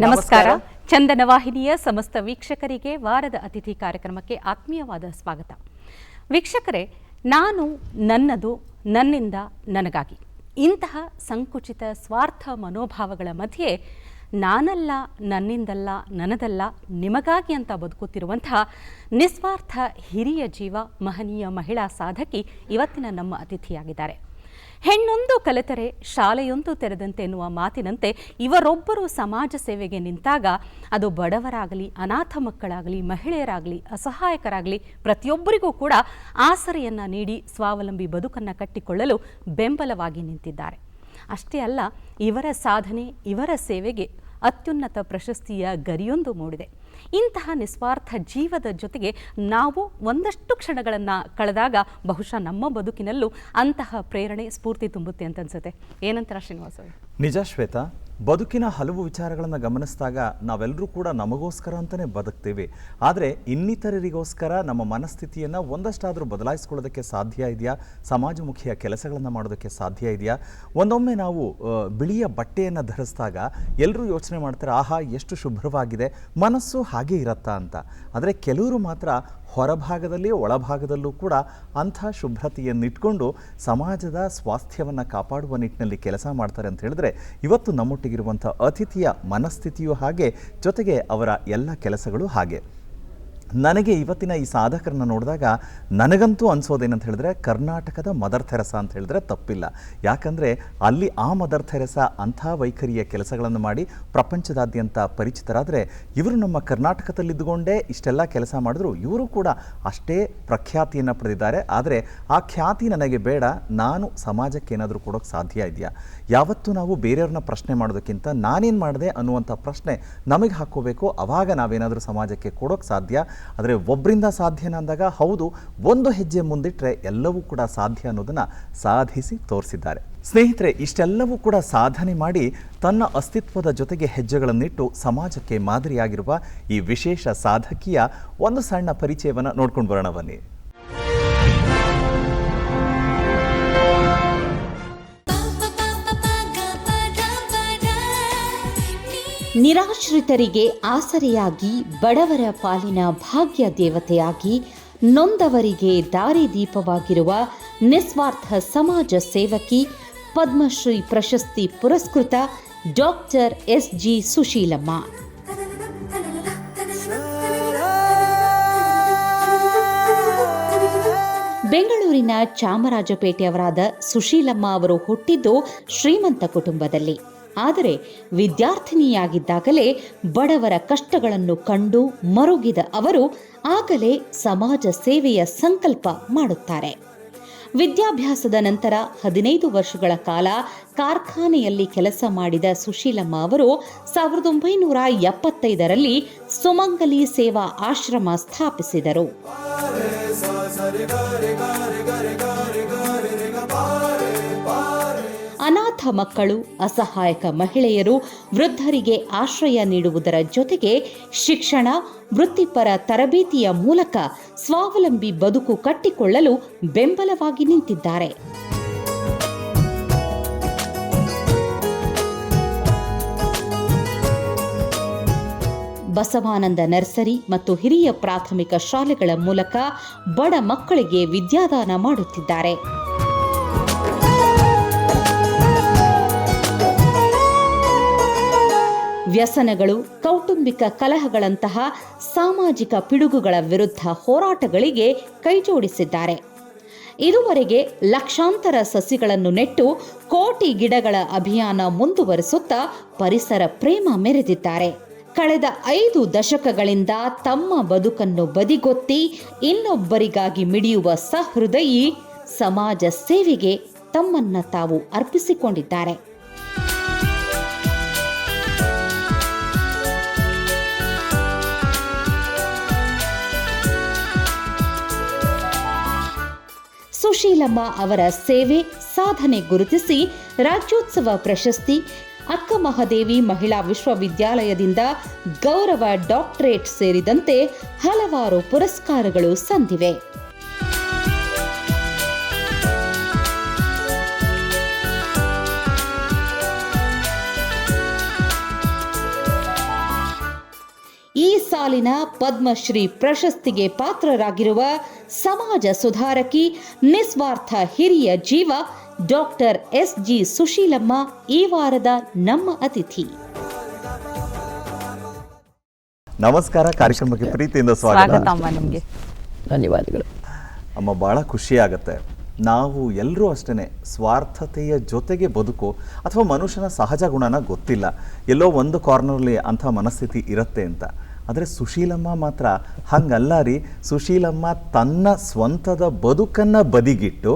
ನಮಸ್ಕಾರ. ಚಂದನ ವಾಹಿನಿಯ ಸಮಸ್ತ ವೀಕ್ಷಕರಿಗೆ ವಾರದ ಅತಿಥಿ ಕಾರ್ಯಕ್ರಮಕ್ಕೆ ಆತ್ಮೀಯವಾದ ಸ್ವಾಗತ. ವೀಕ್ಷಕರೇ, ನಾನು, ನನ್ನದು, ನನ್ನಿಂದ, ನನಗಾಗಿ ಇಂತಹ ಸಂಕುಚಿತ ಸ್ವಾರ್ಥ ಮನೋಭಾವಗಳ ಮಧ್ಯೆ ನಾನಲ್ಲ, ನನ್ನಿಂದಲ್ಲ, ನನ್ನದಲ್ಲ, ನಿಮಗಾಗಿ ಅಂತ ಬದುಕುತ್ತಿರುವಂತಹ ನಿಸ್ವಾರ್ಥ ಹಿರಿಯ ಜೀವ, ಮಹನೀಯ ಮಹಿಳಾ ಸಾಧಕಿ ಇವತ್ತಿನ ನಮ್ಮ ಅತಿಥಿಯಾಗಿದ್ದಾರೆ. ಹೆಣ್ಣೊಂದು ಕಲಿತರೆ ಶಾಲೆಯೊಂದು ತೆರೆದಂತೆ ಎನ್ನುವ ಮಾತಿನಂತೆ ಇವರೊಬ್ಬರು ಸಮಾಜ ಸೇವೆಗೆ ನಿಂತಾಗ ಅದು ಬಡವರಾಗಲಿ, ಅನಾಥ ಮಕ್ಕಳಾಗಲಿ, ಮಹಿಳೆಯರಾಗಲಿ, ಅಸಹಾಯಕರಾಗಲಿ ಪ್ರತಿಯೊಬ್ಬರಿಗೂ ಕೂಡ ಆಸರೆಯನ್ನು ನೀಡಿ ಸ್ವಾವಲಂಬಿ ಬದುಕನ್ನು ಕಟ್ಟಿಕೊಳ್ಳಲು ಬೆಂಬಲವಾಗಿ ನಿಂತಿದ್ದಾರೆ. ಅಷ್ಟೇ ಅಲ್ಲ, ಇವರ ಸಾಧನೆ, ಇವರ ಸೇವೆಗೆ ಅತ್ಯುನ್ನತ ಪ್ರಶಸ್ತಿಯ ಗರಿಯೊಂದು ಮೂಡಿದೆ. ಇಂತಹ ನಿಸ್ವಾರ್ಥ ಜೀವದ ಜೊತೆಗೆ ನಾವು ಒಂದಷ್ಟು ಕ್ಷಣಗಳನ್ನು ಕಳೆದಾಗ ಬಹುಶಃ ನಮ್ಮ ಬದುಕಿನಲ್ಲೂ ಅಂತಹ ಪ್ರೇರಣೆ, ಸ್ಫೂರ್ತಿ ತುಂಬುತ್ತೆ ಅಂತ ಅನ್ಸುತ್ತೆ. ಏನಂತಾರ ಶ್ರೀನಿವಾಸ? ನಿಜ ಶ್ವೇತಾ, ಬದುಕಿನ ಹಲವು ವಿಚಾರಗಳನ್ನು ಗಮನಿಸಿದಾಗ ನಾವೆಲ್ಲರೂ ಕೂಡ ನಮಗೋಸ್ಕರ ಅಂತಲೇ ಬದುಕ್ತೀವಿ. ಆದರೆ ಇನ್ನಿತರರಿಗೋಸ್ಕರ ನಮ್ಮ ಮನಸ್ಥಿತಿಯನ್ನು ಒಂದಷ್ಟಾದರೂ ಬದಲಾಯಿಸ್ಕೊಳ್ಳೋದಕ್ಕೆ ಸಾಧ್ಯ ಇದೆಯಾ? ಸಮಾಜಮುಖಿಯ ಕೆಲಸಗಳನ್ನು ಮಾಡೋದಕ್ಕೆ ಸಾಧ್ಯ ಇದೆಯಾ? ಒಂದೊಮ್ಮೆ ನಾವು ಬಿಳಿಯ ಬಟ್ಟೆಯನ್ನು ಧರಿಸಿದಾಗ ಎಲ್ಲರೂ ಯೋಚನೆ ಮಾಡ್ತಾರೆ, ಆಹಾ ಎಷ್ಟು ಶುಭ್ರವಾಗಿದೆ, ಮನಸ್ಸು ಹಾಗೆ ಇರತ್ತಾ ಅಂತ. ಆದರೆ ಕೆಲವರು ಮಾತ್ರ ಹೊರಭಾಗದಲ್ಲಿ ಒಳಭಾಗದಲ್ಲೂ ಕೂಡ ಅಂಥ ಶುಭ್ರತೆಯನ್ನಿಟ್ಕೊಂಡು ಸಮಾಜದ ಸ್ವಾಸ್ಥ್ಯವನ್ನು ಕಾಪಾಡುವ ನಿಟ್ಟಿನಲ್ಲಿ ಕೆಲಸ ಮಾಡ್ತಾರೆ ಅಂತ ಹೇಳಿದ್ರೆ, ಇವತ್ತು ನಮ್ಮೊಟ್ಟಿಗಿರುವಂಥ ಅತಿಥಿಯ ಮನಸ್ಥಿತಿಯೂ ಹಾಗೆ, ಜೊತೆಗೆ ಅವರ ಎಲ್ಲ ಕೆಲಸಗಳು ಹಾಗೆ. ನನಗೆ ಇವತ್ತಿನ ಈ ಸಾಧಕರನ್ನು ನೋಡಿದಾಗ ನನಗಂತೂ ಅನಿಸೋದೇನಂತ ಹೇಳಿದ್ರೆ, ಕರ್ನಾಟಕದ ಮದರ್ ಥೆರೆಸಾ ಅಂತ ಹೇಳಿದ್ರೆ ತಪ್ಪಿಲ್ಲ. ಯಾಕಂದರೆ ಅಲ್ಲಿ ಆ ಮದರ್ ಥೆರೆಸಾ ಅಂಥ ವೈಖರಿಯ ಕೆಲಸಗಳನ್ನು ಮಾಡಿ ಪ್ರಪಂಚದಾದ್ಯಂತ ಪರಿಚಿತರಾದರೆ, ಇವರು ನಮ್ಮ ಕರ್ನಾಟಕದಲ್ಲಿದ್ದುಕೊಂಡೇ ಇಷ್ಟೆಲ್ಲ ಕೆಲಸ ಮಾಡಿದ್ರು ಇವರು ಕೂಡ ಅಷ್ಟೇ ಪ್ರಖ್ಯಾತಿಯನ್ನು ಪಡೆದಿದ್ದಾರೆ. ಆದರೆ ಆ ಖ್ಯಾತಿ ನನಗೆ ಬೇಡ, ನಾನು ಸಮಾಜಕ್ಕೆ ಏನಾದರೂ ಕೊಡೋಕ್ಕೆ ಸಾಧ್ಯ ಇದೆಯಾ? ಯಾವತ್ತೂ ನಾವು ಬೇರೆಯವ್ರನ್ನ ಪ್ರಶ್ನೆ ಮಾಡೋದಕ್ಕಿಂತ ನಾನೇನು ಮಾಡಿದೆ ಅನ್ನುವಂಥ ಪ್ರಶ್ನೆ ನಮಗೆ ಹಾಕ್ಕೋಬೇಕು. ಆವಾಗ ನಾವೇನಾದರೂ ಸಮಾಜಕ್ಕೆ ಕೊಡೋಕ್ಕೆ ಸಾಧ್ಯ. ಆದರೆ ಒಬ್ಬರಿಂದ ಸಾಧ್ಯನ ಅಂದಾಗ ಹೌದು, ಒಂದು ಹೆಜ್ಜೆ ಮುಂದಿಟ್ಟರೆ ಎಲ್ಲವೂ ಕೂಡ ಸಾಧ್ಯ ಅನ್ನೋದನ್ನು ಸಾಧಿಸಿ ತೋರಿಸಿದ್ದಾರೆ. ಸ್ನೇಹಿತರೆ, ಇಷ್ಟೆಲ್ಲವೂ ಕೂಡ ಸಾಧನೆ ಮಾಡಿ ತನ್ನ ಅಸ್ತಿತ್ವದ ಜೊತೆಗೆ ಹೆಜ್ಜೆಗಳನ್ನಿಟ್ಟು ಸಮಾಜಕ್ಕೆ ಮಾದರಿಯಾಗಿರುವ ಈ ವಿಶೇಷ ಸಾಧಕಿಯ ಒಂದು ಸಣ್ಣ ಪರಿಚಯವನ್ನು ನೋಡ್ಕೊಂಡು ಬರೋಣ ಬನ್ನಿ. ನಿರಾಶ್ರಿತರಿಗೆ ಆಸರೆಯಾಗಿ, ಬಡವರ ಪಾಲಿನ ಭಾಗ್ಯ ದೇವತೆಯಾಗಿ, ನೊಂದವರಿಗೆ ದಾರಿದೀಪವಾಗಿರುವ ನಿಸ್ವಾರ್ಥ ಸಮಾಜ ಸೇವಕಿ, ಪದ್ಮಶ್ರೀ ಪ್ರಶಸ್ತಿ ಪುರಸ್ಕೃತ ಡಾಕ್ಟರ್ ಎಸ್.ಜಿ. ಸುಶೀಲಮ್ಮ. ಬೆಂಗಳೂರಿನ ಚಾಮರಾಜಪೇಟೆಯವರಾದ ಸುಶೀಲಮ್ಮ ಅವರು ಹುಟ್ಟಿದ್ದು ಶ್ರೀಮಂತ ಕುಟುಂಬದಲ್ಲಿ. ಆದರೆ ವಿದ್ಯಾರ್ಥಿನಿಯಾಗಿದ್ದಾಗಲೇ ಬಡವರ ಕಷ್ಟಗಳನ್ನು ಕಂಡು ಮರುಗಿದ ಅವರು ಆಗಲೇ ಸಮಾಜ ಸೇವೆಯ ಸಂಕಲ್ಪ ಮಾಡುತ್ತಾರೆ. ವಿದ್ಯಾಭ್ಯಾಸದ ನಂತರ 15 ವರ್ಷಗಳ ಕಾಲ ಕಾರ್ಖಾನೆಯಲ್ಲಿ ಕೆಲಸ ಮಾಡಿದ ಸುಶೀಲಮ್ಮ ಅವರು 1975ರಲ್ಲಿ ಸುಮಂಗಲಿ ಸೇವಾ ಆಶ್ರಮ ಸ್ಥಾಪಿಸಿದರು. ಅನಾಥ ಮಕ್ಕಳು, ಅಸಹಾಯಕ ಮಹಿಳೆಯರು, ವೃದ್ಧರಿಗೆ ಆಶ್ರಯ ನೀಡುವುದರ ಜೊತೆಗೆ ಶಿಕ್ಷಣ, ವೃತ್ತಿಪರ ತರಬೇತಿಯ ಮೂಲಕ ಸ್ವಾವಲಂಬಿ ಬದುಕು ಕಟ್ಟಿಕೊಳ್ಳಲು ಬೆಂಬಲವಾಗಿ ನಿಂತಿದ್ದಾರೆ. ಬಸವಾನಂದ ನರ್ಸರಿ ಮತ್ತು ಹಿರಿಯ ಪ್ರಾಥಮಿಕ ಶಾಲೆಗಳ ಮೂಲಕ ಬಡ ಮಕ್ಕಳಿಗೆ ವಿದ್ಯಾದಾನ ಮಾಡುತ್ತಿದ್ದಾರೆ. ವ್ಯಸನಗಳು, ಕೌಟುಂಬಿಕ ಕಲಹಗಳಂತಹ ಸಾಮಾಜಿಕ ಪಿಡುಗುಗಳ ವಿರುದ್ಧ ಹೋರಾಟಗಳಿಗೆ ಕೈಜೋಡಿಸಿದ್ದಾರೆ. ಇದುವರೆಗೆ ಲಕ್ಷಾಂತರ ಸಸಿಗಳನ್ನು ನೆಟ್ಟು ಕೋಟಿ ಗಿಡಗಳ ಅಭಿಯಾನ ಮುಂದುವರಿಸುತ್ತಾ ಪರಿಸರ ಪ್ರೇಮ ಮೆರೆದಿದ್ದಾರೆ. ಕಳೆದ 5 ದಶಕಗಳಿಂದ ತಮ್ಮ ಬದುಕನ್ನು ಬದಿಗೊತ್ತಿ ಇನ್ನೊಬ್ಬರಿಗಾಗಿ ಮಿಡಿಯುವ ಸಹೃದಯಿ ಸಮಾಜ ಸೇವೆಗೆ ತಮ್ಮನ್ನ ತಾವು ಅರ್ಪಿಸಿಕೊಂಡಿದ್ದಾರೆ. ಸುಶೀಲಮ್ಮ ಅವರ ಸೇವೆ, ಸಾಧನೆ ಗುರುತಿಸಿ ರಾಜ್ಯೋತ್ಸವ ಪ್ರಶಸ್ತಿ, ಅಕ್ಕ ಮಹಾದೇವಿ ಮಹಿಳಾ ವಿಶ್ವವಿದ್ಯಾಲಯದಿಂದ ಗೌರವ ಡಾಕ್ಟರೇಟ್ ಸೇರಿದಂತೆ ಹಲವಾರು ಪುರಸ್ಕಾರಗಳು ಸಂದಿವೆ. ಸಾಲಿನ ಪದ್ಮಶ್ರೀ ಪ್ರಶಸ್ತಿಗೆ ಪಾತ್ರರಾಗಿರುವ ಸಮಾಜ ಸುಧಾರಕಿ, ನಿಸ್ವಾರ್ಥ ಹಿರಿಯ ಜೀವ ಡಾಕ್ಟರ್ SG ಸುಶೀಲಮ್ಮ ಈ ವಾರದ ನಮ್ಮ ಅತಿಥಿ. ನಮಸ್ಕಾರ, ಕಾರ್ಯಕ್ರಮಕ್ಕೆ ಪ್ರೀತಿಯಿಂದ ಸ್ವಾಗತ. ಸ್ವಾಗತ ಅಮ್ಮ ನಿಮಗೆ. ಧನ್ಯವಾದಗಳು. ಅಮ್ಮ, ಭಾಳ ಖುಷಿ ಆಗುತ್ತೆ. ನಾವು ಎಲ್ಲರೂ ಅಷ್ಟೇ ಸ್ವಾರ್ಥತೆಯ ಜೊತೆಗೆ ಬದುಕು ಅಥವಾ ಮನುಷ್ಯನ ಸಹಜ ಗುಣನ ಗೊತ್ತಿಲ್ಲ, ಎಲ್ಲೋ ಒಂದು ಕಾರ್ನರ್ಲಿ ಅಂಥ ಮನಸ್ಥಿತಿ ಇರುತ್ತೆ ಅಂತ. ಆದರೆ ಸುಶೀಲಮ್ಮ ಮಾತ್ರ ಹಂಗಲ್ಲ ರೀ. ಸುಶೀಲಮ್ಮ ತನ್ನ ಸ್ವಂತದ ಬದುಕನ್ನು ಬದಿಗಿಟ್ಟು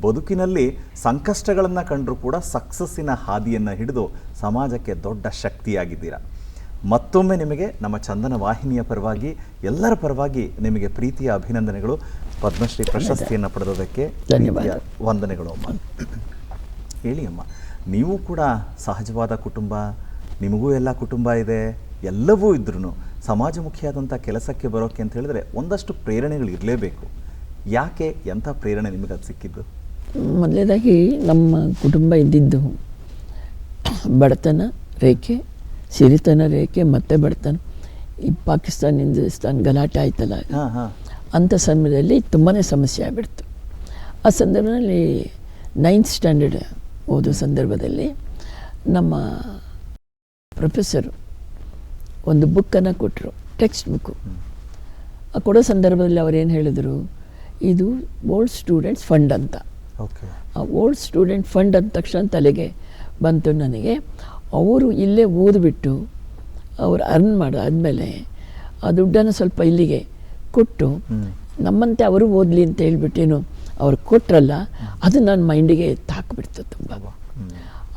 ಬದುಕಿನಲ್ಲಿ ಸಂಕಷ್ಟಗಳನ್ನು ಕಂಡರೂ ಕೂಡ ಸಕ್ಸಸ್ಸಿನ ಹಾದಿಯನ್ನು ಹಿಡಿದು ಸಮಾಜಕ್ಕೆ ದೊಡ್ಡ ಶಕ್ತಿಯಾಗಿದ್ದೀರಾ. ಮತ್ತೊಮ್ಮೆ ನಿಮಗೆ ನಮ್ಮ ಚಂದನ ವಾಹಿನಿಯ ಪರವಾಗಿ, ಎಲ್ಲರ ಪರವಾಗಿ ನಿಮಗೆ ಪ್ರೀತಿಯ ಅಭಿನಂದನೆಗಳು. ಪದ್ಮಶ್ರೀ ಪ್ರಶಸ್ತಿಯನ್ನು ಪಡೆದೋದಕ್ಕೆ ಧನ್ಯವಾದ, ವಂದನೆಗಳು ಅಮ್ಮ. ಹೇಳಿ ಅಮ್ಮ, ನೀವು ಕೂಡ ಸಹಜವಾದ ಕುಟುಂಬ, ನಿಮಗೂ ಎಲ್ಲ ಕುಟುಂಬ ಇದೆ, ಎಲ್ಲವೂ ಇದ್ರೂ ಸಮಾಜಮುಖಿಯಾದಂಥ ಕೆಲಸಕ್ಕೆ ಬರೋಕ್ಕೆ ಅಂತ ಹೇಳಿದ್ರೆ ಒಂದಷ್ಟು ಪ್ರೇರಣೆಗಳು ಇರಲೇಬೇಕು. ಯಾಕೆ, ಎಂಥ ಪ್ರೇರಣೆ ನಿಮಗೆ ಅದು ಸಿಕ್ಕಿದ್ದು? ಮೊದಲನೇದಾಗಿ ನಮ್ಮ ಕುಟುಂಬ ಇದ್ದಿದ್ದು ಬಡತನ ರೇಖೆ, ಸಿರಿತನ ರೇಖೆ ಮತ್ತು ಬಡತನ. ಈ ಪಾಕಿಸ್ತಾನ ಹಿಂದೂಸ್ತಾನ್ ಗಲಾಟೆ ಆಯ್ತಲ್ಲ, ಅಂಥ ಸಮಯದಲ್ಲಿ ತುಂಬಾ ಸಮಸ್ಯೆ ಆಗಿಬಿಡ್ತು. ಆ ಸಂದರ್ಭದಲ್ಲಿ 9th ಸ್ಟ್ಯಾಂಡರ್ಡ್ ಓದೋ ಸಂದರ್ಭದಲ್ಲಿ ನಮ್ಮ ಪ್ರೊಫೆಸರು ಒಂದು ಬುಕ್ಕನ್ನು ಕೊಟ್ಟರು, ಟೆಕ್ಸ್ಟ್ ಬುಕ್ಕು. ಆ ಕೊಡೋ ಸಂದರ್ಭದಲ್ಲಿ ಅವರೇನು ಹೇಳಿದರು, ಇದು ಓಲ್ಡ್ ಸ್ಟೂಡೆಂಟ್ಸ್ ಫಂಡ್ ಅಂತ. ಆ ಓಲ್ಡ್ ಸ್ಟೂಡೆಂಟ್ ಫಂಡ್ ಅಂದ ತಕ್ಷಣ ತಲೆಗೆ ಬಂತು ನನಗೆ. ಅವರು ಇಲ್ಲೇ ಓದ್ಬಿಟ್ಟು ಅವರು ಅರ್ನ್ ಮಾಡಾದ್ಮೇಲೆ ಆ ದುಡ್ಡನ್ನು ಸ್ವಲ್ಪ ಇಲ್ಲಿಗೆ ಕೊಟ್ಟು ನಮ್ಮಂತೆ ಅವರು ಓದಲಿ ಅಂತ ಹೇಳ್ಬಿಟ್ಟೇನು ಅವ್ರು ಕೊಟ್ರಲ್ಲ, ಅದು ನನ್ನ ಮೈಂಡಿಗೆ ತಾಕ್ಬಿಡ್ತು ತುಂಬ.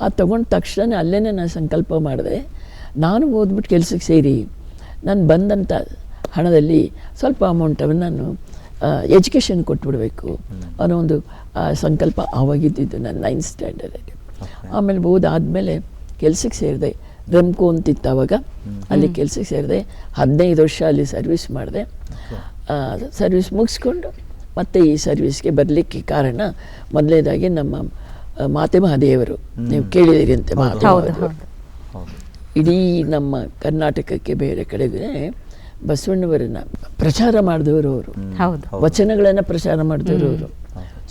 ಅದು ತೊಗೊಂಡ ತಕ್ಷಣ ಅಲ್ಲೇ ನಾನು ಸಂಕಲ್ಪ ಮಾಡಿದೆ, ನಾನು ಓದ್ಬಿಟ್ಟು ಕೆಲಸಕ್ಕೆ ಸೇರಿ ನಾನು ಬಂದಂಥ ಹಣದಲ್ಲಿ ಸ್ವಲ್ಪ ಅಮೌಂಟನ್ನು ನಾನು ಎಜುಕೇಷನ್ ಕೊಟ್ಬಿಡಬೇಕು ಅನ್ನೋ ಒಂದು ಸಂಕಲ್ಪ ಆವಾಗಿದ್ದಿದ್ದು ನಾನು 9th ಸ್ಟ್ಯಾಂಡರ್ಡಲ್ಲಿ. ಆಮೇಲೆ ಓದಾದಮೇಲೆ ಕೆಲ್ಸಕ್ಕೆ ಸೇರಿದೆ. ರೆಮ್ಕೋ ಅಂತಿತ್ತು ಆವಾಗ, ಅಲ್ಲಿ ಕೆಲ್ಸಕ್ಕೆ ಸೇರಿದೆ. 15 ವರ್ಷ ಅಲ್ಲಿ ಸರ್ವಿಸ್ ಮಾಡಿದೆ. ಸರ್ವಿಸ್ ಮುಗಿಸ್ಕೊಂಡು ಮತ್ತೆ ಈ ಸರ್ವಿಸ್ಗೆ ಬರಲಿಕ್ಕೆ ಕಾರಣ ಮೊದಲನೇದಾಗಿ ನಮ್ಮ ಮಾತೆ ಮಹಾದೇವರು, ನೀವು ಕೇಳಿದಿರಿ ಅಂತೆ. ಇಡೀ ನಮ್ಮ ಕರ್ನಾಟಕಕ್ಕೆ ಬೇರೆ ಕಡೆಗೆ ಬಸವಣ್ಣವರನ್ನ ಪ್ರಚಾರ ಮಾಡಿದವರು ಅವರು, ವಚನಗಳನ್ನು ಪ್ರಚಾರ ಮಾಡಿದವರು ಅವರು.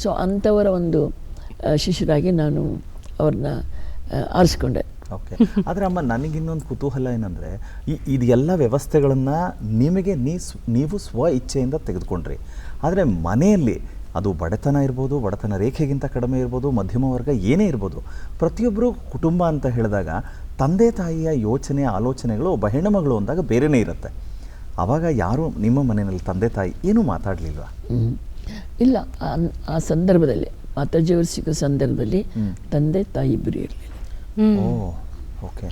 ಸೊ ಅಂಥವರ ಒಂದು ಶಿಷ್ಯರಾಗಿ ನಾನು ಅವ್ರನ್ನ ಆರಿಸ್ಕೊಂಡೆ. ಓಕೆ. ಆದರೆ ಅಮ್ಮ, ನನಗಿನ್ನೊಂದು ಕುತೂಹಲ ಏನಂದರೆ, ಇದೆಲ್ಲ ವ್ಯವಸ್ಥೆಗಳನ್ನು ನಿಮಗೆ ನೀವು ಸ್ವ ಇಚ್ಛೆಯಿಂದ ತೆಗೆದುಕೊಂಡ್ರಿ. ಆದರೆ ಮನೆಯಲ್ಲಿ ಅದು ಬಡತನ ಇರ್ಬೋದು, ಬಡತನ ರೇಖೆಗಿಂತ ಕಡಿಮೆ ಇರ್ಬೋದು, ಮಧ್ಯಮ ವರ್ಗ ಏನೇ ಇರ್ಬೋದು, ಪ್ರತಿಯೊಬ್ಬರು ಕುಟುಂಬ ಅಂತ ಹೇಳಿದಾಗ ತಂದೆ ತಾಯಿಯ ಯೋಚನೆ ಆಲೋಚನೆಗಳು ಒಬ್ಬ ಹೆಣ್ಣುಮಗಳು ಅಂದಾಗ ಬೇರೆಯೇ ಇರುತ್ತೆ. ಆವಾಗ ಯಾರು ನಿಮ್ಮ ಮನೆಯಲ್ಲಿ ತಂದೆ ತಾಯಿ ಏನೂ ಮಾತಾಡಲಿಲ್ವಾ? ಇಲ್ಲ, ಆ ಸಂದರ್ಭದಲ್ಲಿ ಮಾತಾಜಿಯವರು ಸಿಗೋ ಸಂದರ್ಭದಲ್ಲಿ ತಂದೆ ತಾಯಿ ಇಬ್ಬರು ಇರಲಿಲ್ಲ.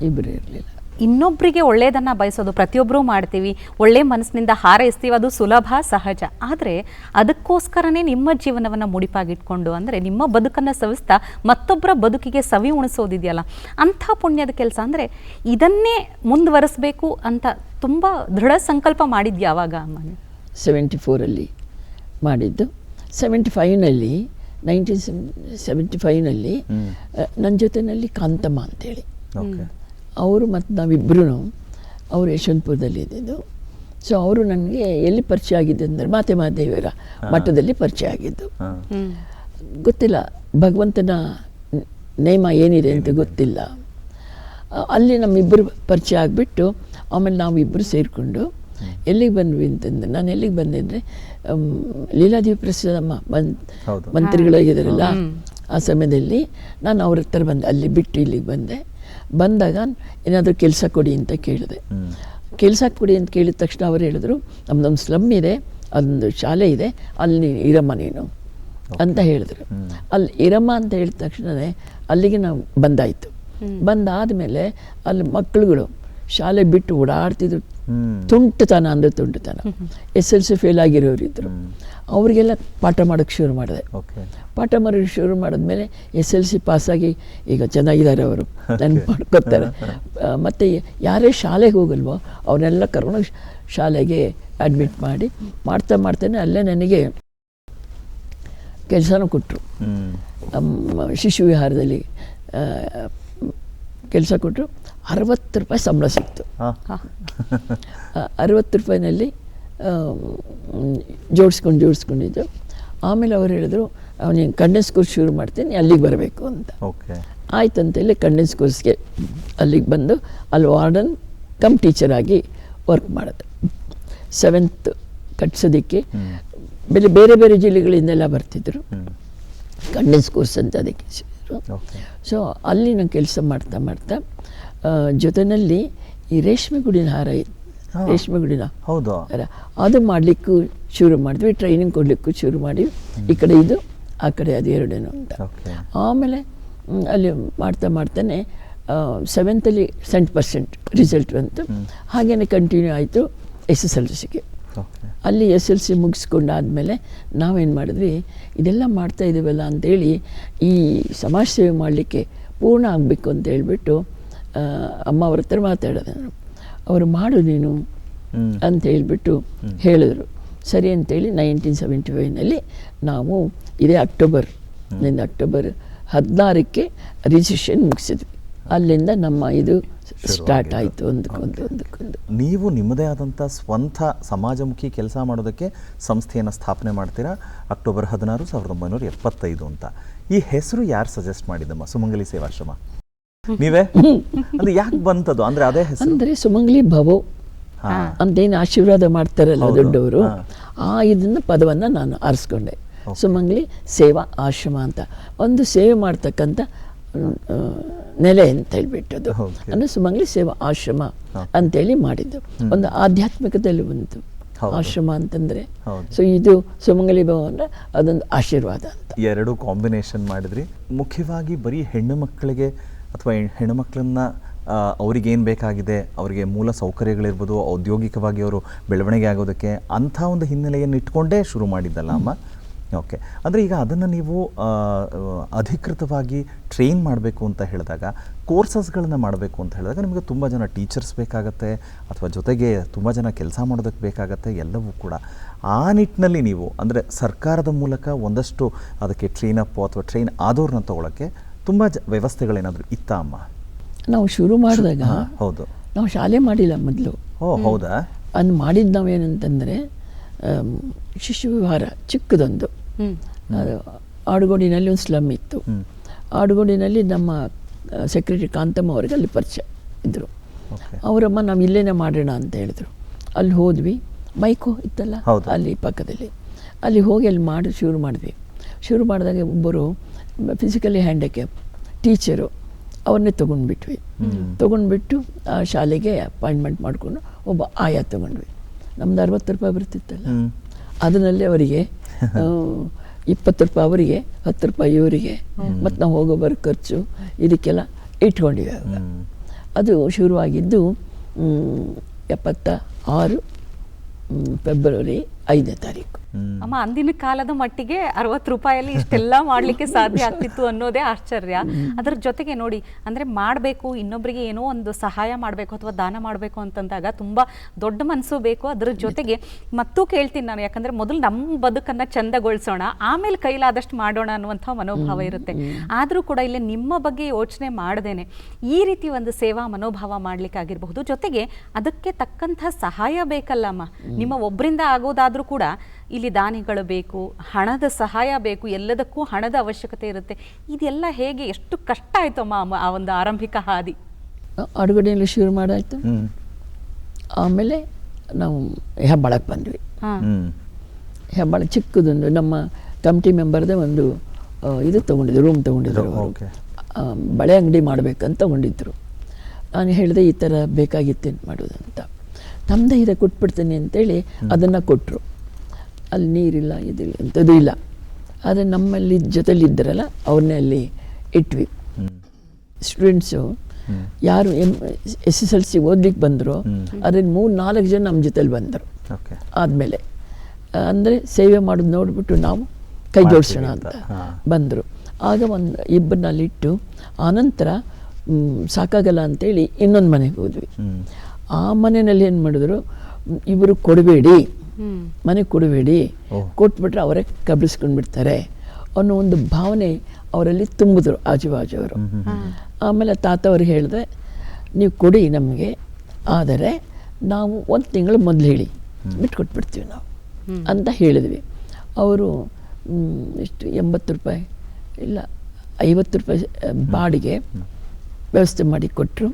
ಇಬ್ಬರು ಇರಲಿಲ್ಲ. ಇನ್ನೊಬ್ಬರಿಗೆ ಒಳ್ಳೆಯದನ್ನು ಬಯಸೋದು ಪ್ರತಿಯೊಬ್ಬರೂ ಮಾಡ್ತೀವಿ, ಒಳ್ಳೆ ಮನಸ್ಸಿನಿಂದ ಹಾರೈಸ್ತೀವಿ, ಅದು ಸುಲಭ ಸಹಜ. ಆದರೆ ಅದಕ್ಕೋಸ್ಕರನೇ ನಿಮ್ಮ ಜೀವನವನ್ನು ಮುಡಿಪಾಗಿಟ್ಕೊಂಡು, ಅಂದರೆ ನಿಮ್ಮ ಬದುಕನ್ನು ಸವಿಸ್ತಾ ಮತ್ತೊಬ್ಬರ ಬದುಕಿಗೆ ಸವಿ ಉಣಿಸೋದಿದೆಯಲ್ಲ, ಅಂಥ ಪುಣ್ಯದ ಕೆಲಸ. ಅಂದರೆ ಇದನ್ನೇ ಮುಂದುವರಿಸಬೇಕು ಅಂತ ತುಂಬ ದೃಢ ಸಂಕಲ್ಪ ಮಾಡಿದ್ದು ಯಾವಾಗ ಅಮ್ಮ? 74 ಮಾಡಿದ್ದು. 75 1975 ನನ್ನ ಜೊತೆಯಲ್ಲಿ ಕಾಂತಮ್ಮ ಅಂತೇಳಿ, ಅವರು ಮತ್ತು ನಾವಿಬ್ಬರೂ, ಅವರು ಯಶವಂತಪುರದಲ್ಲಿ ಇದ್ದಿದ್ದು. ಸೊ ಅವರು ನನಗೆ ಎಲ್ಲಿ ಪರಿಚಯ ಆಗಿದ್ದು ಅಂದರೆ ಮಾತೆ ಮಹಾದೇವರ ಮಠದಲ್ಲಿ ಪರಿಚಯ ಆಗಿದ್ದು. ಗೊತ್ತಿಲ್ಲ, ಭಗವಂತನ ನೇಮ ಏನಿದೆ ಅಂತ ಗೊತ್ತಿಲ್ಲ. ಅಲ್ಲಿ ನಮ್ಮಿಬ್ಬರು ಪರಿಚಯ ಆಗಿಬಿಟ್ಟು ಆಮೇಲೆ ನಾವಿಬ್ಬರು ಸೇರಿಕೊಂಡು ಎಲ್ಲಿಗೆ ಬಂದ್ವಿ ಅಂತಂದ್ರೆ, ನಾನು ಎಲ್ಲಿಗೆ ಬಂದೆ ಅಂದರೆ ಲೀಲಾದೇವಿ ಪ್ರಸಾದಮ್ಮ ಮಂತ್ರಿಗಳಾಗಿದ್ದಾರಲ್ಲ, ಆ ಸಮಯದಲ್ಲಿ ನಾನು ಅವ್ರ ಹತ್ರ ಬಂದೆ. ಅಲ್ಲಿ ಬಿಟ್ಟು ಇಲ್ಲಿಗೆ ಬಂದಾಗ ಏನಾದರೂ ಕೆಲಸ ಕೊಡಿ ಅಂತ ಕೇಳಿದೆ. ಕೆಲಸ ಕೊಡಿ ಅಂತ ಕೇಳಿದ ತಕ್ಷಣ ಅವರು ಹೇಳಿದ್ರು, ನಮ್ಮದೊಂದು ಸ್ಲಮ್ ಇದೆ, ಅದೊಂದು ಶಾಲೆ ಇದೆ, ಅಲ್ಲಿ ಇರಮ್ಮ ನೀನು ಅಂತ ಹೇಳಿದ್ರು. ಅಲ್ಲಿ ಇರಮ್ಮ ಅಂತ ಹೇಳಿದ ತಕ್ಷಣವೇ ಅಲ್ಲಿಗೆ ನಾವು ಬಂದಾಯಿತು. ಬಂದಾದಮೇಲೆ ಅಲ್ಲಿ ಮಕ್ಕಳುಗಳು ಶಾಲೆ ಬಿಟ್ಟು ಓಡಾಡ್ತಿದ್ರು. ತುಂಟತನ ಅಂದರೆ ತುಂಟತನ. SLC fail ಆಗಿರೋರಿದ್ರು. ಅವರಿಗೆಲ್ಲ ಪಾಠ ಮಾಡೋಕ್ಕೆ ಶುರು ಮಾಡಿದೆ. ಪಾಠ ಮಾಡೋಕ್ಕೆ ಶುರು ಮಾಡಿದ್ಮೇಲೆ SLC ಪಾಸಾಗಿ ಈಗ ಚೆನ್ನಾಗಿದ್ದಾರೆ, ಅವರು ನೆನ್ಪು ಮಾಡ್ಕೊತಾರೆ. ಮತ್ತು ಯಾರೇ ಶಾಲೆಗೆ ಹೋಗಲ್ವೋ ಅವನ್ನೆಲ್ಲ ಕರ್ಕೊಂಡು ಶಾಲೆಗೆ ಅಡ್ಮಿಟ್ ಮಾಡ್ತಾನೆ ಅಲ್ಲೇ ನನಗೆ ಕೆಲಸನೂ ಕೊಟ್ಟರು. ಶಿಶು ವಿಹಾರದಲ್ಲಿ ಕೆಲಸ ಕೊಟ್ಟರು. 60 ರೂಪಾಯಿ ಸಂಬಳ ಸಿಕ್ತು. ಹಾಂ 60 ರೂಪಾಯಿನಲ್ಲಿ ಜೋಡಿಸ್ಕೊಂಡಿದ್ದು. ಆಮೇಲೆ ಅವ್ರು ಹೇಳಿದ್ರು, ಅವನಿಗೆ ಕಂಡೆನ್ಸ್ ಕೋರ್ಸ್ ಶುರು ಮಾಡ್ತೀನಿ, ಅಲ್ಲಿಗೆ ಬರಬೇಕು ಅಂತ. ಓಕೆ. ಆಯ್ತು ಅಂತೇಳಿ ಕಂಡೆನ್ಸ್ ಕೋರ್ಸ್ಗೆ ಅಲ್ಲಿಗೆ ಬಂದು ಅಲ್ಲಿ ವಾರ್ಡನ್ ಕಮ್ ಟೀಚರ್ ಆಗಿ ವರ್ಕ್ ಮಾಡಿದೆ. 7th ಕಟ್ಸೋದಕ್ಕೆ ಬೇರೆ ಬೇರೆ ಜಿಲ್ಲೆಗಳಿಂದೆಲ್ಲ ಬರ್ತಿದ್ರು. ಕಂಡೆನ್ಸ್ ಕೋರ್ಸ್ ಅಂತ ಅದಕ್ಕೆ ಸೇರಿದ್ರು. ಓಕೆ. ಸೊ ಅಲ್ಲಿ ನಾನು ಕೆಲಸ ಮಾಡ್ತಾ ಜೊತೆಯಲ್ಲಿ ಈ ರೇಷ್ಮೆ ಗುಡಿನ ಹಾರ ಇತ್ತು, ರೇಷ್ಮೆ ಗುಡಿನ ಹೌದು ಹಾರ ಅದು ಮಾಡಲಿಕ್ಕೂ ಶುರು ಮಾಡಿದ್ವಿ, ಟ್ರೈನಿಂಗ್ ಕೊಡಲಿಕ್ಕೂ ಶುರು ಮಾಡಿ. ಈ ಕಡೆ ಇದು, ಆ ಕಡೆ ಅದು ಎರಡೇನು ಅಂತ. ಓಕೆ. ಆಮೇಲೆ ಅಲ್ಲಿ ಮಾಡ್ತಾನೆ 7th 100% ರಿಸಲ್ಟ್ ಬಂತು. ಹಾಗೇನೆ ಕಂಟಿನ್ಯೂ ಆಯಿತು SSLCಗೆ. ಓಕೆ. ಅಲ್ಲಿ SSLC ಮುಗಿಸ್ಕೊಂಡಾದಮೇಲೆ ನಾವೇನು ಮಾಡಿದ್ವಿ, ಇದೆಲ್ಲ ಮಾಡ್ತಾ ಇದ್ದೀವಲ್ಲ ಅಂತೇಳಿ ಈ ಸಮಾಜ ಸೇವೆ ಮಾಡಲಿಕ್ಕೆ ಪೂರ್ಣ ಆಗಬೇಕು ಅಂತ ಹೇಳ್ಬಿಟ್ಟು ಅಮ್ಮ ಅವ್ರ ಹತ್ರ ಮಾತಾಡಿದೆ ನಾನು. ಅವರು ಮಾಡು ನೀನು ಅಂತ ಹೇಳ್ಬಿಟ್ಟು ಹೇಳಿದ್ರು. ಸರಿ ಅಂತೇಳಿ 1975ನಲ್ಲಿ ನಾವು ಇದೇ ಅಕ್ಟೋಬರ್ 16ಕ್ಕೆ ರಿಜಿಸ್ಟ್ರೇಷನ್ ಮುಗಿಸಿದ್ವಿ. ಅಲ್ಲಿಂದ ನಮ್ಮ ಇದು ಸ್ಟಾರ್ಟ್ ಆಯಿತು ಒಂದಕ್ಕೊಂದು. ನೀವು ನಿಮ್ಮದೇ ಆದಂಥ ಸ್ವಂತ ಸಮಾಜಮುಖಿ ಕೆಲಸ ಮಾಡೋದಕ್ಕೆ ಸಂಸ್ಥೆಯನ್ನು ಸ್ಥಾಪನೆ ಮಾಡ್ತೀರಾ ಅಕ್ಟೋಬರ್ 16, 1975 ಅಂತ. ಈ ಹೆಸರು ಯಾರು ಸಜೆಸ್ಟ್ ಮಾಡಿದ್ದಮ್ಮ, ಸುಮಂಗಲಿ ಸೇವಾಶ್ರಮ? ನೀವೇ? ಅಂದ್ರೆ ಯಾಕೆ ಬಂತದು? ಅಂದ್ರೆ ಅದೇ ಹೆಸರು ಅಂದರೆ ಸುಮಂಗಲಿ ಭವೋ ಅಂತೇನು ಆಶೀರ್ವಾದ ಮಾಡ್ತಾರಲ್ಲ ದೊಡ್ಡವರು, ಇದನ್ನ ಪದವನ್ನು ನಾನು ಆರಿಸ್ಕೊಂಡೆ. ಸುಮಂಗಲಿ ಸೇವಾ ಆಶ್ರಮ ಅಂತ, ಒಂದು ಸೇವೆ ಮಾಡ್ತಕ್ಕಂಥ ನೆಲೆ ಅಂತ ಹೇಳ್ಬಿಟ್ಟದು. ಅಂದರೆ ಸುಮಂಗಲಿ ಸೇವಾ ಆಶ್ರಮ ಅಂತೇಳಿ ಮಾಡಿದ್ದು. ಒಂದು ಆಧ್ಯಾತ್ಮಿಕದಲ್ಲಿ ಬಂತು ಆಶ್ರಮ ಅಂತಂದರೆ. ಸೊ ಇದು ಸುಮಂಗಲಿ ಭವ ಅಂದರೆ ಅದೊಂದು ಆಶೀರ್ವಾದ ಅಂತ. ಎರಡು ಕಾಂಬಿನೇಷನ್ ಮಾಡಿದ್ರಿ. ಮುಖ್ಯವಾಗಿ ಬರೀ ಹೆಣ್ಣು ಮಕ್ಕಳಿಗೆ ಅಥವಾ ಹೆಣ್ಣು ಮಕ್ಕಳನ್ನ ಅವ್ರಿಗೇನು ಬೇಕಾಗಿದೆ, ಅವರಿಗೆ ಮೂಲ ಸೌಕರ್ಯಗಳಿರ್ಬೋದು, ಔದ್ಯೋಗಿಕವಾಗಿ ಅವರು ಬೆಳವಣಿಗೆ ಆಗೋದಕ್ಕೆ ಅಂಥ ಒಂದು ಹಿನ್ನೆಲೆಯನ್ನು ಇಟ್ಕೊಂಡೇ ಶುರು ಮಾಡಿದ್ದಲ್ಲ ಅಮ್ಮ? ಓಕೆ. ಅಂದರೆ ಈಗ ಅದನ್ನು ನೀವು ಅಧಿಕೃತವಾಗಿ ಟ್ರೈನ್ ಮಾಡಬೇಕು ಅಂತ ಹೇಳಿದಾಗ, ಕೋರ್ಸಸ್ಗಳನ್ನು ಮಾಡಬೇಕು ಅಂತ ಹೇಳಿದಾಗ ನಿಮಗೆ ತುಂಬ ಜನ ಟೀಚರ್ಸ್ ಬೇಕಾಗತ್ತೆ, ಅಥವಾ ಜೊತೆಗೆ ತುಂಬ ಜನ ಕೆಲಸ ಮಾಡೋದಕ್ಕೆ ಬೇಕಾಗತ್ತೆ, ಎಲ್ಲವೂ ಕೂಡ. ಆ ನಿಟ್ಟಿನಲ್ಲಿ ನೀವು ಅಂದರೆ ಸರ್ಕಾರದ ಮೂಲಕ ಒಂದಷ್ಟು ಅದಕ್ಕೆ ಟ್ರೈನ್ ಅಪ್ ಅಥವಾ ಟ್ರೈನ್ ಆದವ್ರನ್ನ ತೊಗೊಳಕ್ಕೆ ತುಂಬ ವ್ಯವಸ್ಥೆಗಳೇನಾದರೂ ಇತ್ತಾ ಅಮ್ಮ? ನಾವು ಶುರು ಮಾಡಿದಾಗ ಹೌದು, ನಾವು ಶಾಲೆ ಮಾಡಿಲ್ಲ ಮೊದಲು. ಹೌದಾ? ಅದು ಮಾಡಿದ್ದು ನಾವೇನಂತಂದರೆ ಶಿಶು ವಿಹಾರ ಚಿಕ್ಕದೊಂದು, ಆಡುಗೋಡಿನಲ್ಲಿ ಒಂದು ಸ್ಲಮ್ ಇತ್ತು. ಆಡುಗೋಡಿನಲ್ಲಿ ನಮ್ಮ ಸೆಕ್ರೆಟರಿ ಕಾಂತಮ್ಮ ಅವರಿಗೆ ಅಲ್ಲಿ ಪರಿಚಯ ಇದ್ದರು. ಅವರಮ್ಮ ನಾವು ಇಲ್ಲೇನೆ ಮಾಡೋಣ ಅಂತ ಹೇಳಿದ್ರು. ಅಲ್ಲಿ ಹೋದ್ವಿ, ಮೈಕೋ ಇತ್ತಲ್ಲ ಅಲ್ಲಿ ಪಕ್ಕದಲ್ಲಿ, ಅಲ್ಲಿ ಹೋಗಿ ಅಲ್ಲಿ ಶುರು ಮಾಡಿದಾಗ ಒಬ್ಬರು ಫಿಸಿಕಲಿ ಹ್ಯಾಂಡಿಕ್ಯಾಪ್ ಟೀಚರು ಅವ್ರನ್ನೇ ತೊಗೊಂಡ್ಬಿಟ್ಟು ಆ ಶಾಲೆಗೆ ಅಪಾಯಿಂಟ್ಮೆಂಟ್ ಮಾಡಿಕೊಂಡು ಒಬ್ಬ ಆಯಾ ತೊಗೊಂಡ್ವಿ. ನಮ್ದು 60 ರೂಪಾಯಿ ಬರ್ತಿತ್ತಲ್ಲ, ಅದರಲ್ಲಿ ಅವರಿಗೆ 20 ರೂಪಾಯಿ ಅವರಿಗೆ, 10 ರೂಪಾಯಿ ಇವರಿಗೆ, ಮತ್ತು ನಾವು ಹೋಗೋ ಬರೋ ಖರ್ಚು ಇದಕ್ಕೆಲ್ಲ ಇಟ್ಕೊಂಡಿವೆ. ಅದು ಶುರುವಾಗಿದ್ದು 76 ಫೆಬ್ರವರಿ 5ನೇ ತಾರೀಕು. ಅಮ್ಮ, ಅಂದಿನ ಕಾಲದ ಮಟ್ಟಿಗೆ 60 ರೂಪಾಯಲ್ಲಿ ಇಷ್ಟೆಲ್ಲ ಮಾಡಲಿಕ್ಕೆ ಸಾಧ್ಯ ಆಗ್ತಿತ್ತು ಅನ್ನೋದೇ ಆಶ್ಚರ್ಯ. ಅದರ ಜೊತೆಗೆ ನೋಡಿ, ಅಂದರೆ ಮಾಡಬೇಕು, ಇನ್ನೊಬ್ಬರಿಗೆ ಏನೋ ಒಂದು ಸಹಾಯ ಮಾಡಬೇಕು ಅಥವಾ ದಾನ ಮಾಡಬೇಕು ಅಂತಂದಾಗ ತುಂಬ ದೊಡ್ಡ ಮನಸ್ಸು ಬೇಕು. ಅದರ ಜೊತೆಗೆ ಮತ್ತೂ ಕೇಳ್ತೀನಿ ನಾನು, ಯಾಕಂದರೆ ಮೊದಲು ನಮ್ಮ ಬದುಕನ್ನು ಚಂದಗೊಳಿಸೋಣ, ಆಮೇಲೆ ಕೈಲಾದಷ್ಟು ಮಾಡೋಣ ಅನ್ನುವಂಥ ಮನೋಭಾವ ಇರುತ್ತೆ. ಆದರೂ ಕೂಡ ಇಲ್ಲಿ ನಿಮ್ಮ ಬಗ್ಗೆ ಯೋಚನೆ ಮಾಡದೇನೆ ಈ ರೀತಿ ಒಂದು ಸೇವಾ ಮನೋಭಾವ ಮಾಡಲಿಕ್ಕಾಗಿರಬಹುದು, ಜೊತೆಗೆ ಅದಕ್ಕೆ ತಕ್ಕಂಥ ಸಹಾಯ ಬೇಕಲ್ಲಮ್ಮ. ನಿಮ್ಮ ಒಬ್ಬರಿಂದ ಆಗೋದಾದರೂ ಕೂಡ ಇಲ್ಲಿ ದಾನಿಗಳು ಬೇಕು, ಹಣದ ಸಹಾಯ ಬೇಕು, ಎಲ್ಲದಕ್ಕೂ ಹಣದ ಅವಶ್ಯಕತೆ ಇರುತ್ತೆ. ಇದೆಲ್ಲ ಹೇಗೆ, ಎಷ್ಟು ಕಷ್ಟ ಆಯಿತು ಅಮ್ಮ ಆ ಒಂದು ಆರಂಭಿಕ ಹಾದಿ? ಅಡುಗೆಯಲ್ಲಿ ಶುರು ಮಾಡಾಯ್ತು. ಆಮೇಲೆ ನಾವು ಹೆಬ್ಬಾಳಕ್ಕೆ ಬಂದ್ವಿ. ಹೆಬ್ಬಾಳ ಚಿಕ್ಕದೊಂದು ನಮ್ಮ ಕಮಿಟಿ ಮೆಂಬರ್ದೇ ಒಂದು ಇದು ತೊಗೊಂಡಿದ್ರು, ರೂಮ್ ತೊಗೊಂಡಿದ್ರು. ಬಳೆ ಅಂಗಡಿ ಮಾಡಬೇಕಂತ ತಗೊಂಡಿದ್ರು. ನಾನು ಹೇಳಿದೆ ಈ ಥರ ಬೇಕಾಗಿತ್ತೇನು ಮಾಡೋದಂತ. ನಮ್ಮದೇ ಇದೆ ಕೊಟ್ಬಿಡ್ತೀನಿ ಅಂತೇಳಿ ಅದನ್ನು ಕೊಟ್ಟರು. ಅಲ್ಲಿ ನೀರಿಲ್ಲ, ಇದಿಲ್ಲ, ಅಂಥದ್ದು ಇಲ್ಲ. ಆದರೆ ನಮ್ಮಲ್ಲಿ ಜೊತೆಲಿದ್ದರಲ್ಲ ಅವ್ರನ್ನೇ ಅಲ್ಲಿ ಇಟ್ವಿ. ಸ್ಟೂಡೆಂಟ್ಸು ಯಾರು SSLC ಓದ್ಲಿಕ್ಕೆ ಬಂದರು, ಅದ್ರಲ್ಲಿ 3-4 ಜನ ನಮ್ಮ ಜೊತೆಲಿ ಬಂದರು. ಆದಮೇಲೆ ಅಂದರೆ ಸೇವೆ ಮಾಡೋದು ನೋಡಿಬಿಟ್ಟು ನಾವು ಕೈ ಜೋಡಿಸೋಣ ಅಂತ ಬಂದರು. ಆಗ ಒಂದು ಇಬ್ಬರನ್ನಲ್ಲಿಟ್ಟು ಆನಂತರ ಸಾಕಾಗಲ್ಲ ಅಂತೇಳಿ ಇನ್ನೊಂದು ಮನೆಗೆ ಹೋದ್ವಿ. ಆ ಮನೆಯಲ್ಲಿ ಏನು ಮಾಡಿದ್ರು, ಇವರು ಕೊಡಬೇಡಿ, ಮನೆ ಕೊಡಬೇಡಿ, ಕೊಟ್ಬಿಟ್ರೆ ಅವರೇ ಕಬ್ಬಿಸ್ಕೊಂಡ್ಬಿಡ್ತಾರೆ ಅನ್ನೋ ಒಂದು ಭಾವನೆ ಅವರಲ್ಲಿ ತುಂಬಿದ್ರು ಆಜುಬಾಜು ಅವರು. ಆಮೇಲೆ ತಾತ ಅವ್ರಿಗೆ ಹೇಳಿದೆ, ನೀವು ಕೊಡಿ ನಮಗೆ, ಆದರೆ ನಾವು ಒಂದು ತಿಂಗಳು ಮೊದಲು ಹೇಳಿ ಬಿಟ್ಕೊಟ್ಬಿಡ್ತೀವಿ ನಾವು ಅಂತ ಹೇಳಿದ್ವಿ. ಅವರು ಎಷ್ಟು 80 ರೂಪಾಯಿ ಇಲ್ಲ 50 ರೂಪಾಯಿ ಬಾಡಿಗೆ ವ್ಯವಸ್ಥೆ ಮಾಡಿ ಕೊಟ್ಟರು.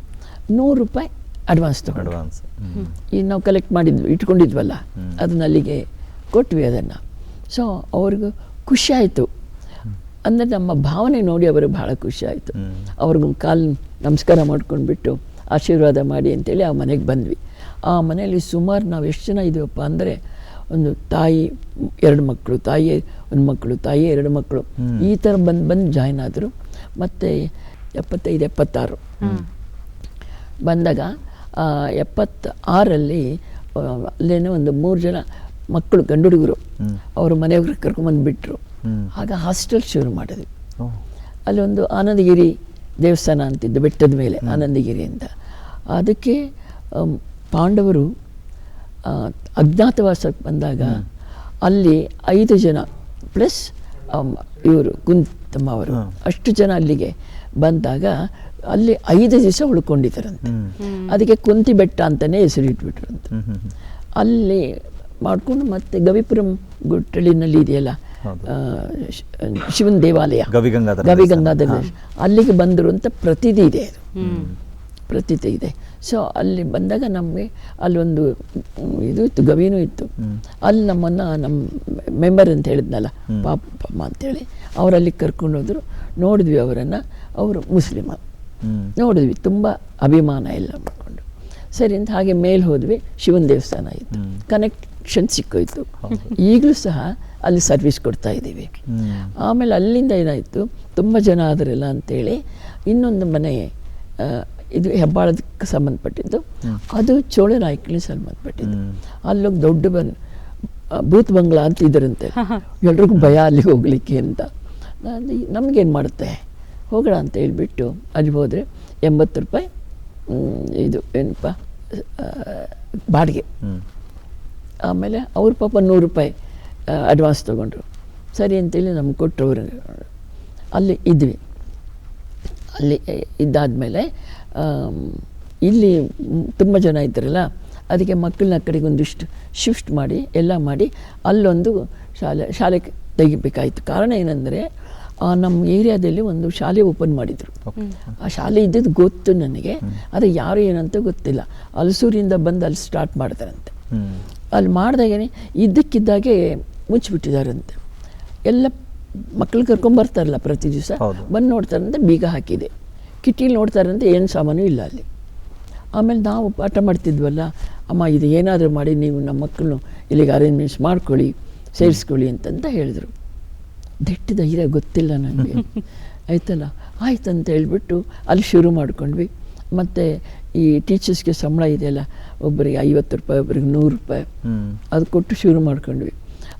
100 ರೂಪಾಯಿ ಅಡ್ವಾನ್ಸ್ ತಗೊಂಡು ಈಗ ನಾವು ಕಲೆಕ್ಟ್ ಮಾಡಿದ್ವಿ ಇಟ್ಕೊಂಡಿದ್ವಲ್ಲ ಅದನ್ನ ಅಲ್ಲಿಗೆ ಕೊಟ್ವಿ ಅದನ್ನು. ಸೊ ಅವ್ರಿಗೂ ಖುಷಿ ಆಯಿತು. ಅಂದರೆ ನಮ್ಮ ಭಾವನೆ ನೋಡಿ ಅವರು ಭಾಳ ಖುಷಿ ಆಯಿತು. ಅವ್ರಿಗೂ ಕಾಲು ನಮಸ್ಕಾರ ಮಾಡ್ಕೊಂಡ್ಬಿಟ್ಟು ಆಶೀರ್ವಾದ ಮಾಡಿ ಅಂತೇಳಿ ಆ ಮನೆಗೆ ಬಂದ್ವಿ. ಆ ಮನೆಯಲ್ಲಿ ಸುಮಾರು ನಾವು ಎಷ್ಟು ಜನ ಇದ್ದೀವಪ್ಪ ಅಂದರೆ, ಒಂದು ತಾಯಿ 2 ಮಕ್ಕಳು, ತಾಯಿ 1 ಮಕ್ಕಳು, ತಾಯಿ 2 ಮಕ್ಕಳು, ಈ ಥರ ಬಂದು ಜಾಯ್ನ್ ಆದರು. ಮತ್ತು 75, 76 ಬಂದಾಗ 76ರಲ್ಲಿ ಅಲ್ಲೇನೋ ಒಂದು 3 ಜನ ಮಕ್ಕಳು ಗಂಡು ಹುಡುಗರು ಅವ್ರ ಮನೆಯವ್ರಿಗೆ ಕರ್ಕೊಂಬಂದುಬಿಟ್ರು. ಆಗ ಹಾಸ್ಟೆಲ್ ಶುರು ಮಾಡಿದ್ವಿ. ಅಲ್ಲಿ ಒಂದು ಆನಂದಗಿರಿ ದೇವಸ್ಥಾನ ಅಂತಿದ್ದು ಬೆಟ್ಟದ ಮೇಲೆ, ಆನಂದಗಿರಿ ಅಂತ. ಅದಕ್ಕೆ ಪಾಂಡವರು ಅಜ್ಞಾತವಾಸಕ್ಕೆ ಬಂದಾಗ ಅಲ್ಲಿ 5 ಜನ ಪ್ಲಸ್ ಇವರು ಕುಂತಮ್ಮ ಅವರು ಅಷ್ಟು ಜನ ಅಲ್ಲಿಗೆ ಬಂದಾಗ ಅಲ್ಲಿ 5 ದಿವಸ ಉಳ್ಕೊಂಡಿದ್ದಾರಂತೆ. ಅದಕ್ಕೆ ಕುಂತಿ ಬೆಟ್ಟ ಅಂತಲೇ ಹೆಸರಿಟ್ಬಿಟ್ರಂತೆ. ಅಲ್ಲಿ ಮಾಡಿಕೊಂಡು ಮತ್ತೆ ಗವಿಪುರಂ ಗುಟ್ಟಳಿನಲ್ಲಿ ಇದೆಯಲ್ಲ ಶಿವನ ದೇವಾಲಯ, ಗವಿಗಂಗಾಧರ, ಅಲ್ಲಿಗೆ ಬಂದರು ಅಂತ ಪ್ರತೀತಿ ಇದೆ, ಪ್ರತೀತಿ ಇದೆ. ಸೊ ಅಲ್ಲಿ ಬಂದಾಗ ನಮಗೆ ಅಲ್ಲೊಂದು ಇದು ಇತ್ತು, ಗವಿನೂ ಇತ್ತು. ಅಲ್ಲಿ ನಮ್ಮನ್ನು ನಮ್ಮ ಮೆಂಬರ್ ಅಂತ ಹೇಳಿದ್ನಲ್ಲ ಪಾಪಮ್ಮ ಅಂತೇಳಿ, ಅವರಲ್ಲಿ ಕರ್ಕೊಂಡೋದ್ರು. ನೋಡಿದ್ವಿ ಅವರನ್ನು. ಅವರು ಮುಸ್ಲಿಮ. ನೋಡಿದ್ವಿ, ತುಂಬ ಅಭಿಮಾನ ಎಲ್ಲ ಮಾಡಿಕೊಂಡು ಸರಿ ಅಂತ ಹಾಗೆ ಮೇಲೆ ಹೋದ್ವಿ. ಶಿವನ ದೇವಸ್ಥಾನ ಇತ್ತು, ಕನೆಕ್ಷನ್ ಸಿಕ್ಕೋಯ್ತು. ಈಗಲೂ ಸಹ ಅಲ್ಲಿ ಸರ್ವಿಸ್ ಕೊಡ್ತಾ ಇದ್ದೀವಿ. ಆಮೇಲೆ ಅಲ್ಲಿಂದ ಏನಾಯಿತು, ತುಂಬ ಜನ ಆದರಲ್ಲ ಅಂತೇಳಿ ಇನ್ನೊಂದು ಮನೆ, ಇದು ಹೆಬ್ಬಾಳದಕ್ಕೆ ಸಂಬಂಧಪಟ್ಟಿದ್ದು, ಅದು ಚೋಳನಾಯ್ಕಳಿಗೆ ಸಂಬಂಧಪಟ್ಟಿದ್ದು. ಅಲ್ಲೋಗಿ ದೊಡ್ಡ ಭೂತ್ ಬಂಗ್ಲಾ ಅಂತ ಇದರಂತೆ. ಎಲ್ರಿಗೂ ಭಯ ಅಲ್ಲಿಗೆ ಹೋಗ್ಲಿಕ್ಕೆ ಅಂತ. ನಮಗೇನು ಮಾಡುತ್ತೆ, ಹೋಗೋಣ ಅಂತ ಹೇಳ್ಬಿಟ್ಟು ಅಲ್ಲಿ ಹೋದರೆ 80 ರೂಪಾಯಿ ಇದು ಏನಪ್ಪ ಬಾಡಿಗೆ. ಆಮೇಲೆ ಅವ್ರ ಪಾಪ 100 ರೂಪಾಯಿ ಅಡ್ವಾನ್ಸ್ ತೊಗೊಂಡ್ರು. ಸರಿ ಅಂತೇಳಿ ನಮ್ಗೆ ಕೊಟ್ಟರು. ಅವರು ಅಲ್ಲಿ ಇದ್ವಿ. ಅಲ್ಲಿ ಇದ್ದಾದಮೇಲೆ ಇಲ್ಲಿ ತುಂಬ ಜನ ಇದ್ದಾರಲ್ಲ, ಅದಕ್ಕೆ ಮಕ್ಕಳನ್ನ ಕಡೆಗೆ ಒಂದಿಷ್ಟು ಶಿಫ್ಟ್ ಮಾಡಿ ಎಲ್ಲ ಮಾಡಿ ಅಲ್ಲೊಂದು ಶಾಲೆ ತೆಗಿಬೇಕಾಯಿತು. ಕಾರಣ ಏನಂದರೆ ನಮ್ಮ ಏರಿಯಾದಲ್ಲಿ ಒಂದು ಶಾಲೆ ಓಪನ್ ಮಾಡಿದರು. ಆ ಶಾಲೆ ಇದ್ದಿದ್ದು ಗೊತ್ತು ನನಗೆ, ಆದರೆ ಯಾರು ಏನಂತ ಗೊತ್ತಿಲ್ಲ. ಹಲಸೂರಿಂದ ಬಂದು ಅಲ್ಲಿ ಸ್ಟಾರ್ಟ್ ಮಾಡ್ತಾರಂತೆ. ಅಲ್ಲಿ ಮಾಡಿದಾಗೇ ಇದ್ದಕ್ಕಿದ್ದಾಗೆ ಮುಚ್ಚಿಬಿಟ್ಟಿದ್ದಾರಂತೆ. ಎಲ್ಲ ಮಕ್ಕಳು ಕರ್ಕೊಂಬರ್ತಾರಲ್ಲ ಪ್ರತಿ ದಿವಸ, ಬಂದು ನೋಡ್ತಾರಂತೆ ಬೀಗ ಹಾಕಿದೆ. ಕಿಟೀಲಿ ನೋಡ್ತಾರಂತೆ ಏನು ಸಾಮಾನು ಇಲ್ಲ ಅಲ್ಲಿ. ಆಮೇಲೆ ನಾವು ಪಾಠ ಮಾಡ್ತಿದ್ವಲ್ಲ, ಅಮ್ಮ ಇದು ಏನಾದರೂ ಮಾಡಿ ನೀವು ನಮ್ಮ ಮಕ್ಕಳನ್ನು ಇಲ್ಲಿಗೆ ಅರೇಂಜ್ಮೆಂಟ್ಸ್ ಮಾಡ್ಕೊಳ್ಳಿ, ಸೇರಿಸ್ಕೊಳ್ಳಿ ಅಂತಂತ ಹೇಳಿದರು. ದೆಟ್ಟ ಧೈರ್ಯ ಗೊತ್ತಿಲ್ಲ ನನಗೆ. ಆಯ್ತಲ್ಲ, ಆಯ್ತಂತ ಹೇಳ್ಬಿಟ್ಟು ಅಲ್ಲಿ ಶುರು ಮಾಡ್ಕೊಂಡ್ವಿ. ಮತ್ತು ಈ ಟೀಚರ್ಸ್ಗೆ ಸಂಬಳ ಇದೆಯಲ್ಲ, ಒಬ್ಬರಿಗೆ 50 ರೂಪಾಯಿ, ಒಬ್ಬರಿಗೆ 100 ರೂಪಾಯಿ, ಅದು ಕೊಟ್ಟು ಶುರು ಮಾಡ್ಕೊಂಡ್ವಿ.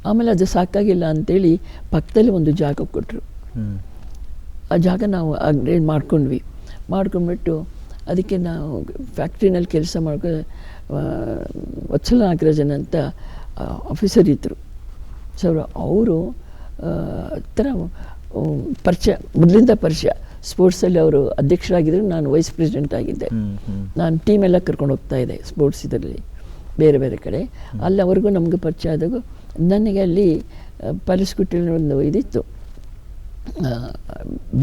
ಆಮೇಲೆ ಅದು ಸಾಕಾಗಿಲ್ಲ ಅಂಥೇಳಿ ಪಕ್ಕದಲ್ಲಿ ಒಂದು ಜಾಗ ಕೊಟ್ಟರು. ಆ ಜಾಗ ನಾವು ಅಪ್ಗ್ರೇಡ್ ಮಾಡ್ಕೊಂಡ್ವಿ. ಮಾಡ್ಕೊಂಡ್ಬಿಟ್ಟು ಅದಕ್ಕೆ ನಾವು ಫ್ಯಾಕ್ಟ್ರಿನಲ್ಲಿ ಕೆಲಸ ಮಾಡ್ಕೊ ವತ್ಸಲ ನಾಗರಾಜನ್ ಅಂತ ಆಫೀಸರ್ ಇದ್ದರು. ಸೊ ಅವರು ಥರ ಪರಿಚಯ, ಮೊದಲಿಂದ ಪರಿಚಯ. ಸ್ಪೋರ್ಟ್ಸಲ್ಲಿ ಅವರು ಅಧ್ಯಕ್ಷರಾಗಿದ್ದರು, ನಾನು ವೈಸ್ ಪ್ರೆಸಿಡೆಂಟ್ ಆಗಿದ್ದೆ. ನಾನು ಟೀಮೆಲ್ಲ ಕರ್ಕೊಂಡು ಹೋಗ್ತಾ ಇದ್ದೆ ಸ್ಪೋರ್ಟ್ಸ್ ಇದರಲ್ಲಿ ಬೇರೆ ಬೇರೆ ಕಡೆ. ಅಲ್ಲಿ ಅವ್ರಿಗೂ ನಮಗೆ ಪರಿಚಯ ಆದಾಗ ನನಗೆ ಅಲ್ಲಿ ಪಲಿಸ್ಕುಟ್ಟಿನ ಒಂದು ಇದಿತ್ತು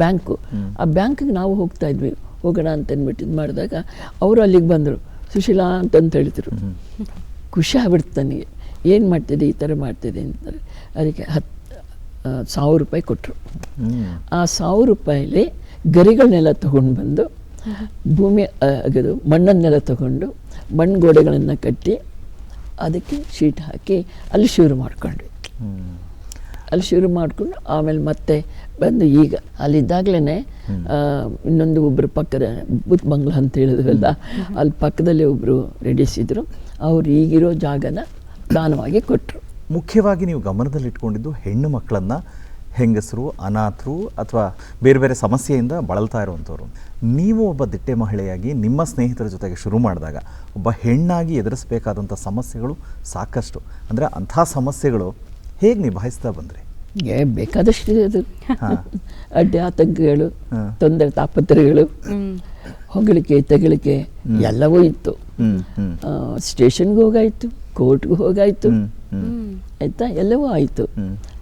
ಬ್ಯಾಂಕು. ಆ ಬ್ಯಾಂಕಿಗೆ ನಾವು ಹೋಗ್ತಾ ಇದ್ವಿ, ಹೋಗೋಣ ಅಂತಂದ್ಬಿಟ್ಟು ಇದು ಮಾಡಿದಾಗ ಅವರು ಅಲ್ಲಿಗೆ ಬಂದರು. ಸುಶೀಲಾ ಅಂತಂತ ಹೇಳಿದರು. ಖುಷಿ ಆಗ್ಬಿಡ್ತು ನನಗೆ, ಏನು ಮಾಡ್ತಿದ್ದೆ, ಈ ಥರ ಮಾಡ್ತಿದ್ದೆ ಅಂತಾರೆ. ಅದಕ್ಕೆ 10,000 ರೂಪಾಯಿ ಕೊಟ್ಟರು. ಆ 1,000 ರೂಪಾಯಲ್ಲಿ ಗರಿಗಳನ್ನೆಲ್ಲ ತೊಗೊಂಡು ಬಂದು ಭೂಮಿ ಅಗದು ಮಣ್ಣನ್ನೆಲ್ಲ ತೊಗೊಂಡು ಮಣ್ಣು ಗೋಡೆಗಳನ್ನು ಕಟ್ಟಿ ಅದಕ್ಕೆ ಶೀಟ್ ಹಾಕಿ ಅಲ್ಲಿ ಶುರು ಮಾಡ್ಕೊಂಡ್ವಿ. ಅಲ್ಲಿ ಶುರು ಮಾಡಿಕೊಂಡು ಆಮೇಲೆ ಮತ್ತೆ ಬಂದು ಈಗ ಅಲ್ಲಿದ್ದಾಗಲೇ ಇನ್ನೊಂದು ಒಬ್ಬರು ಪಕ್ಕದ ಬೂತ್ ಬಂಗ್ಲಾ ಅಂತ ಹೇಳಿದ್ವಲ್ಲ, ಅಲ್ಲಿ ಪಕ್ಕದಲ್ಲೇ ಒಬ್ಬರು ರೆಡಿಸಿದ್ರು. ಅವರು ಈಗಿರೋ ಜಾಗನ ದಾನವಾಗಿ ಕೊಟ್ಟರು. ಮುಖ್ಯವಾಗಿ ನೀವು ಗಮನದಲ್ಲಿಟ್ಕೊಂಡಿದ್ದು ಹೆಣ್ಣು ಮಕ್ಕಳನ್ನು, ಹೆಂಗಸರು, ಅನಾಥರು ಅಥವಾ ಬೇರೆ ಬೇರೆ ಸಮಸ್ಯೆಯಿಂದ ಬಳಲ್ತಾ ಇರುವಂಥವ್ರು. ನೀವು ಒಬ್ಬ ದಿಟ್ಟೆ ಮಹಿಳೆಯಾಗಿ ನಿಮ್ಮ ಸ್ನೇಹಿತರ ಜೊತೆಗೆ ಶುರು ಮಾಡಿದಾಗ ಒಬ್ಬ ಹೆಣ್ಣಾಗಿ ಎದುರಿಸಬೇಕಾದಂಥ ಸಮಸ್ಯೆಗಳು ಸಾಕಷ್ಟು. ಅಂದರೆ ಅಂಥ ಸಮಸ್ಯೆಗಳು ಹೇಗೆ ನಿಭಾಯಿಸ್ತಾ ಬಂದ್ರಿ? ಬೇಕಾದಷ್ಟಿದೆ ಅದು. ಅಡ್ಡಿ ಆತಂಕಗಳು, ತೊಂದರೆ ತಾಪತ್ರಗಳು, ಹೊಗಳಿಕೆ ತೆಗಳಿಕೆ ಎಲ್ಲವೂ ಇತ್ತು. ಸ್ಟೇಷನ್ಗೆ ಹೋಗಾಯ್ತು, ಕೋರ್ಟ್ಗೆ ಹೋಗಾಯ್ತು, ಆಯ್ತಾ, ಎಲ್ಲವೂ ಆಯಿತು.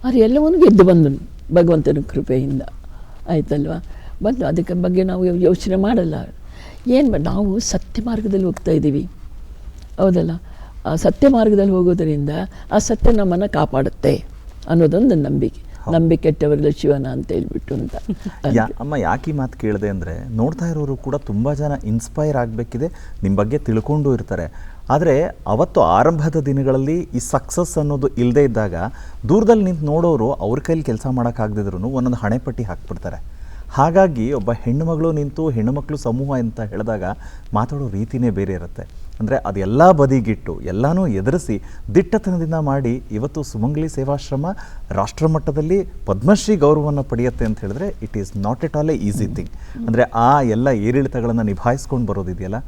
ಆದರೆ ಎಲ್ಲವನ್ನೂ ಗೆದ್ದು ಬಂದು ಭಗವಂತನ ಕೃಪೆಯಿಂದ ಆಯ್ತಲ್ವಾ. ಬಂದು ಅದಕ್ಕೆ ಬಗ್ಗೆ ನಾವು ಯೋಚನೆ ಮಾಡಲ್ಲ. ನಾವು ಸತ್ಯ ಮಾರ್ಗದಲ್ಲಿ ಹೋಗ್ತಾ ಇದ್ದೀವಿ, ಹೌದಲ್ಲ. ಆ ಸತ್ಯ ಮಾರ್ಗದಲ್ಲಿ ಹೋಗೋದರಿಂದ ಆ ಸತ್ಯ ನಮ್ಮನ್ನು ಕಾಪಾಡುತ್ತೆ ಅನ್ನೋದೊಂದು ನಂಬಿಕೆ ಕೆಟ್ಟವರೆಲ್ಲ ಶಿವನ ಅಂತ ಹೇಳ್ಬಿಟ್ಟು ಅಂತ. ಅಮ್ಮ ಯಾಕೆ ಈ ಮಾತು ಕೇಳಿದೆ ಅಂದರೆ, ನೋಡ್ತಾ ಇರೋರು ಕೂಡ ತುಂಬ ಜನ ಇನ್ಸ್ಪೈರ್ ಆಗಬೇಕಿದೆ, ನಿಮ್ಮ ಬಗ್ಗೆ ತಿಳ್ಕೊಂಡು ಇರ್ತಾರೆ. ಆದರೆ ಅವತ್ತು ಆರಂಭದ ದಿನಗಳಲ್ಲಿ ಈ ಸಕ್ಸಸ್ ಅನ್ನೋದು ಇಲ್ಲದೇ ಇದ್ದಾಗ ದೂರದಲ್ಲಿ ನಿಂತು ನೋಡೋರು ಅವ್ರ ಕೈಲಿ ಕೆಲಸ ಮಾಡೋಕ್ಕಾಗದಿದ್ರು ಒಂದೊಂದು ಹಣೆಪಟ್ಟಿ ಹಾಕ್ಬಿಡ್ತಾರೆ. ಹಾಗಾಗಿ ಒಬ್ಬ ಹೆಣ್ಣುಮಗಳು ನಿಂತು ಹೆಣ್ಣುಮಕ್ಕಳು ಸಮೂಹ ಅಂತ ಹೇಳಿದಾಗ ಮಾತಾಡೋ ರೀತಿಯೇ ಬೇರೆ ಇರುತ್ತೆ. ಅಂದರೆ ಅದೆಲ್ಲ ಬದಿಗಿಟ್ಟು ಎಲ್ಲನೂ ಎದುರಿಸಿ ದಿಟ್ಟತನದಿಂದ ಮಾಡಿ ಇವತ್ತು ಸುಮಂಗಲಿ ಸೇವಾಶ್ರಮ ರಾಷ್ಟ್ರಮಟ್ಟದಲ್ಲಿ ಪದ್ಮಶ್ರೀ ಗೌರವವನ್ನು ಪಡೆಯುತ್ತೆ ಅಂತ ಹೇಳಿದ್ರೆ it is not at all A easy thing. ಅಂದರೆ ಆ ಎಲ್ಲ ಏರಿಳಿತಗಳನ್ನು ನಿಭಾಯಿಸ್ಕೊಂಡು ಬರೋದಿದೆಯಲ್ಲ,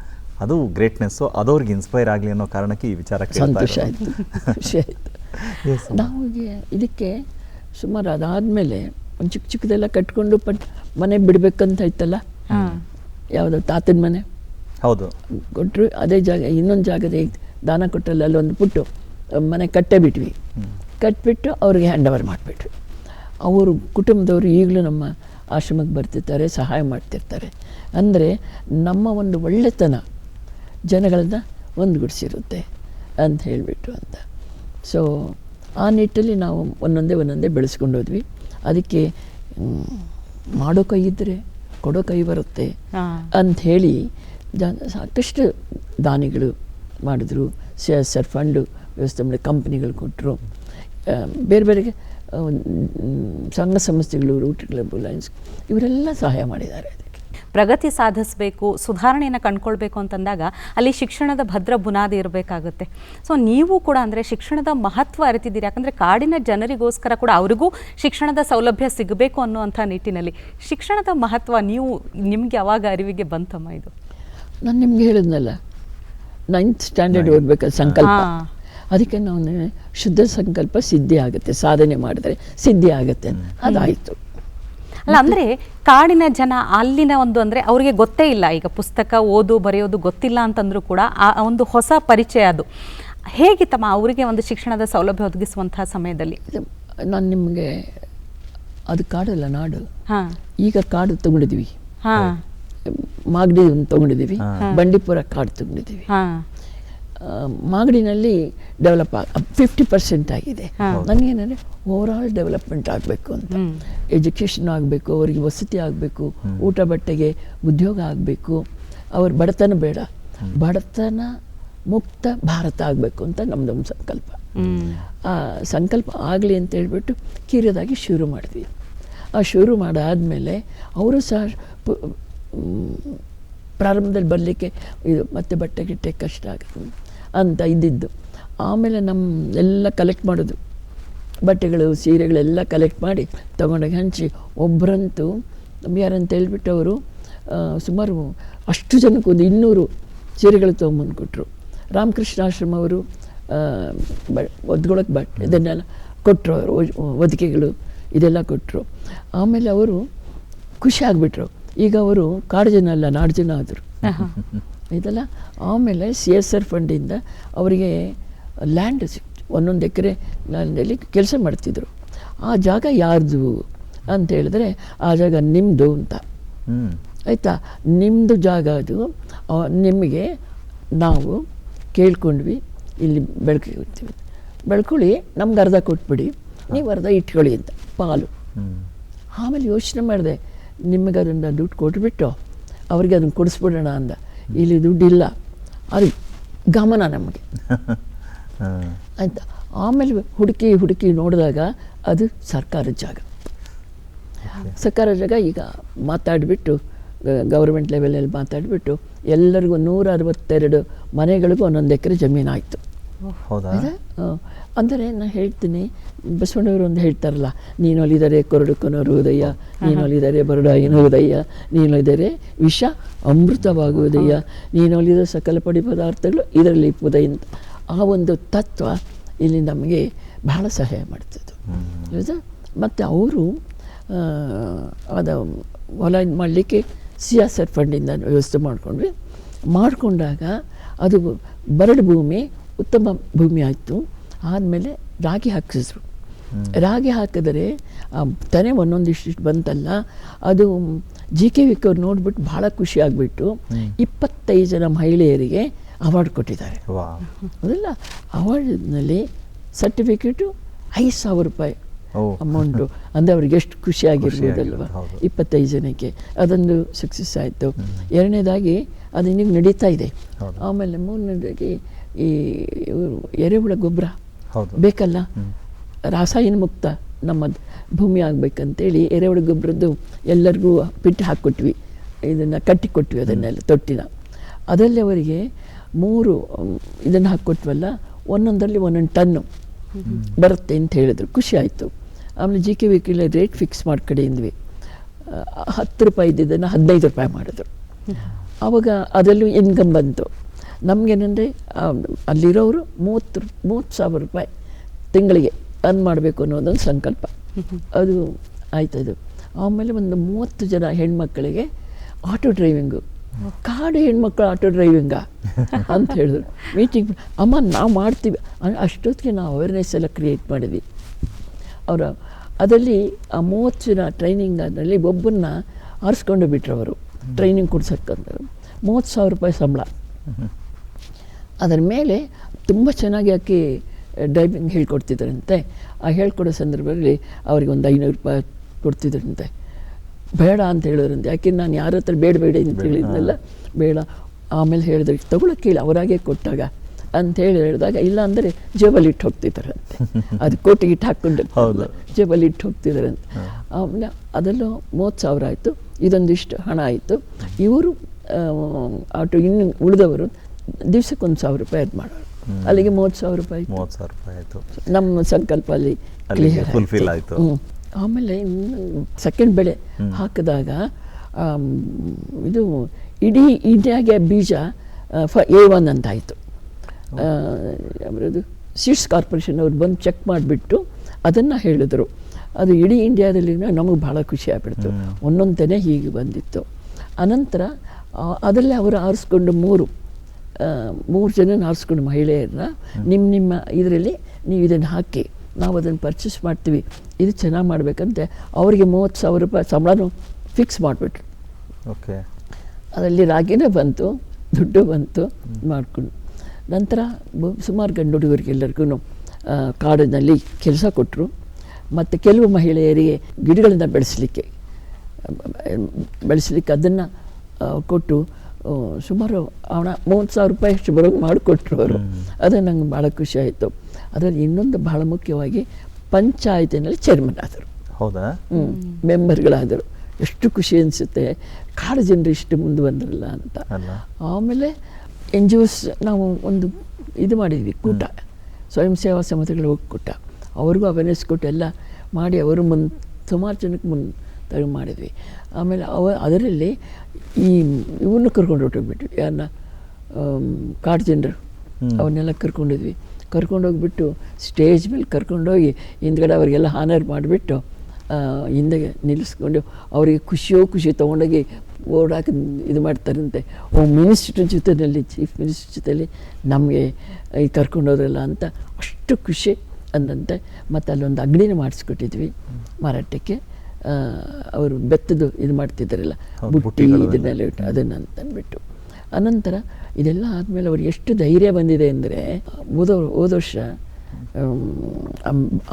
ಅದು ಗ್ರೇಟ್ನೆಸ್ಸು. ಅದವ್ರಿಗೆ ಇನ್ಸ್ಪೈರ್ ಆಗಲಿ ಅನ್ನೋ ಕಾರಣಕ್ಕೆ ಈ ವಿಚಾರ ಸಂತೋಷ ಆಯಿತು, ಖುಷಿ ಆಯಿತು. ನಮಗೆ ಇದಕ್ಕೆ ಸುಮಾರು ಅದಾದಮೇಲೆ ಒಂದು ಚಿಕ್ಕದೆಲ್ಲ ಕಟ್ಕೊಂಡು ಮನೆ ಬಿಡಬೇಕಂತ ಇತ್ತಲ್ಲ, ಯಾವುದೋ ತಾತನ ಮನೆ, ಹೌದು, ಕೊಟ್ಟರು. ಅದೇ ಜಾಗ ಇನ್ನೊಂದು ಜಾಗದ ದಾನ ಕೊಟ್ಟಲ್ಲ, ಅಲ್ಲೊಂದು ಪುಟ್ಟು ಮನೆ ಕಟ್ಟೇ ಬಿಟ್ವಿ. ಕಟ್ಬಿಟ್ಟು ಅವ್ರಿಗೆ ಹ್ಯಾಂಡ್ ಓವರ್ ಮಾಡಿಬಿಟ್ವಿ. ಅವರು ಕುಟುಂಬದವರು ಈಗಲೂ ನಮ್ಮ ಆಶ್ರಮಕ್ಕೆ ಬರ್ತಿರ್ತಾರೆ, ಸಹಾಯ ಮಾಡ್ತಿರ್ತಾರೆ. ಅಂದರೆ ನಮ್ಮ ಒಂದು ಒಳ್ಳೆತನ ಜನಗಳನ್ನ ಒಂದುಗೂಡಿಸಿರುತ್ತೆ ಅಂತ ಹೇಳಿಬಿಟ್ಟು ಅಂತ. ಸೊ ಆ ನಿಟ್ಟಲ್ಲಿ ನಾವು ಒಂದೊಂದೇ ಬೆಳೆಸ್ಕೊಂಡು ಹೋದ್ವಿ. ಅದಕ್ಕೆ ಮಾಡೋ ಕೈ ಇದ್ದರೆ ಕೊಡೋ ಕೈ ಬರುತ್ತೆ ಅಂಥೇಳಿ ಸಾಕಷ್ಟು ದಾನಿಗಳು ಮಾಡಿದ್ರು. CSR ಫಂಡು ವ್ಯವಸ್ಥೆ ಮಾಡಿ ಕಂಪ್ನಿಗಳು ಕೊಟ್ಟರು. ಬೇರೆ ಬೇರೆ ಸಂಘ ಸಂಸ್ಥೆಗಳು, ರೂಟ್ ಕ್ಲಬ್, ಲಯನ್ಸ್ ಇವರೆಲ್ಲ ಸಹಾಯ ಮಾಡಿದ್ದಾರೆ. ಅದಕ್ಕೆ ಪ್ರಗತಿ ಸಾಧಿಸಬೇಕು, ಸುಧಾರಣೆಯನ್ನು ಕಂಡುಕೊಳ್ಬೇಕು ಅಂತಂದಾಗ ಅಲ್ಲಿ ಶಿಕ್ಷಣದ ಭದ್ರ ಬುನಾದಿ ಇರಬೇಕಾಗುತ್ತೆ. ಸೊ ನೀವು ಕೂಡ ಅಂದರೆ ಶಿಕ್ಷಣದ ಮಹತ್ವ ಅರಿತಿದ್ದೀರಿ. ಯಾಕಂದರೆ ಕಾಡಿನ ಜನರಿಗೋಸ್ಕರ ಕೂಡ ಅವ್ರಿಗೂ ಶಿಕ್ಷಣದ ಸೌಲಭ್ಯ ಸಿಗಬೇಕು ಅನ್ನುವಂಥ ನಿಟ್ಟಿನಲ್ಲಿ ಶಿಕ್ಷಣದ ಮಹತ್ವ ನಿಮ್ಗೆ ಯಾವಾಗ ಅರಿವಿಗೆ ಬಂತಮ್ಮ ಇದು? ನಾನು ನಿಮ್ಗೆ ಹೇಳಿದ್ನಲ್ಲ, 9th ಸ್ಟ್ಯಾಂಡರ್ಡ್ ಓದಬೇಕಾದ ಸಂಕಲ್ಪ. ಅದಕ್ಕೆ ನಾವು ಶುದ್ಧ ಸಂಕಲ್ಪ ಸಿದ್ಧಿ ಆಗುತ್ತೆ, ಸಾಧನೆ ಮಾಡಿದ್ರೆ ಸಿದ್ಧಿ ಆಗುತ್ತೆ, ಅದಾಯಿತು. ಅಲ್ಲ, ಅಂದರೆ ಕಾಡಿನ ಜನ ಅಲ್ಲಿನ ಅಂದರೆ ಅವರಿಗೆ ಗೊತ್ತೇ ಇಲ್ಲ, ಈಗ ಪುಸ್ತಕ ಓದು ಬರೆಯೋದು ಗೊತ್ತಿಲ್ಲ ಅಂತಂದ್ರೂ ಕೂಡ ಆ ಒಂದು ಹೊಸ ಪರಿಚಯ ಅದು ಹೇಗಿತ್ತಮ್ಮ ಅವರಿಗೆ ಒಂದು ಶಿಕ್ಷಣದ ಸೌಲಭ್ಯ ಒದಗಿಸುವಂತಹ ಸಮಯದಲ್ಲಿ? ನಾನು ನಿಮಗೆ ಅದು ಕಾಡಲ್ಲ, ನಾಡು. ಈಗ ಕಾಡು ತಗೊಂಡಿದ್ವಿ, ಮಾಗಡಿ ಒಂದು ತಗೊಂಡಿದ್ದೀವಿ, ಬಂಡೀಪುರ ಕಾಡು ತಗೊಂಡಿದ್ದೀವಿ. ಮಾಗಡಿನಲ್ಲಿ ಡೆವಲಪ್ 50% ಆಗಿದೆ. ನನಗೇನಂದರೆ ಓವರಾಲ್ ಡೆವಲಪ್ಮೆಂಟ್ ಆಗಬೇಕು ಅಂತ, ಎಜುಕೇಷನ್ ಆಗಬೇಕು, ಅವರಿಗೆ ವಸತಿ ಆಗಬೇಕು, ಊಟ ಬಟ್ಟೆಗೆ ಉದ್ಯೋಗ ಆಗಬೇಕು, ಅವ್ರ ಬಡತನ ಬೇಡ, ಬಡತನ ಮುಕ್ತ ಭಾರತ ಆಗಬೇಕು ಅಂತ ನಮ್ಮದೊಂದು ಸಂಕಲ್ಪ. ಆ ಸಂಕಲ್ಪ ಆಗಲಿ ಅಂತ ಹೇಳ್ಬಿಟ್ಟು ಕಿರಿಯದಾಗಿ ಶುರು ಮಾಡಿದ್ವಿ. ಆ ಶುರು ಮಾಡಾದಮೇಲೆ ಅವರು ಸಹ ಪ್ರಾರಂಭದಲ್ಲಿ ಬರಲಿಕ್ಕೆ ಇದು ಮತ್ತೆ ಬಟ್ಟೆ ಗಿಟ್ಟೆ ಕಷ್ಟ ಆಗುತ್ತೆ ಅಂತ ಇದ್ದಿದ್ದು. ಆಮೇಲೆ ಎಲ್ಲ ಕಲೆಕ್ಟ್ ಮಾಡೋದು, ಬಟ್ಟೆಗಳು ಸೀರೆಗಳೆಲ್ಲ ಕಲೆಕ್ಟ್ ಮಾಡಿ ತೊಗೊಂಡೋಗಿ ಹಂಚಿ ಒಬ್ಬರಂತೂ ಯಾರಂತ ಹೇಳ್ಬಿಟ್ಟು ಅವರು ಸುಮಾರು ಅಷ್ಟು ಜನಕ್ಕೆ ಒಂದು 200 ಸೀರೆಗಳು ತೊಗೊಂಬಂದು ಕೊಟ್ಟರು. ರಾಮಕೃಷ್ಣ ಆಶ್ರಮ ಅವರು ಒದ್ಗೊಳಕ್ಕೆ ಬಟ್ಟೆ ಇದನ್ನೆಲ್ಲ ಕೊಟ್ಟರು, ಅವರು ಹೊದಿಕೆಗಳು ಇದೆಲ್ಲ ಕೊಟ್ಟರು. ಆಮೇಲೆ ಅವರು ಖುಷಿ ಆಗಿಬಿಟ್ರು. ಈಗ ಅವರು ಕಾಡು ಜನ ಅಲ್ಲ, ನಾಡು ಜನ ಆದರು ಇದೆಲ್ಲ. ಆಮೇಲೆ CSR ಫಂಡಿಂದ ಅವರಿಗೆ ಲ್ಯಾಂಡ್ ಸಿಕ್ತು, 1 ಎಕರೆ ಲ್ಯಾಂಡಲ್ಲಿ ಕೆಲಸ ಮಾಡ್ತಿದ್ರು. ಆ ಜಾಗ ಯಾರ್ದು ಅಂತ ಹೇಳಿದ್ರೆ ಆ ಜಾಗ ನಿಮ್ಮದು ಅಂತ, ಆಯಿತಾ, ನಿಮ್ಮದು ಜಾಗ ಅದು, ನಿಮಗೆ ನಾವು ಕೇಳ್ಕೊಂಡ್ವಿ, ಇಲ್ಲಿ ಬೆಳ್ಕೊಳ್ಳಿ, ನಮ್ಗೆ ಅರ್ಧ ಕೊಟ್ಬಿಡಿ, ನೀವು ಅರ್ಧ ಇಟ್ಕೊಳ್ಳಿ ಅಂತ ಪಾಲು. ಆಮೇಲೆ ಯೋಚನೆ ಮಾಡಿದೆ, ನಿಮಗೆ ಅದನ್ನು ದುಡ್ಡು ಕೊಟ್ಬಿಟ್ಟು ಅವ್ರಿಗೆ ಅದನ್ನು ಕೊಡಿಸ್ಬಿಡೋಣ ಅಂದ. ಇಲ್ಲಿ ದುಡ್ಡಿಲ್ಲ, ಅದು ಗಮನ ನಮಗೆ ಆಯಿತಾ. ಆಮೇಲೆ ಹುಡುಕಿ ನೋಡಿದಾಗ ಅದು ಸರ್ಕಾರದ ಜಾಗ. ಸರ್ಕಾರದ ಜಾಗ ಈಗ ಮಾತಾಡಿಬಿಟ್ಟು ಗೌರ್ಮೆಂಟ್ ಲೆವೆಲಲ್ಲಿ ಮಾತಾಡಿಬಿಟ್ಟು ಎಲ್ಲರಿಗೂ 162 ಮನೆಗಳಿಗೂ 1 ಎಕರೆ ಜಮೀನು ಆಯಿತು. ಅಂದರೆ ನಾನು ಹೇಳ್ತೀನಿ, ಬಸವಣ್ಣವರು ಒಂದು ಹೇಳ್ತಾರಲ್ಲ, ನೀನು ಒಲಿದರೆ ಕೊರಡುಕನರು ಉದಯ, ನೀನು ಒಲಿದರೆ ಬರಡಾಯಿನ ಉದಯ, ನೀನು ಒಲಿದರೆ ವಿಷ ಅಮೃತವಾಗುವುದಯ್ಯ, ನೀನು ಒಲಿದ ಸಕಲ ಪಡಿ ಪದಾರ್ಥಗಳು ಇದರಲ್ಲಿ ಉದಯ ಅಂತ. ಆ ಒಂದು ತತ್ವ ಇಲ್ಲಿ ನಮಗೆ ಬಹಳ ಸಹಾಯ ಮಾಡ್ತದೆ. ಮತ್ತು ಅವರು ಅದ ಹೊಲ ಇದು ಮಾಡಲಿಕ್ಕೆ CSR ಫಂಡಿಂದ ವ್ಯವಸ್ಥೆ ಮಾಡಿಕೊಂಡಾಗ ಅದು ಬರಡು ಭೂಮಿ ಉತ್ತಮ ಭೂಮಿ ಆಯಿತು. ಆದಮೇಲೆ ರಾಗಿ ಹಾಕಿಸಿದ್ರು. ರಾಗಿ ಹಾಕಿದರೆ ತೆನೆ ಒಂದೊಂದಿಷ್ಟು ಬಂತಲ್ಲ, ಅದು GKV ಅವ್ರು ನೋಡಿಬಿಟ್ಟು ಭಾಳ ಖುಷಿ ಆಗಿಬಿಟ್ಟು 25 ಜನ ಮಹಿಳೆಯರಿಗೆ ಅವಾರ್ಡ್ ಕೊಟ್ಟಿದ್ದಾರೆ. ಅದಲ್ಲ ಅವಾರ್ಡ್ನಲ್ಲಿ ಸರ್ಟಿಫಿಕೇಟು 5,000 ರೂಪಾಯಿ ಅಮೌಂಟು. ಅಂದರೆ ಅವ್ರಿಗೆ ಎಷ್ಟು ಖುಷಿಯಾಗಿರ್ಬೋದಲ್ವ 25 ಜನಕ್ಕೆ. ಅದೊಂದು ಸಕ್ಸಸ್ ಆಯಿತು. ಎರಡನೇದಾಗಿ ಅದು ಇನ್ನೀಗ ನಡೀತಾ ಇದೆ. ಆಮೇಲೆ ಮೂರನೇದಾಗಿ ಈ ಎರೆಹುಳ ಗೊಬ್ಬರ ಬೇಕಲ್ಲ, ರಾಸಾಯನ ಮುಕ್ತ ನಮ್ಮ ಭೂಮಿ ಆಗಬೇಕಂತೇಳಿ ಎರೆಹುಳ ಗೊಬ್ಬರದ್ದು ಎಲ್ಲರಿಗೂ ಪಿಟ್ಟು ಹಾಕ್ಕೊಟ್ವಿ, ಇದನ್ನು ಕಟ್ಟಿಕೊಟ್ವಿ, ಅದನ್ನೆಲ್ಲ ತೊಟ್ಟಿನ. ಅದರಲ್ಲಿ ಅವರಿಗೆ 3 ಇದನ್ನು ಹಾಕ್ಕೊಟ್ವಲ್ಲ, ಒಂದೊಂದರಲ್ಲಿ 1 ಟನ್ನು ಬರುತ್ತೆ ಅಂತ ಹೇಳಿದ್ರು. ಖುಷಿ ಆಯಿತು. ಆಮೇಲೆ GKV ರೇಟ್ ಫಿಕ್ಸ್ ಮಾಡಿ ಕಡೆಯಿಂದ್ವಿ 10 ರೂಪಾಯಿ ಇದ್ದಿದ್ದನ್ನು 15 ರೂಪಾಯಿ ಮಾಡಿದ್ರು. ಆವಾಗ ಅದರಲ್ಲೂ ಇನ್ಕಮ್ ಬಂತು. ನಮಗೇನೆಂದರೆ ಅಲ್ಲಿರೋರು 30,000 ರೂಪಾಯಿ ತಿಂಗಳಿಗೆ ಅರ್ನ್ ಮಾಡಬೇಕು ಅನ್ನೋದೊಂದು ಸಂಕಲ್ಪ. ಅದು ಆಯ್ತದು. ಆಮೇಲೆ ಒಂದು 30 ಜನ ಹೆಣ್ಮಕ್ಕಳಿಗೆ ಆಟೋ ಡ್ರೈವಿಂಗು, ಕಾಡು ಹೆಣ್ಮಕ್ಳು ಆಟೋ ಡ್ರೈವಿಂಗಾ ಅಂತ ಹೇಳಿದ್ರು. ಮೀಟಿಂಗ್, ಅಮ್ಮ ನಾವು ಮಾಡ್ತೀವಿ. ಅಷ್ಟೊತ್ತಿಗೆ ನಾವು ಅವೇರ್ನೆಸ್ ಎಲ್ಲ ಕ್ರಿಯೇಟ್ ಮಾಡಿದ್ವಿ. ಅವರು ಅದರಲ್ಲಿ ಆ 30 ಜನ ಟ್ರೈನಿಂಗ್ ಅದರಲ್ಲಿ ಒಬ್ಬರನ್ನ ಆರಿಸ್ಕೊಂಡು ಬಿಟ್ರು. ಅವರು ಟ್ರೈನಿಂಗ್ ಕೊಡ್ಸಕ್ಕಂದರು. 30,000 ರೂಪಾಯಿ ಸಂಬಳ. ಅದರ ಮೇಲೆ ತುಂಬ ಚೆನ್ನಾಗಿ ಆಕೆ ಡ್ರೈವಿಂಗ್ ಹೇಳ್ಕೊಡ್ತಿದ್ದರಂತೆ. ಆ ಹೇಳ್ಕೊಡೋ ಸಂದರ್ಭದಲ್ಲಿ ಅವ್ರಿಗೆ ಒಂದು 500 ರೂಪಾಯಿ ಕೊಡ್ತಿದ್ರಂತೆ. ಬೇಡ ಅಂತ ಹೇಳಿದ್ರಂತೆ. ಯಾಕೆ ನಾನು ಯಾರ ಹತ್ರ ಬೇಡ ಅಂತ ಹೇಳಿದ್ನಲ್ಲ, ಬೇಡ. ಆಮೇಲೆ ಹೇಳಿದ್ರೆ ತಗೊಳಕ್ಕೆ ಹೇಳಿ ಅವರಾಗೆ ಕೊಟ್ಟಾಗ ಅಂಥೇಳಿ ಹೇಳಿದಾಗ, ಇಲ್ಲ ಅಂದರೆ ಜೇಬಲ್ಲಿ ಇಟ್ಟು ಹೋಗ್ತಿದ್ದಾರಂತೆ. ಅದು ಕೋಟಿಗೆ ಇಟ್ಟು ಹಾಕ್ಕೊಂಡು ಜೇಬಲ್ಲಿ ಇಟ್ಟು ಹೋಗ್ತಿದ್ದಾರಂತೆ. ಆಮೇಲೆ ಅದೆಲ್ಲ 30,000 ಆಯಿತು. ಇದೊಂದಿಷ್ಟು ಹಣ ಆಯಿತು. ಇವರು ಆಟೋ ಇನ್ನು ಉಳಿದವರು ದಿವ್ಸಕ್ಕೆ 1,000 ರೂಪಾಯಿ ಅದು ಮಾಡೋರು. ಅಲ್ಲಿಗೆ 30,000 ರೂಪಾಯಿ ಆಯಿತು. ನಮ್ಮ ಸಂಕಲ್ಪ ಅಲ್ಲಿ ಫುಲ್ಫಿಲ್ ಆಯಿತು. ಆಮೇಲೆ ಸೆಕೆಂಡ್ ಬೆಳೆ ಹಾಕಿದಾಗ ಇದು ಇಡೀ ಇಂಡಿಯಾಗೆ ಬೀಜ A1 ಅಂತ ಆಯಿತು. ಅವರದು ಸೀಡ್ಸ್ ಕಾರ್ಪೊರೇಷನ್ ಅವ್ರು ಬಂದು ಚೆಕ್ ಮಾಡಿಬಿಟ್ಟು ಅದನ್ನು ಹೇಳಿದ್ರು. ಅದು ಇಡೀ ಇಂಡಿಯಾದಲ್ಲಿ ನಮಗೆ ಭಾಳ ಖುಷಿ ಆಗ್ಬಿಡ್ತು. ಒಂದೊಂದು ತೆನೆ ಹೀಗೆ ಬಂದಿತ್ತು. ಅನಂತರ ಅದರಲ್ಲೇ ಅವರು ಆರಿಸ್ಕೊಂಡು 3 ಜನನ ಆರಿಸ್ಕೊಂಡು ಮಹಿಳೆಯರನ್ನ, ನಿಮ್ಮ ಇದರಲ್ಲಿ ನೀವು ಇದನ್ನು ಹಾಕಿ ನಾವು ಅದನ್ನು ಪರ್ಚೇಸ್ ಮಾಡ್ತೀವಿ, ಇದು ಚೆನ್ನಾಗಿ ಮಾಡಬೇಕಂತೆ ಅವರಿಗೆ 30,000 ರೂಪಾಯಿ ಸಂಬಳನೂ ಫಿಕ್ಸ್ ಮಾಡಿಬಿಟ್ರು. ಓಕೆ. ಅದರಲ್ಲಿ ರಾಗಿನೇ ಬಂತು, ದುಡ್ಡು ಬಂತು ಮಾಡಿಕೊಂಡು. ನಂತರ ಸುಮಾರು ಗಂಡು ಹುಡುಗರಿಗೆಲ್ಲರಿಗೂ ಕಾಡಿನಲ್ಲಿ ಕೆಲಸ ಕೊಟ್ಟರು. ಮತ್ತು ಕೆಲವು ಮಹಿಳೆಯರಿಗೆ ಗಿಡಗಳನ್ನು ಬೆಳೆಸಲಿಕ್ಕೆ ಅದನ್ನು ಕೊಟ್ಟು ಸುಮಾರು 30,000 ರೂಪಾಯಿ ಅಷ್ಟು ಬರೋದು ಮಾಡಿಕೊಟ್ರು ಅವರು. ಅದು ನಂಗೆ ಭಾಳ ಖುಷಿ ಆಯಿತು. ಅದರಲ್ಲಿ ಇನ್ನೊಂದು ಭಾಳ ಮುಖ್ಯವಾಗಿ ಪಂಚಾಯತಿನಲ್ಲಿ ಚೇರ್ಮನ್ ಆದರು. ಹೌದಾ? ಮೆಂಬರ್ಗಳಾದರು. ಎಷ್ಟು ಖುಷಿ ಅನಿಸುತ್ತೆ, ಕಾಡು ಜನರು ಇಷ್ಟು ಮುಂದೆ ಬಂದ್ರಲ್ಲ ಅಂತ. ಆಮೇಲೆ NGOs ನಾವು ಒಂದು ಇದು ಮಾಡಿದ್ವಿ, ಕೂಟ, ಸ್ವಯಂ ಸೇವಾ ಸಂಸ್ಥೆಗಳ ಒಕ್ಕೂಟ. ಅವ್ರಿಗೂ ಅವೇರ್ನೆಸ್ ಕೊಟ್ಟು ಎಲ್ಲ ಮಾಡಿ ಅವರು ಸುಮಾರು ಜನಕ್ಕೆ ಮಾಡಿದ್ವಿ. ಆಮೇಲೆ ಅದರಲ್ಲಿ ಈ ಇವನ್ನ ಕರ್ಕೊಂಡು ಹೊಟ್ಟೋಗ್ಬಿಟ್ವಿ, ಯಾರನ್ನ ಕಾಡು ಜನರು ಅವನ್ನೆಲ್ಲ ಕರ್ಕೊಂಡೋಗ್ಬಿಟ್ಟು ಸ್ಟೇಜ್ ಮೇಲೆ ಕರ್ಕೊಂಡೋಗಿ ಹಿಂದ್ಗಡೆ ಅವರಿಗೆಲ್ಲ ಹಾನರ್ ಮಾಡಿಬಿಟ್ಟು ಹಿಂದೆ ನಿಲ್ಲಿಸ್ಕೊಂಡು ಅವರಿಗೆ ಖುಷಿ ತೊಗೊಂಡೋಗಿ ಓಡಾಕಿ ಇದು ಮಾಡ್ತಾರಂತೆ. ಮಿನಿಸ್ಟ್ರ್ ಜೊತೆಯಲ್ಲಿ, ಚೀಫ್ ಮಿನಿಸ್ಟರ್ ಜೊತೆಯಲ್ಲಿ ನಮಗೆ ಈ ಕರ್ಕೊಂಡೋದ್ರಲ್ಲ ಅಂತ ಅಷ್ಟು ಖುಷಿ ಅಂದಂತೆ. ಮತ್ತು ಅಲ್ಲೊಂದು ಅಂಗಡಿನ ಮಾಡಿಸ್ಕೊಟ್ಟಿದ್ವಿ ಮಾರಾಟಕ್ಕೆ. ಅವರು ಬೆತ್ತದು ಇದು ಮಾಡ್ತಿದ್ದಾರಲ್ಲ, ಬುಟ್ಟಿ ಇದನ್ನೆಲ್ಲ ಇಟ್ಟು ಅದನ್ನು ಅಂತಂದ್ಬಿಟ್ಟು. ಅನಂತರ ಇದೆಲ್ಲ ಆದಮೇಲೆ ಅವ್ರಿಗೆ ಎಷ್ಟು ಧೈರ್ಯ ಬಂದಿದೆ ಅಂದರೆ, ಹೋದ ವರ್ಷ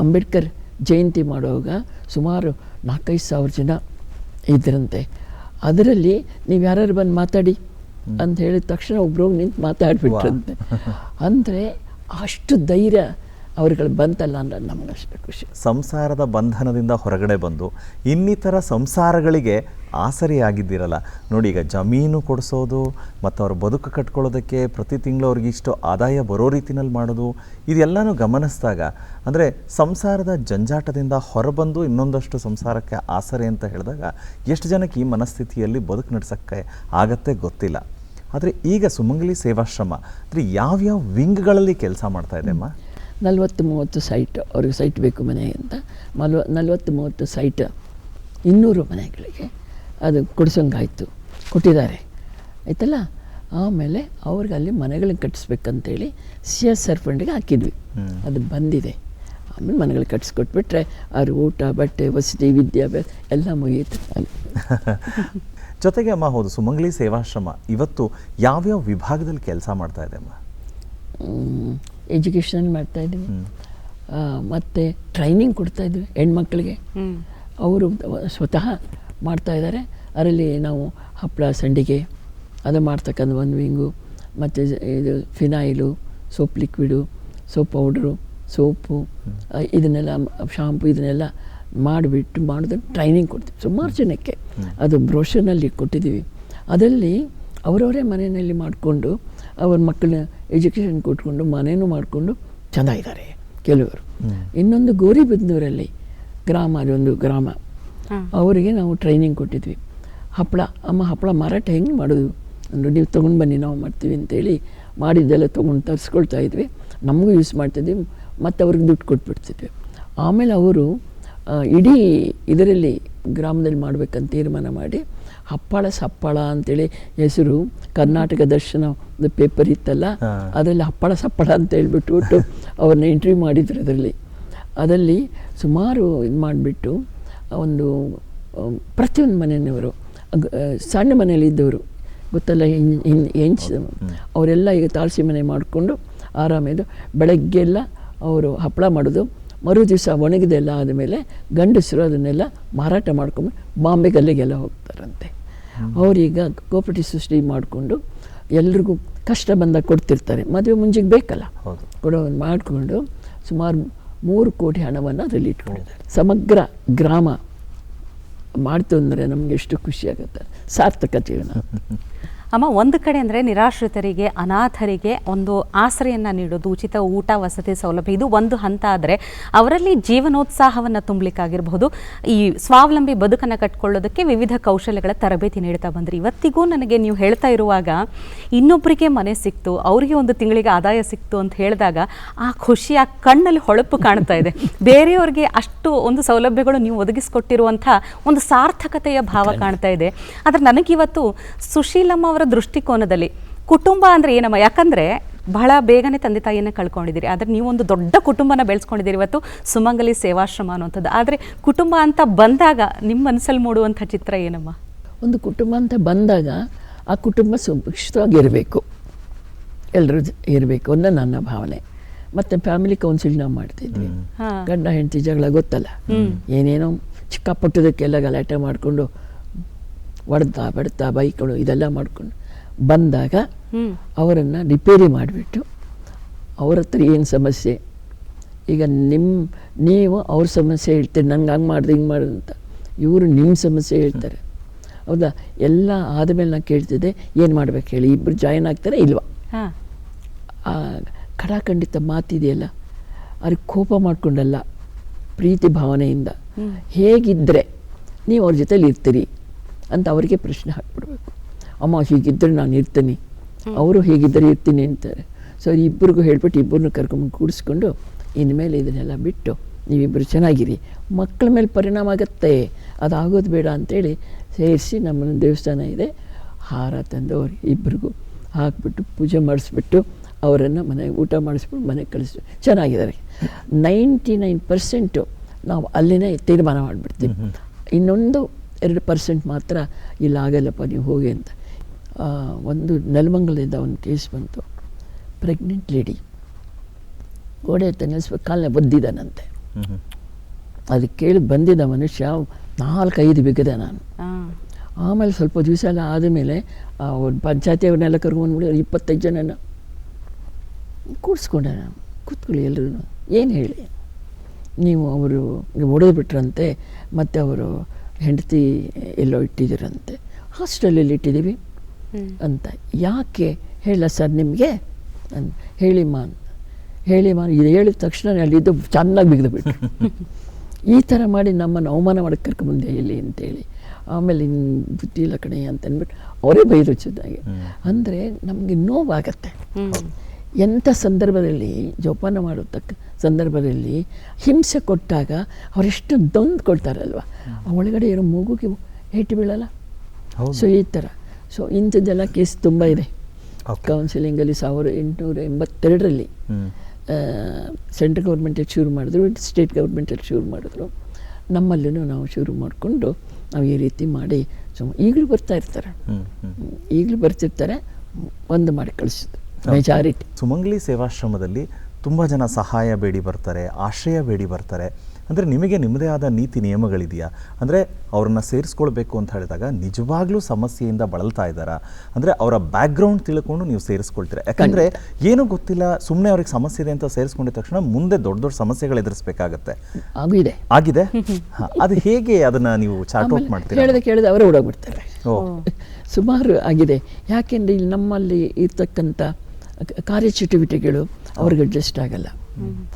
ಅಂಬೇಡ್ಕರ್ ಜಯಂತಿ ಮಾಡುವಾಗ ಸುಮಾರು 4-5 ಸಾವಿರ ಜನ ಇದ್ದರಂತೆ. ಅದರಲ್ಲಿ ನೀವು ಯಾರು ಬಂದು ಮಾತಾಡಿ ಅಂತ ಹೇಳಿದ ತಕ್ಷಣ ಒಬ್ರೋಗಿ ನಿಂತು ಮಾತಾಡಿಬಿಟ್ರಂತೆ. ಅಂದರೆ ಅಷ್ಟು ಧೈರ್ಯ ಅವ್ರುಗಳು ಬಂತಲ್ಲ ಅಂದ್ರೆ ನಮಗಷ್ಟು ಖುಷಿ. ಸಂಸಾರದ ಬಂಧನದಿಂದ ಹೊರಗಡೆ ಬಂದು ಇನ್ನಿತರ ಸಂಸಾರಗಳಿಗೆ ಆಸರಿಯಾಗಿದ್ದಿರಲ್ಲ ನೋಡಿ. ಈಗ ಜಮೀನು ಕೊಡಿಸೋದು ಮತ್ತು ಅವ್ರ ಬದುಕು ಕಟ್ಕೊಳ್ಳೋದಕ್ಕೆ ಪ್ರತಿ ತಿಂಗಳು ಅವ್ರಿಗೆ ಇಷ್ಟು ಆದಾಯ ಬರೋ ರೀತಿನಲ್ಲಿ ಮಾಡೋದು, ಇದೆಲ್ಲನೂ ಗಮನಿಸಿದಾಗ ಅಂದರೆ ಸಂಸಾರದ ಜಂಜಾಟದಿಂದ ಹೊರಬಂದು ಇನ್ನೊಂದಷ್ಟು ಸಂಸಾರಕ್ಕೆ ಆಸರೆ ಅಂತ ಹೇಳಿದಾಗ ಎಷ್ಟು ಜನಕ್ಕೆ ಈ ಮನಸ್ಥಿತಿಯಲ್ಲಿ ಬದುಕು ನಡೆಸೋಕ್ಕೆ ಆಗತ್ತೆ ಗೊತ್ತಿಲ್ಲ. ಆದರೆ ಈಗ ಸುಮಂಗಲಿ ಸೇವಾಶ್ರಮ ಅಂದರೆ ಯಾವ್ಯಾವ ವಿಂಗ್ಗಳಲ್ಲಿ ಕೆಲಸ ಮಾಡ್ತಾ ಇದೆ ಅಮ್ಮ? 40-30 ಸೈಟ್, ಅವ್ರಿಗೆ ಸೈಟ್ ಬೇಕು ಮನೆಗೆ ಅಂತ 40-30 ಸೈಟ್ 200 ಮನೆಗಳಿಗೆ ಅದು ಕೊಡಿಸೋಂಗಾಯ್ತು, ಕೊಟ್ಟಿದ್ದಾರೆ ಆಯ್ತಲ್ಲ. ಆಮೇಲೆ ಅವ್ರಿಗೆ ಅಲ್ಲಿ ಮನೆಗಳನ್ನ ಕಟ್ಟಿಸ್ಬೇಕಂತೇಳಿ CSR ಫಂಡಿಗೆ ಹಾಕಿದ್ವಿ, ಅದು ಬಂದಿದೆ. ಆಮೇಲೆ ಮನೆಗಳು ಕಟ್ಟಿಸ್ಕೊಟ್ಬಿಟ್ರೆ ಅವ್ರ ಊಟ, ಬಟ್ಟೆ, ವಸತಿ, ವಿದ್ಯಾಭ್ಯಾಸ ಎಲ್ಲ ಮುಗಿಯಿತು ಅಲ್ಲಿ. ಜೊತೆಗೆ ಅಮ್ಮ, ಹೌದು, ಸುಮಂಗಲಿ ಸೇವಾಶ್ರಮ ಇವತ್ತು ಯಾವ್ಯಾವ ವಿಭಾಗದಲ್ಲಿ ಕೆಲಸ ಮಾಡ್ತಾ ಇದೆ ಅಮ್ಮ? ಎಜುಕೇಷನ್ ಮಾಡ್ತಾಯಿದ್ವಿ, ಮತ್ತು ಟ್ರೈನಿಂಗ್ ಕೊಡ್ತಾಯಿದ್ವಿ ಹೆಣ್ಮಕ್ಳಿಗೆ. ಅವರು ಸ್ವತಃ ಮಾಡ್ತಾಯಿದ್ದಾರೆ. ಅದರಲ್ಲಿ ನಾವು ಹಪ್ಪಳ, ಸಂಡಿಗೆ ಅದು ಮಾಡ್ತಕ್ಕಂಥ ಒಂದು ವಿಂಗು, ಮತ್ತು ಇದು phenyl, soap liquid, soap powder, soap, ಇದನ್ನೆಲ್ಲ ಶಾಂಪು ಇದನ್ನೆಲ್ಲ ಮಾಡೋದನ್ನು ಟ್ರೈನಿಂಗ್ ಕೊಡ್ತೀವಿ ಸುಮಾರು ಜನಕ್ಕೆ. ಅದು ಬ್ರೋಷರ್ನಲ್ಲಿ ಕೊಟ್ಟಿದ್ದೀವಿ. ಅದರಲ್ಲಿ ಅವರವರೇ ಮನೆಯಲ್ಲಿ ಮಾಡಿಕೊಂಡು ಅವ್ರ ಮಕ್ಕಳನ್ನ ಎಜುಕೇಷನ್ ಕೊಟ್ಕೊಂಡು ಮನೇನೂ ಮಾಡಿಕೊಂಡು ಚೆನ್ನಾಗಿದ್ದಾರೆ ಕೆಲವರು. ಇನ್ನೊಂದು ಗೌರಿಬಿದನೂರಲ್ಲಿ ಒಂದು ಗ್ರಾಮ, ಅವರಿಗೆ ನಾವು ಟ್ರೈನಿಂಗ್ ಕೊಟ್ಟಿದ್ವಿ. ಹಪ್ಪಳ, ಅಮ್ಮ ಹಪ್ಪಳ ಮಾರಾಟ ಹೆಂಗೆ ಮಾಡೋದು ಅಂದರೆ, ನೀವು ತೊಗೊಂಡು ಬನ್ನಿ ನಾವು ಮಾಡ್ತೀವಿ ಅಂತೇಳಿ ಮಾಡಿದ್ದೆಲ್ಲ ತೊಗೊಂಡು ತರಿಸ್ಕೊಳ್ತಾ ಇದ್ವಿ, ನಮಗೂ ಯೂಸ್ ಮಾಡ್ತಿದ್ವಿ, ಮತ್ತು ಅವ್ರಿಗೆ ದುಡ್ಡು ಕೊಟ್ಬಿಡ್ತಿದ್ವಿ. ಆಮೇಲೆ ಅವರು ಇಡೀ ಇದರಲ್ಲಿ ಗ್ರಾಮದಲ್ಲಿ ಮಾಡಬೇಕಂತ ತೀರ್ಮಾನ ಮಾಡಿ ಹಪ್ಪಳ ಸಪ್ಪಳ ಅಂತೇಳಿ ಹೆಸರು, ಕರ್ನಾಟಕ ದರ್ಶನ ಪೇಪರ್ ಇತ್ತಲ್ಲ, ಅದರಲ್ಲಿ ಹಪ್ಪಳ ಸಪ್ಪಳ ಅಂತ ಹೇಳ್ಬಿಟ್ಟು ಅವ್ರನ್ನ ಇಂಟರ್ವ್ಯೂ ಮಾಡಿದ್ರು. ಅದರಲ್ಲಿ ಸುಮಾರು ಇದು ಮಾಡಿಬಿಟ್ಟು ಒಂದು ಪ್ರತಿಯೊಂದು ಮನೆಯವರು, ಸಣ್ಣ ಮನೆಯಲ್ಲಿದ್ದವರು ಗೊತ್ತಲ್ಲ, ಹೆಂಚ್ ಅವರೆಲ್ಲ ಈಗ ತಾರಸಿ ಮನೆ ಮಾಡಿಕೊಂಡು ಆರಾಮಿದ್ದು ಬೆಳಗ್ಗೆಲ್ಲ ಅವರು ಹಪ್ಪಳ ಮಾಡೋದು, ಮರು ದಿವಸ ಒಣಗಿದೆಲ್ಲ ಆದಮೇಲೆ ಗಂಡಸರು ಅದನ್ನೆಲ್ಲ ಮಾರಾಟ ಮಾಡ್ಕೊಂಡು ಬಾಂಬೆಗೆ ಅಲ್ಲಿಗೆಲ್ಲ ಹೋಗ್ತಾರಂತೆ. ಅವರೀಗ ಕೋಪರೇಟಿವ್ ಸೃಷ್ಟಿ ಮಾಡಿಕೊಂಡು ಎಲ್ರಿಗೂ ಕಷ್ಟ ಬಂದಾಗ ಕೊಡ್ತಿರ್ತಾರೆ, ಮದುವೆ ಮುಂಚೆಗೆ ಬೇಕಲ್ಲ, ಕೊಡೋ ಮಾಡಿಕೊಂಡು ಸುಮಾರು 3 ಕೋಟಿ ಹಣವನ್ನು ಅದರಲ್ಲಿ ಇಟ್ಕೊಂಡಿದ್ದಾರೆ. ಸಮಗ್ರ ಗ್ರಾಮ ಮಾಡ್ತು ಅಂದರೆ ನಮಗೆ ಎಷ್ಟು ಖುಷಿ ಆಗುತ್ತೆ, ಸಾರ್ಥಕತೆಯನ್ನು. ಅಮ್ಮ, ಒಂದು ಕಡೆ ಅಂದರೆ ನಿರಾಶ್ರಿತರಿಗೆ, ಅನಾಥರಿಗೆ ಒಂದು ಆಶ್ರಯವನ್ನು ನೀಡೋದು, ಉಚಿತ ಊಟ, ವಸತಿ ಸೌಲಭ್ಯ, ಇದು ಒಂದು ಹಂತ. ಆದರೆ ಅವರಲ್ಲಿ ಜೀವನೋತ್ಸಾಹವನ್ನು ತುಂಬಲಿಕ್ಕಾಗಿರಬಹುದು, ಈ ಸ್ವಾವಲಂಬಿ ಬದುಕನ್ನು ಕಟ್ಕೊಳ್ಳೋದಕ್ಕೆ ವಿವಿಧ ಕೌಶಲ್ಯಗಳ ತರಬೇತಿ ನೀಡ್ತಾ ಬಂದ್ರಿ. ಇವತ್ತಿಗೂ ನನಗೆ ನೀವು ಹೇಳ್ತಾ ಇರುವಾಗ ಇನ್ನೊಬ್ಬರಿಗೆ ಮನೆ ಸಿಕ್ತು, ಅವರಿಗೆ ಒಂದು ತಿಂಗಳಿಗೆ ಆದಾಯ ಸಿಕ್ತು ಅಂತ ಹೇಳಿದಾಗ ಆ ಖುಷಿ, ಆ ಕಣ್ಣಲ್ಲಿ ಹೊಳಪು ಕಾಣ್ತಾ ಇದೆ. ಬೇರೆಯವರಿಗೆ ಅಷ್ಟು ಒಂದು ಸೌಲಭ್ಯಗಳು ನೀವು ಒದಗಿಸಿಕೊಟ್ಟಿರುವಂಥ ಒಂದು ಸಾರ್ಥಕತೆಯ ಭಾವ ಕಾಣ್ತಾ ಇದೆ. ಆದರೆ ನನಗಿವತ್ತು ಸುಶೀಲಮ್ಮ ಅವರ ದೃಷ್ಟಿಕೋನದಲ್ಲಿ ಕುಟುಂಬ ಅಂದರೆ ಏನಮ್ಮ? ಯಾಕಂದರೆ ಬಹಳ ಬೇಗನೆ ತಂದೆ ತಾಯಿಯನ್ನು ಕಳ್ಕೊಂಡಿದ್ದೀರಿ, ಆದರೆ ನೀವೊಂದು ದೊಡ್ಡ ಕುಟುಂಬನ ಬೆಳೆಸ್ಕೊಂಡಿದ್ದೀರಿ ಇವತ್ತು, ಸುಮಂಗಲಿ ಸೇವಾಶ್ರಮ ಅನ್ನುವಂಥದ್ದು. ಆದರೆ ಕುಟುಂಬ ಅಂತ ಬಂದಾಗ ನಿಮ್ಮ ಮನಸ್ಸಲ್ಲಿ ಮೂಡುವಂಥ ಚಿತ್ರ ಏನಮ್ಮ? ಒಂದು ಕುಟುಂಬ ಅಂತ ಬಂದಾಗ ಆ ಕುಟುಂಬ ಸುಭಿಕ್ಷವಾಗಿರಬೇಕು, ಎಲ್ಲರೂ ಇರಬೇಕು ಅನ್ನೋ ನನ್ನ ಭಾವನೆ. ಮತ್ತು ಫ್ಯಾಮಿಲಿ ಕೌನ್ಸಿಲ್ ನಾವು ಮಾಡ್ತಿದ್ವಿ. ಗಂಡ ಹೆಂಡತಿ ಜಗಳ ಗೊತ್ತಲ್ಲ, ಏನೇನೋ ಚಿಕ್ಕ ಪುಟ್ಟದಕ್ಕೆಲ್ಲ ಗಲಾಟೆ ಮಾಡಿಕೊಂಡು ಬಡ್ತಾ ಬೈಕ್ಗಳು ಇದೆಲ್ಲ ಮಾಡ್ಕೊಂಡು ಬಂದಾಗ ಅವರನ್ನು ರಿಪೇರಿ ಮಾಡಿಬಿಟ್ಟು ಅವ್ರ ಹತ್ರ ಏನು ಸಮಸ್ಯೆ, ಈಗ ನೀವು ಅವ್ರ ಸಮಸ್ಯೆ ಹೇಳ್ತೀರಿ, ನಂಗೆ ಹಂಗೆ ಮಾಡಿದೆ ಹಿಂಗೆ ಮಾಡೋದು ಅಂತ, ಇವರು ನಿಮ್ಮ ಸಮಸ್ಯೆ ಹೇಳ್ತಾರೆ, ಹೌದಾ? ಎಲ್ಲ ಆದಮೇಲೆ ನಾನು ಕೇಳ್ತಿದ್ದೆ, ಏನು ಮಾಡ್ಬೇಕು ಹೇಳಿ, ಇಬ್ಬರು ಜಾಯಿನ್ ಆಗ್ತಾರೆ ಇಲ್ವಾ? ಆ ಖಡಾಖಂಡಿತ ಮಾತಿದೆಯಲ್ಲ, ಅವ್ರಿಗೆ ಕೋಪ ಮಾಡಿಕೊಂಡಲ್ಲ, ಪ್ರೀತಿ ಭಾವನೆಯಿಂದ ಹೇಗಿದ್ದರೆ ನೀವು ಅವ್ರ ಜೊತೆಲಿ ಇರ್ತೀರಿ ಅಂತ ಅವರಿಗೆ ಪ್ರಶ್ನೆ ಹಾಕ್ಬಿಡ್ಬೇಕು. ಅಮ್ಮ ಹೀಗಿದ್ದರೆ ನಾನು ಇರ್ತೀನಿ, ಅವರು ಹೇಗಿದ್ದರೆ ಇರ್ತೀನಿ ಅಂತಾರೆ. ಸೊ ಇಬ್ಬರಿಗೂ ಹೇಳ್ಬಿಟ್ಟು ಇಬ್ಬರನ್ನೂ ಕರ್ಕೊಂಡು ಕೂಡಿಸ್ಕೊಂಡು, ಇನ್ಮೇಲೆ ಇದನ್ನೆಲ್ಲ ಬಿಟ್ಟು ನೀವಿಬ್ಬರು ಚೆನ್ನಾಗಿರಿ, ಮಕ್ಕಳ ಮೇಲೆ ಪರಿಣಾಮ ಆಗುತ್ತೆ, ಅದಾಗೋದು ಬೇಡ ಅಂಥೇಳಿ ಸೇರಿಸಿ ನಮ್ಮ ದೇವಸ್ಥಾನ ಇದೆ, ಹಾರ ತಂದು ಅವ್ರಿಗೆ ಇಬ್ಬರಿಗೂ ಹಾಕ್ಬಿಟ್ಟು ಪೂಜೆ ಮಾಡಿಸ್ಬಿಟ್ಟು ಅವರನ್ನು ಮನೆಗೆ ಊಟ ಮಾಡಿಸ್ಬಿಟ್ಟು ಮನೆಗೆ ಕಳಿಸ್ಬಿಟ್ಟು ಚೆನ್ನಾಗಿದ್ದಾರೆ. 99% ನಾವು ಅಲ್ಲಿನೇ ತೀರ್ಮಾನ ಮಾಡಿಬಿಡ್ತೀವಿ. ಇನ್ನೊಂದು 2% ಮಾತ್ರ ಇಲ್ಲ ಆಗಲ್ಲಪ್ಪ ನೀವು ಹೋಗಿ ಅಂತ. ಒಂದು ನೆಲಮಂಗಲದಿಂದ ಒಂದು ಕೇಸ್ ಬಂತು, ಪ್ರೆಗ್ನೆಂಟ್ ಲೇಡಿ ಗೋಡೆ ತನ್ನಿಸ್ಬೇಕು, ಕಾಲನ್ನ ಬದ್ದಿದ್ದಾನಂತೆ. ಅದಕ್ಕೆ ಕೇಳಿ ಬಂದಿದ್ದ ಮನುಷ್ಯ 4-5 ಬಿಗದೆ ನಾನು. ಆಮೇಲೆ ಸ್ವಲ್ಪ ದಿವಸ ಎಲ್ಲ ಆದಮೇಲೆ ಪಂಚಾಯತಿಯವ್ರನ್ನೆಲ್ಲ ಕರ್ಕೊಂಡ್ಬಿಡಿ 25 ಜನನ ಕೂಡಿಸ್ಕೊಂಡೆ ನಾನು, ಕೂತ್ಕೊಳ್ಳಿ ಎಲ್ಲರೂ, ಏನು ಹೇಳಿ ನೀವು ಅವರು ಹೊಡೆದು ಬಿಟ್ರಂತೆ, ಮತ್ತು ಅವರು ಹೆಂಡತಿ ಎಲ್ಲೋ ಇಟ್ಟಿದ್ದೀರಂತೆ, ಹಾಸ್ಟೆಲಲ್ಲಿ ಇಟ್ಟಿದ್ದೀವಿ ಅಂತ. ಯಾಕೆ ಹೇಳ ಸರ್ ನಿಮಗೆ ಅಂತ ಹೇಳಿಮ್ಮ ಇದು ಹೇಳಿದ ತಕ್ಷಣ ಅಲ್ಲಿದ್ದು ಚೆನ್ನಾಗಿ ಬಿಗಿದು ಬಿಟ್ಟು ಈ ಥರ ಮಾಡಿ ನಮ್ಮನ್ನು ಅವಮಾನ ಮಾಡಕ್ಕೆ ಕರ್ಕೊಂಬಂದೆ ಇಲ್ಲಿ ಅಂತೇಳಿ. ಆಮೇಲೆ ಬುದ್ಧಿ ಇಲ್ಲ ಕಣೆ ಅಂತ ಅಂದ್ಬಿಟ್ಟು ಅವರೇ ಬೈದು ಚೆನ್ನಾಗಿ. ಅಂದರೆ ನಮಗೆ ನೋವಾಗತ್ತೆ. ಎಂಥ ಸಂದರ್ಭದಲ್ಲಿ ಜೋಪಾನ ಮಾಡತಕ್ಕ ಸಂದರ್ಭದಲ್ಲಿ ಹಿಂಸೆ ಕೊಟ್ಟಾಗ ಅವರೆಷ್ಟು ದೊಂದು ಕೊಡ್ತಾರಲ್ವ, ಒಳಗಡೆ ಇರೋ ಮಗುಗೆ ಏಟು ಬೀಳಲ್ಲ. ಸೊ ಈ ಥರ ಇಂಥದ್ದೆಲ್ಲ ಕೇಸ್ ತುಂಬ ಇದೆ. ಕೌನ್ಸಿಲಿಂಗಲ್ಲಿ 1882 ಸೆಂಟ್ರಲ್ ಗೌರ್ಮೆಂಟಲ್ಲಿ ಶುರು ಮಾಡಿದ್ರು, ಸ್ಟೇಟ್ ಗೌರ್ಮೆಂಟಲ್ಲಿ ಶುರು ಮಾಡಿದ್ರು. ನಮ್ಮಲ್ಲೂ ನಾವು ಶುರು ಮಾಡಿಕೊಂಡು ನಾವು ಈ ರೀತಿ ಮಾಡಿ ಈಗಲೂ ಬರ್ತಾ ಇರ್ತಾರೆ, ಈಗಲೂ ಬರ್ತಿರ್ತಾರೆ. ಒಂದು ಮಾಡಿ ಕಳಿಸಿದ್ದು ಮೆಜಾರಿಟಿ. ಸುಮಂಗಲಿ ಸೇವಾಶ್ರಮದಲ್ಲಿ ತುಂಬ ಜನ ಸಹಾಯ ಬೇಡಿ ಬರ್ತಾರೆ, ಆಶ್ರಯ ಬೇಡಿ ಬರ್ತಾರೆ. ಅಂದರೆ ನಿಮಗೆ ನಿಮ್ಮದೇ ಆದ ನೀತಿ ನಿಯಮಗಳಿದೆಯಾ? ಅಂದರೆ ಅವ್ರನ್ನ ಸೇರಿಸ್ಕೊಳ್ಬೇಕು ಅಂತ ಹೇಳಿದಾಗ ನಿಜವಾಗ್ಲೂ ಸಮಸ್ಯೆಯಿಂದ ಬಳಲ್ತಾ ಇದ್ದಾರಾ? ಅಂದರೆ ಅವರ ಬ್ಯಾಕ್ಗ್ರೌಂಡ್ ತಿಳ್ಕೊಂಡು ನೀವು ಸೇರಿಸ್ಕೊಳ್ತೀರಾ? ಯಾಕಂದರೆ ಏನೂ ಗೊತ್ತಿಲ್ಲ, ಸುಮ್ಮನೆ ಅವ್ರಿಗೆ ಸಮಸ್ಯೆ ಇದೆ ಅಂತ ಸೇರಿಸ್ಕೊಂಡಿದ ತಕ್ಷಣ ಮುಂದೆ ದೊಡ್ಡ ದೊಡ್ಡ ಸಮಸ್ಯೆಗಳು ಎದುರಿಸಬೇಕಾಗತ್ತೆ. ಆಗಿದೆ. ಅದು ಹೇಗೆ ಅದನ್ನು ನೀವು ಚಾರ್ಟ್ ಔಟ್ ಮಾಡ್ತೀರಾ? ಕೇಳಿದೆ ಅವರೇ ಓಡೋಗ್ಬಿಡ್ತಾರೆ. ಸುಮಾರು ಆಗಿದೆ. ಯಾಕೆಂದರೆ ಇಲ್ಲಿ ನಮ್ಮಲ್ಲಿ ಇರ್ತಕ್ಕಂಥ ಕಾರ್ಯಚಟುವಟಿಕೆಗಳು ಅವ್ರಿಗೆ ಅಡ್ಜಸ್ಟ್ ಆಗಲ್ಲ.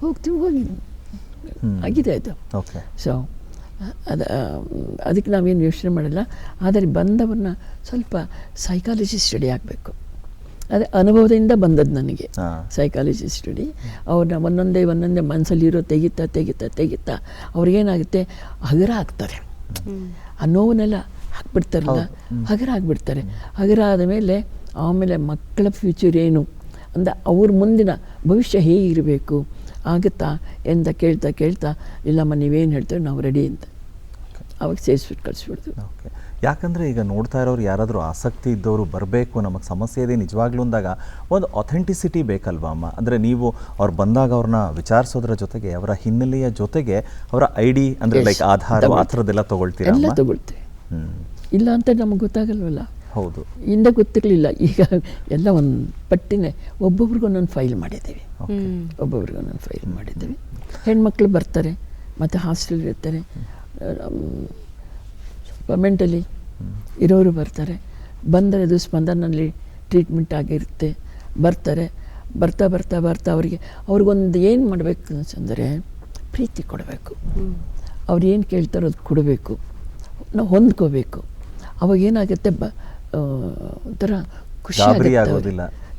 ಹೋಗಿ ಆಗಿದೆ ಅದು. ಸೊ ಅದಕ್ಕೆ ನಾವೇನು ಯೋಚನೆ ಮಾಡಲ್ಲ. ಆದರೆ ಬಂದವ್ರನ್ನ ಸ್ವಲ್ಪ ಸೈಕಾಲಜಿ ಸ್ಟಡಿ ಆಗಬೇಕು. ಅದೇ ಅನುಭವದಿಂದ ಬಂದದ್ದು ನನಗೆ ಸೈಕಾಲಜಿ ಸ್ಟಡಿ. ಅವ್ರನ್ನ ಒಂದೊಂದೇ ಮನಸ್ಸಲ್ಲಿರೋ ತೆಗಿತಾ ಅವ್ರಿಗೇನಾಗುತ್ತೆ, ಹಗರ ಆಗ್ತಾರೆ. ಆ ನೋವನ್ನೆಲ್ಲ ಹಾಕ್ಬಿಡ್ತಾರಲ್ಲ, ಹಗರ ಆಗಿಬಿಡ್ತಾರೆ. ಹಗರ ಆದಮೇಲೆ ಆಮೇಲೆ ಮಕ್ಕಳ ಫ್ಯೂಚರ್ ಏನು ಅಂದ, ಅವ್ರ ಮುಂದಿನ ಭವಿಷ್ಯ ಹೇಗಿರಬೇಕು ಆಗುತ್ತಾ ಅಂತ ಕೇಳ್ತಾ ಇಲ್ಲಮ್ಮ ನೀವೇನು ಹೇಳ್ತಾರೆ ನಾವು ರೆಡಿ ಅಂತ ಅವಾಗ ಸೇರಿಸ್ಬಿಟ್ಟು ಕಳಿಸ್ಬಿಡ್ದು. ಓಕೆ. ಯಾಕಂದರೆ ಈಗ ನೋಡ್ತಾ ಇರೋರು ಯಾರಾದರೂ ಆಸಕ್ತಿ ಇದ್ದವರು ಬರಬೇಕು, ನಮಗೆ ಸಮಸ್ಯೆ ಇದೆ ನಿಜವಾಗ್ಲೂ ಅಂದಾಗ ಒಂದು ಅಥೆಂಟಿಸಿಟಿ ಬೇಕಲ್ವಾ ಅಮ್ಮ? ಅಂದರೆ ನೀವು ಅವ್ರು ಬಂದಾಗ ಅವ್ರನ್ನ ವಿಚಾರಿಸೋದ್ರ ಜೊತೆಗೆ ಅವರ ಹಿನ್ನೆಲೆಯ ಜೊತೆಗೆ ಅವರ ID ಅಂದರೆ ಲೈಕ್ ಆಧಾರ ಆ ಥರದ್ದೆಲ್ಲ ತೊಗೊಳ್ತೀರಾ? ಎಲ್ಲ ತೊಗೊಳ್ತೀವಿ. ಇಲ್ಲ ಅಂತ ನಮಗೆ ಗೊತ್ತಾಗಲ್ವಲ್ಲ. ಹೌದು, ಹಿಂದೆ ಗೊತ್ತಿರಲಿಲ್ಲ. ಈಗ ಎಲ್ಲ ಒಂದು ಪಟ್ಟಿನೇ ಒಬ್ಬೊಬ್ರಿಗೂ ಒಂದೊಂದು ಫೈಲ್ ಮಾಡಿದ್ದೀವಿ. ಹೆಣ್ಮಕ್ಳು ಬರ್ತಾರೆ, ಮತ್ತು ಹಾಸ್ಟೆಲ್ ಇರ್ತಾರೆ, ಮೆಂಟಲಿ ಇರೋರು ಬರ್ತಾರೆ. ಬಂದರೆ ಅದು ಸ್ಪಂದನಲ್ಲಿ ಟ್ರೀಟ್ಮೆಂಟ್ ಆಗಿರುತ್ತೆ. ಬರ್ತಾರೆ, ಬರ್ತಾ ಅವ್ರಿಗೊಂದು ಏನು ಮಾಡಬೇಕು ಅಂತಂದರೆ ಪ್ರೀತಿ ಕೊಡಬೇಕು. ಅವ್ರು ಏನು ಕೇಳ್ತಾರೋ ಅದು ಕೊಡಬೇಕು, ನಾವು ಹೊಂದ್ಕೋಬೇಕು. ಅವಾಗೇನಾಗುತ್ತೆ, ಒಂಥರ ಖುಷಿ ಆಗುತ್ತೆ,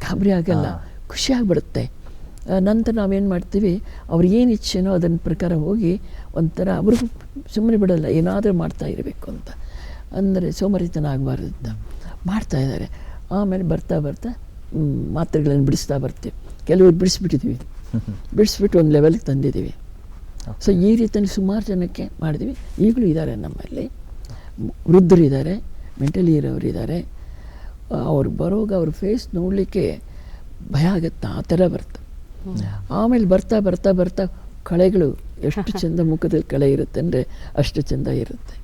ಗಾಬರಿ ಆಗಲ್ಲ, ಖುಷಿ ಆಗಿಬಿಡುತ್ತೆ. ನಂತರ ನಾವೇನು ಮಾಡ್ತೀವಿ, ಅವ್ರಿಗೇನು ಇಚ್ಛೆನೋ ಅದನ್ನ ಪ್ರಕಾರ ಹೋಗಿ ಒಂಥರ ಅವ್ರಿಗೂ ಸುಮ್ಮನೆ ಬಿಡೋಲ್ಲ, ಏನಾದರೂ ಮಾಡ್ತಾ ಇರಬೇಕು ಅಂತ. ಅಂದರೆ ಸೋಮರಿತನ ಆಗಬಾರ್ದು ಅಂತ ಮಾಡ್ತಾಯಿದ್ದಾರೆ. ಆಮೇಲೆ ಬರ್ತಾ ಮಾತ್ರೆಗಳನ್ನು ಬಿಡಿಸ್ತಾ ಬರ್ತೀವಿ. ಕೆಲವರು ಬಿಡಿಸ್ಬಿಟ್ಟು ಒಂದು ಲೆವೆಲ್ಗೆ ತಂದಿದ್ದೀವಿ. ಸೊ ಈ ರೀತಿಯಲ್ಲಿ ಸುಮಾರು ಜನಕ್ಕೆ ಮಾಡಿದ್ವಿ. ಈಗಲೂ ಇದ್ದಾರೆ ನಮ್ಮಲ್ಲಿ, ವೃದ್ಧರಿದ್ದಾರೆ, ಮೆಂಟಲಿ ಇರೋರು ಇದ್ದಾರೆ. ಅವ್ರು ಬರೋವಾಗ ಅವ್ರ ಫೇಸ್ ನೋಡಲಿಕ್ಕೆ ಭಯ ಆಗುತ್ತೆ, ಆ ಥರ ಬರ್ತದೆ. ಆಮೇಲೆ ಬರ್ತಾ ಕಳೆಗಳು ಎಷ್ಟು ಚೆಂದ ಮುಖದಲ್ಲಿ ಕಳೆ ಇರುತ್ತೆ ಅಂದರೆ ಅಷ್ಟು ಚೆಂದ ಇರುತ್ತೆ.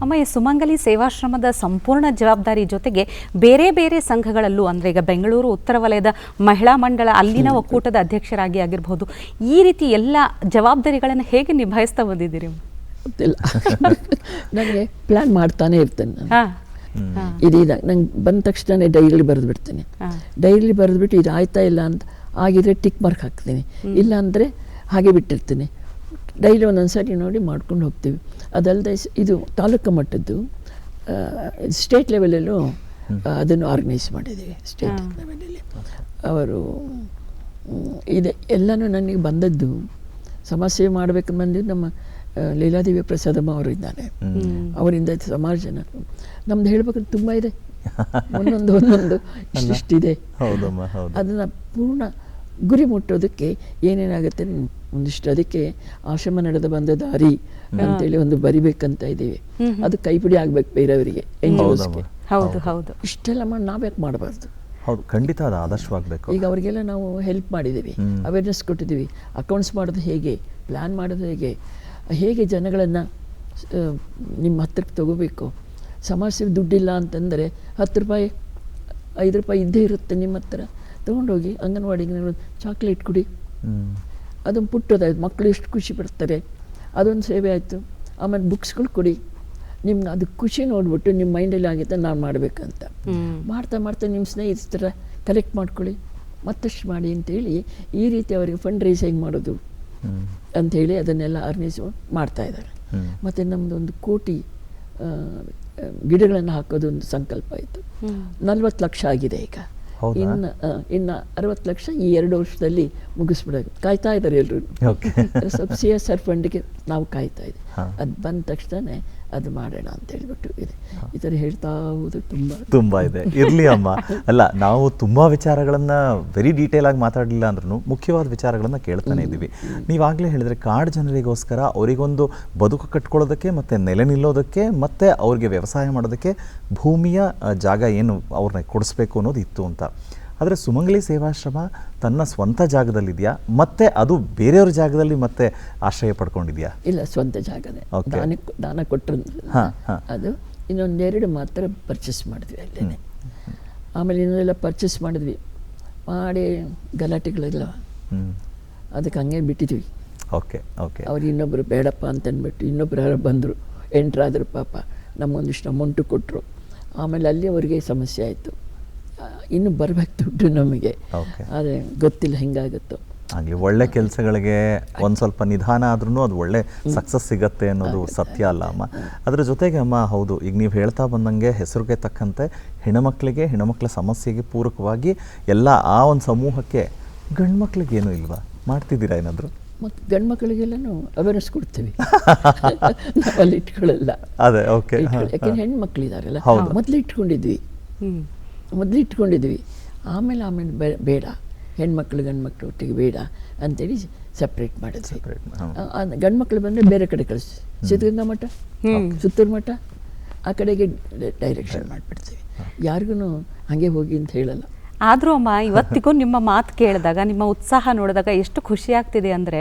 ಅಮ್ಮ, ಈ ಸುಮಂಗಲಿ ಸೇವಾಶ್ರಮದ ಸಂಪೂರ್ಣ ಜವಾಬ್ದಾರಿ ಜೊತೆಗೆ ಬೇರೆ ಬೇರೆ ಸಂಘಗಳಲ್ಲೂ, ಅಂದರೆ ಈಗ ಬೆಂಗಳೂರು ಉತ್ತರ ವಲಯದ ಮಹಿಳಾ ಮಂಡಳ ಅಲ್ಲಿನ ಒಕ್ಕೂಟದ ಅಧ್ಯಕ್ಷರಾಗಿ ಆಗಿರಬಹುದು, ಈ ರೀತಿ ಎಲ್ಲ ಜವಾಬ್ದಾರಿಗಳನ್ನು ಹೇಗೆ ನಿಭಾಯಿಸ್ತಾ ಬಂದಿದ್ದೀರಿ? ಗೊತ್ತಿಲ್ಲ, ನನಗೆ ಪ್ಲ್ಯಾನ್ ಮಾಡ್ತಾನೆ ಇರ್ತೇನೆ ನಾನು. ಇದೀಗ ನಂಗೆ ಬಂದ ತಕ್ಷಣ ಡೈರಿ ಬರೆದ್ಬಿಡ್ತೀನಿ. ಡೈರಿ ಬರೆದ್ಬಿಟ್ಟು ಇದು ಆಯ್ತಾ ಇಲ್ಲ ಅಂತ ಆಗಿದ್ರೆ ಟಿಕ್ ಮಾರ್ಕ್ ಹಾಕ್ತೀನಿ, ಇಲ್ಲ ಅಂದರೆ ಹಾಗೆ ಬಿಟ್ಟಿರ್ತೀನಿ. ಡೈಲಿ ಒಂದೊಂದು ಸಾರಿ ನೋಡಿ ಮಾಡ್ಕೊಂಡು ಹೋಗ್ತೀವಿ. ಅದಲ್ಲದೆ ಇದು ತಾಲೂಕು ಮಟ್ಟದ್ದು, ಸ್ಟೇಟ್ ಲೆವೆಲಲ್ಲೂ ಅದನ್ನು ಆರ್ಗನೈಸ್ ಮಾಡಿದ್ದೀವಿ. ಸ್ಟೇಟ್ ಲೆವೆಲಲ್ಲಿ ಅವರು ಇದೆ ಎಲ್ಲನೂ ನನಗೆ ಬಂದದ್ದು. ಸಮಾಜ ಸೇವೆ ಮಾಡಬೇಕು ಬಂದಿದ್ದು ನಮ್ಮ ಲೀಲಾದೇವಿ ಪ್ರಸಾದಮ್ಮ ಅವರು ಇದ್ದಾರೆ, ಅವರಿಂದ ಸಮಾಜ ಜನ. ನಮ್ದು ಹೇಳ್ಬೇಕಂದ್ರೆ ತುಂಬ ಇದೆ, ಒಂದೊಂದು ಇಷ್ಟಿದೆ. ಅದನ್ನು ಪೂರ್ಣ ಗುರಿ ಮುಟ್ಟೋದಕ್ಕೆ ಏನೇನಾಗುತ್ತೆ ಒಂದಿಷ್ಟು, ಅದಕ್ಕೆ ಆಶ್ರಮ ನಡೆದು ಬಂದ ದಾರಿ ಅಂತೇಳಿ ಒಂದು ಬರಿಬೇಕಂತ ಇದ್ದೀವಿ. ಅದು ಕೈಪಿಡಿ ಆಗ್ಬೇಕು ಬೇರೆಯವರಿಗೆ, NGOsಗೆ. ಹೌದು, ಇಷ್ಟೆಲ್ಲ ಮಾಡಿ ನಾವ್ಯಾಕೆ ಮಾಡಬಾರ್ದು? ಹೌದು, ಖಂಡಿತ ಅದು ಆದರ್ಶವಾಗಬೇಕು. ಈಗ ಅವರಿಗೆಲ್ಲ ನಾವು ಹೆಲ್ಪ್ ಮಾಡಿದ್ದೀವಿ, ಅವೇರ್ನೆಸ್ ಕೊಟ್ಟಿದ್ದೀವಿ. ಅಕೌಂಟ್ಸ್ ಮಾಡೋದು ಹೇಗೆ, ಪ್ಲ್ಯಾನ್ ಮಾಡೋದು ಹೇಗೆ ಜನಗಳನ್ನು ನಿಮ್ಮ ಹತ್ರಕ್ಕೆ ತಗೋಬೇಕು. ಸಮಾಜ ಸೇವೆ ದುಡ್ಡಿಲ್ಲ ಅಂತಂದರೆ 10 ರೂಪಾಯಿ 5 ರೂಪಾಯಿ ಇದ್ದೇ ಇರುತ್ತೆ ನಿಮ್ಮ ಹತ್ರ, ತೊಗೊಂಡೋಗಿ ಅಂಗನವಾಡಿಗೆ ಚಾಕ್ಲೇಟ್ ಕೊಡಿ. ಅದೊಂದು ಪುಟ್ಟದಾಯ್ತು, ಮಕ್ಕಳು ಎಷ್ಟು ಖುಷಿ ಪಡ್ತಾರೆ, ಅದೊಂದು ಸೇವೆ ಆಯಿತು. ಆಮೇಲೆ ಬುಕ್ಸ್ಗಳು ಕೊಡಿ. ನಿಮ್ಗೆ ಅದು ಖುಷಿ ನೋಡ್ಬಿಟ್ಟು ನಿಮ್ಮ ಮೈಂಡಲ್ಲಿ ಆಗುತ್ತೆ ನಾನು ಮಾಡಬೇಕಂತ. ಮಾಡ್ತಾ ನಿಮ್ಮ ಸ್ನೇಹಿತರ ಕಲೆಕ್ಟ್ ಮಾಡ್ಕೊಳ್ಳಿ, ಮತ್ತಷ್ಟು ಮಾಡಿ ಅಂತೇಳಿ ಈ ರೀತಿ ಅವರಿಗೆ ಫಂಡ್ ರೈಸಿಂಗ್ ಮಾಡೋದು ಅಂಥೇಳಿ ಅದನ್ನೆಲ್ಲ ಆರ್ಗನೈಸ್ ಮಾಡ್ತಾಯಿದ್ದಾರೆ. ಮತ್ತು ನಮ್ಮದು 1 ಕೋಟಿ ಗಿಡಗಳನ್ನು ಹಾಕೋದು ಒಂದು ಸಂಕಲ್ಪ ಆಯಿತು. 40 ಲಕ್ಷ ಆಗಿದೆ ಈಗ. ಹೌದಾ? ಇನ್ನು 60 ಲಕ್ಷ ಈ 2 ವರ್ಷದಲ್ಲಿ ಮುಗಿಸ್ಬಿಡೋದು ಕಾಯ್ತಾ ಇದ್ದಾರೆ ಎಲ್ಲರೂ. ಓಕೆ. ಸ್ವಲ್ಪ CSR ಫಂಡ್ಗೆ ನಾವು ಕಾಯ್ತಾ ಇದ್ದೀವಿ. ಅದು ಬಂದ ತಕ್ಷಣ ಅದು ಮಾಡೋಣ ಅಂತ ಹೇಳ್ಬಿಟ್ಟು ಇದೆ. ಈ ಥರ ಹೇಳ್ತಾ ಹೋದ್ರೆ ತುಂಬ ಇದೆ. ಇರಲಿ ಅಮ್ಮ, ಅಲ್ಲ ನಾವು ತುಂಬ ವಿಚಾರಗಳನ್ನು ವೆರಿ ಡೀಟೇಲ್ ಆಗಿ ಮಾತಾಡಲಿಲ್ಲ ಅಂದ್ರೂ ಮುಖ್ಯವಾದ ವಿಚಾರಗಳನ್ನು ಕೇಳ್ತಾನೆ ಇದ್ದೀವಿ. ನೀವಾಗಲೇ ಹೇಳಿದರೆ ಕಾಡು ಜನರಿಗೋಸ್ಕರ ಅವರಿಗೊಂದು ಬದುಕು ಕಟ್ಕೊಳ್ಳೋದಕ್ಕೆ ಮತ್ತು ನೆಲೆ ನಿಲ್ಲೋದಕ್ಕೆ ಮತ್ತು ಅವ್ರಿಗೆ ವ್ಯವಸಾಯ ಮಾಡೋದಕ್ಕೆ ಭೂಮಿಯ ಜಾಗ ಏನು ಅವ್ರನ್ನ ಕೊಡಿಸ್ಬೇಕು ಅನ್ನೋದು ಇತ್ತು ಅಂತ. ಆದರೆ ಸುಮಂಗಲಿ ಸೇವಾಶ್ರಮ ತನ್ನ ಸ್ವಂತ ಜಾಗದಲ್ಲಿದೆಯಾ ಮತ್ತೆ ಅದು ಬೇರೆಯವ್ರ ಜಾಗದಲ್ಲಿ ಮತ್ತೆ ಆಶ್ರಯ ಪಡ್ಕೊಂಡಿದೆಯಾ? ಇಲ್ಲ, ಸ್ವಂತ ಜಾಗನೇ. ದಾನ ಕೊಟ್ಟರು ಅದು. ಇನ್ನೊಂದೆರಡು ಮಾತ್ರ ಪರ್ಚೇಸ್ ಮಾಡಿದ್ವಿ ಅಲ್ಲೇ. ಆಮೇಲೆ ಇನ್ನೊಂದೆಲ್ಲ ಪರ್ಚೇಸ್ ಮಾಡಿ ಗಲಾಟೆಗಳೆಲ್ಲ ಅದಕ್ಕೆ ಹಂಗೆ ಬಿಟ್ಟಿದ್ವಿ. Okay okay. ಅವ್ರು ಇನ್ನೊಬ್ಬರು ಬೇಡಪ್ಪ ಅಂತ ಅಂದ್ಬಿಟ್ಟು ಇನ್ನೊಬ್ಬರು ಯಾರು ಬಂದರು, ಎಂಟ್ರಾದರು. ಪಾಪ ನಮಗೊಂದಿಷ್ಟು ಅಮೌಂಟು ಕೊಟ್ಟರು. ಆಮೇಲೆ ಅಲ್ಲಿ ಅವರಿಗೆ ಸಮಸ್ಯೆ ಆಯಿತು. ಇನ್ನು ಬರಬೇಕು ದುಡ್ಡು ನಮಗೆ. ಆದರೆ ಗೊತ್ತಿಲ್ಲ ಹೆಂಗಾಗುತ್ತೋ. ಆಗಲಿ, ಒಳ್ಳೆ ಕೆಲಸಗಳಿಗೆ ಒಂದು ಸ್ವಲ್ಪ ನಿಧಾನ ಆದ್ರೂ ಅದು ಒಳ್ಳೆ ಸಕ್ಸಸ್ ಸಿಗತ್ತೆ ಅನ್ನೋದು ಸತ್ಯ ಅಲ್ಲ ಅಮ್ಮ. ಅದರ ಜೊತೆಗೆ ಅಮ್ಮ, ಹೌದು, ಈಗ ನೀವು ಹೇಳ್ತಾ ಬಂದಂಗೆ ಹೆಸರಿಗೆ ತಕ್ಕಂತೆ ಹೆಣ್ಣುಮಕ್ಕಳ ಸಮಸ್ಯೆಗೆ ಪೂರಕವಾಗಿ ಎಲ್ಲ ಆ ಒಂದು ಸಮೂಹಕ್ಕೆ ಗಂಡು ಮಕ್ಳಿಗೇನು ಇಲ್ವಾ? ಮಾಡ್ತಿದ್ದೀರಾ ಏನಾದರೂ? ಮತ್ತು ಗಂಡು ಮಕ್ಕಳಿಗೆಲ್ಲನೂ ಅವೇರ್ನೆಸ್ ಕೊಡ್ತೀವಿ. ನಾವಲ್ಲಿ ಇಟ್ಕೊಳ್ಳಲ್ಲ. ಅದೇ, ಓಕೆ. ಯಾಕೆಂದ್ರೆ ಹೆಣ್ಮಕ್ಳಿದಾರಲ್ಲ, ಮೊದಲು ಇಟ್ಕೊಂಡಿದ್ವಿ. ಆಮೇಲೆ ಬೇಡ, ಹೆಣ್ಮಕ್ಳು ಗಂಡು ಮಕ್ಕಳು ಒಟ್ಟಿಗೆ ಬೇಡ ಅಂತೇಳಿ ಸಪ್ರೇಟ್ ಮಾಡಿದ್ವಿ. ಗಂಡು ಮಕ್ಕಳು ಬಂದರೆ ಬೇರೆ ಕಡೆ ಕಳಿಸಿ, ಸಿದ್ಧಗಂಗಾ ಮಠ, ಸುತ್ತೂರು ಮಠ ಆ ಕಡೆಗೆ ಡೈರೆಕ್ಷನ್ ಮಾಡಿಬಿಡ್ತೀವಿ. ಯಾರಿಗೂ ಹಾಗೆ ಹೋಗಿ ಅಂತ ಹೇಳಲ್ಲ. ಆದರೂ ಅಮ್ಮ, ಇವತ್ತಿಗೂ ನಿಮ್ಮ ಮಾತು ಕೇಳಿದಾಗ, ನಿಮ್ಮ ಉತ್ಸಾಹ ನೋಡಿದಾಗ ಎಷ್ಟು ಖುಷಿ ಆಗ್ತಿದೆ ಅಂದರೆ,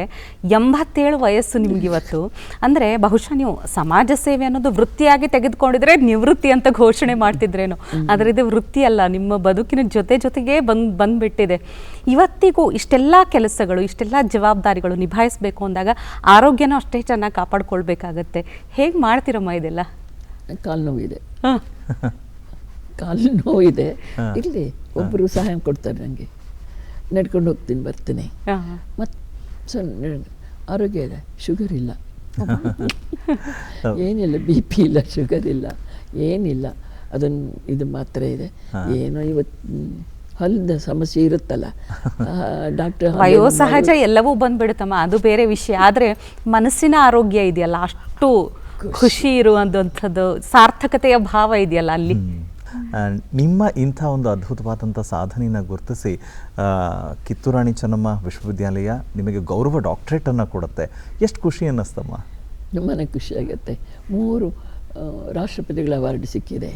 87 ವಯಸ್ಸು ನಿಮಗಿವತ್ತು. ಅಂದರೆ ಬಹುಶಃ ನೀವು ಸಮಾಜ ಸೇವೆ ಅನ್ನೋದು ವೃತ್ತಿಯಾಗಿ ತೆಗೆದುಕೊಂಡಿದ್ರೆ ನಿವೃತ್ತಿ ಅಂತ ಘೋಷಣೆ ಮಾಡ್ತಿದ್ರೇನೋ. ಆದರೆ ಇದು ವೃತ್ತಿ ಅಲ್ಲ, ನಿಮ್ಮ ಬದುಕಿನ ಜೊತೆಗೆ ಬಂದ್ಬಿಟ್ಟಿದೆ. ಇವತ್ತಿಗೂ ಇಷ್ಟೆಲ್ಲ ಕೆಲಸಗಳು, ಇಷ್ಟೆಲ್ಲ ಜವಾಬ್ದಾರಿಗಳು ನಿಭಾಯಿಸಬೇಕು ಅಂದಾಗ ಆರೋಗ್ಯನೂ ಅಷ್ಟೇ ಚೆನ್ನಾಗಿ ಕಾಪಾಡ್ಕೊಳ್ಬೇಕಾಗತ್ತೆ. ಹೇಗೆ ಮಾಡ್ತೀರಮ್ಮ ಇದೆಲ್ಲ? ಕಾಲು ನೋವಿದೆ. ಇಲ್ಲಿ ಒಬ್ಬರು ಸಹಾಯ ಕೊಡ್ತಾರೆ ನನಗೆ, ನಡ್ಕೊಂಡು ಹೋಗ್ತೀನಿ ಬರ್ತೀನಿ. ಮತ್ತು ಆರೋಗ್ಯ ಇದೆ, ಶುಗರ್ ಇಲ್ಲ, ಏನಿಲ್ಲ, BP ಇಲ್ಲ, ಶುಗರ್ ಇಲ್ಲ, ಏನಿಲ್ಲ. ಇದು ಮಾತ್ರ ಇದೆ. ಏನೋ ಇವತ್ತು ಹಲ್ಲದ ಸಮಸ್ಯೆ ಇರುತ್ತಲ್ಲ, ಡಾಕ್ಟರ್ ವಯೋಸಹಜ ಎಲ್ಲವೂ ಬಂದ್ಬಿಡುತ್ತಮ್ಮ, ಅದು ಬೇರೆ ವಿಷಯ. ಆದರೆ ಮನಸ್ಸಿನ ಆರೋಗ್ಯ ಇದೆಯಲ್ಲ, ಅಷ್ಟು ಖುಷಿ ಇರುವಂಥದ್ದು, ಸಾರ್ಥಕತೆಯ ಭಾವ ಇದೆಯಲ್ಲ ಅಲ್ಲಿ. ನಿಮ್ಮ ಇಂಥ ಒಂದು ಅದ್ಭುತವಾದಂಥ ಸಾಧನೆಯನ್ನು ಗುರುತಿಸಿ ಕಿತ್ತೂರು ರಾಣಿ ಚೆನ್ನಮ್ಮ ವಿಶ್ವವಿದ್ಯಾಲಯ ನಿಮಗೆ ಗೌರವ ಡಾಕ್ಟರೇಟನ್ನು ಕೊಡುತ್ತೆ. ಎಷ್ಟು ಖುಷಿ ಅನ್ನಿಸ್ತಮ್ಮ? ತುಂಬಾ ಖುಷಿಯಾಗುತ್ತೆ. 3 ರಾಷ್ಟ್ರಪತಿಗಳ ಅವಾರ್ಡ್ ಸಿಕ್ಕಿದೆ.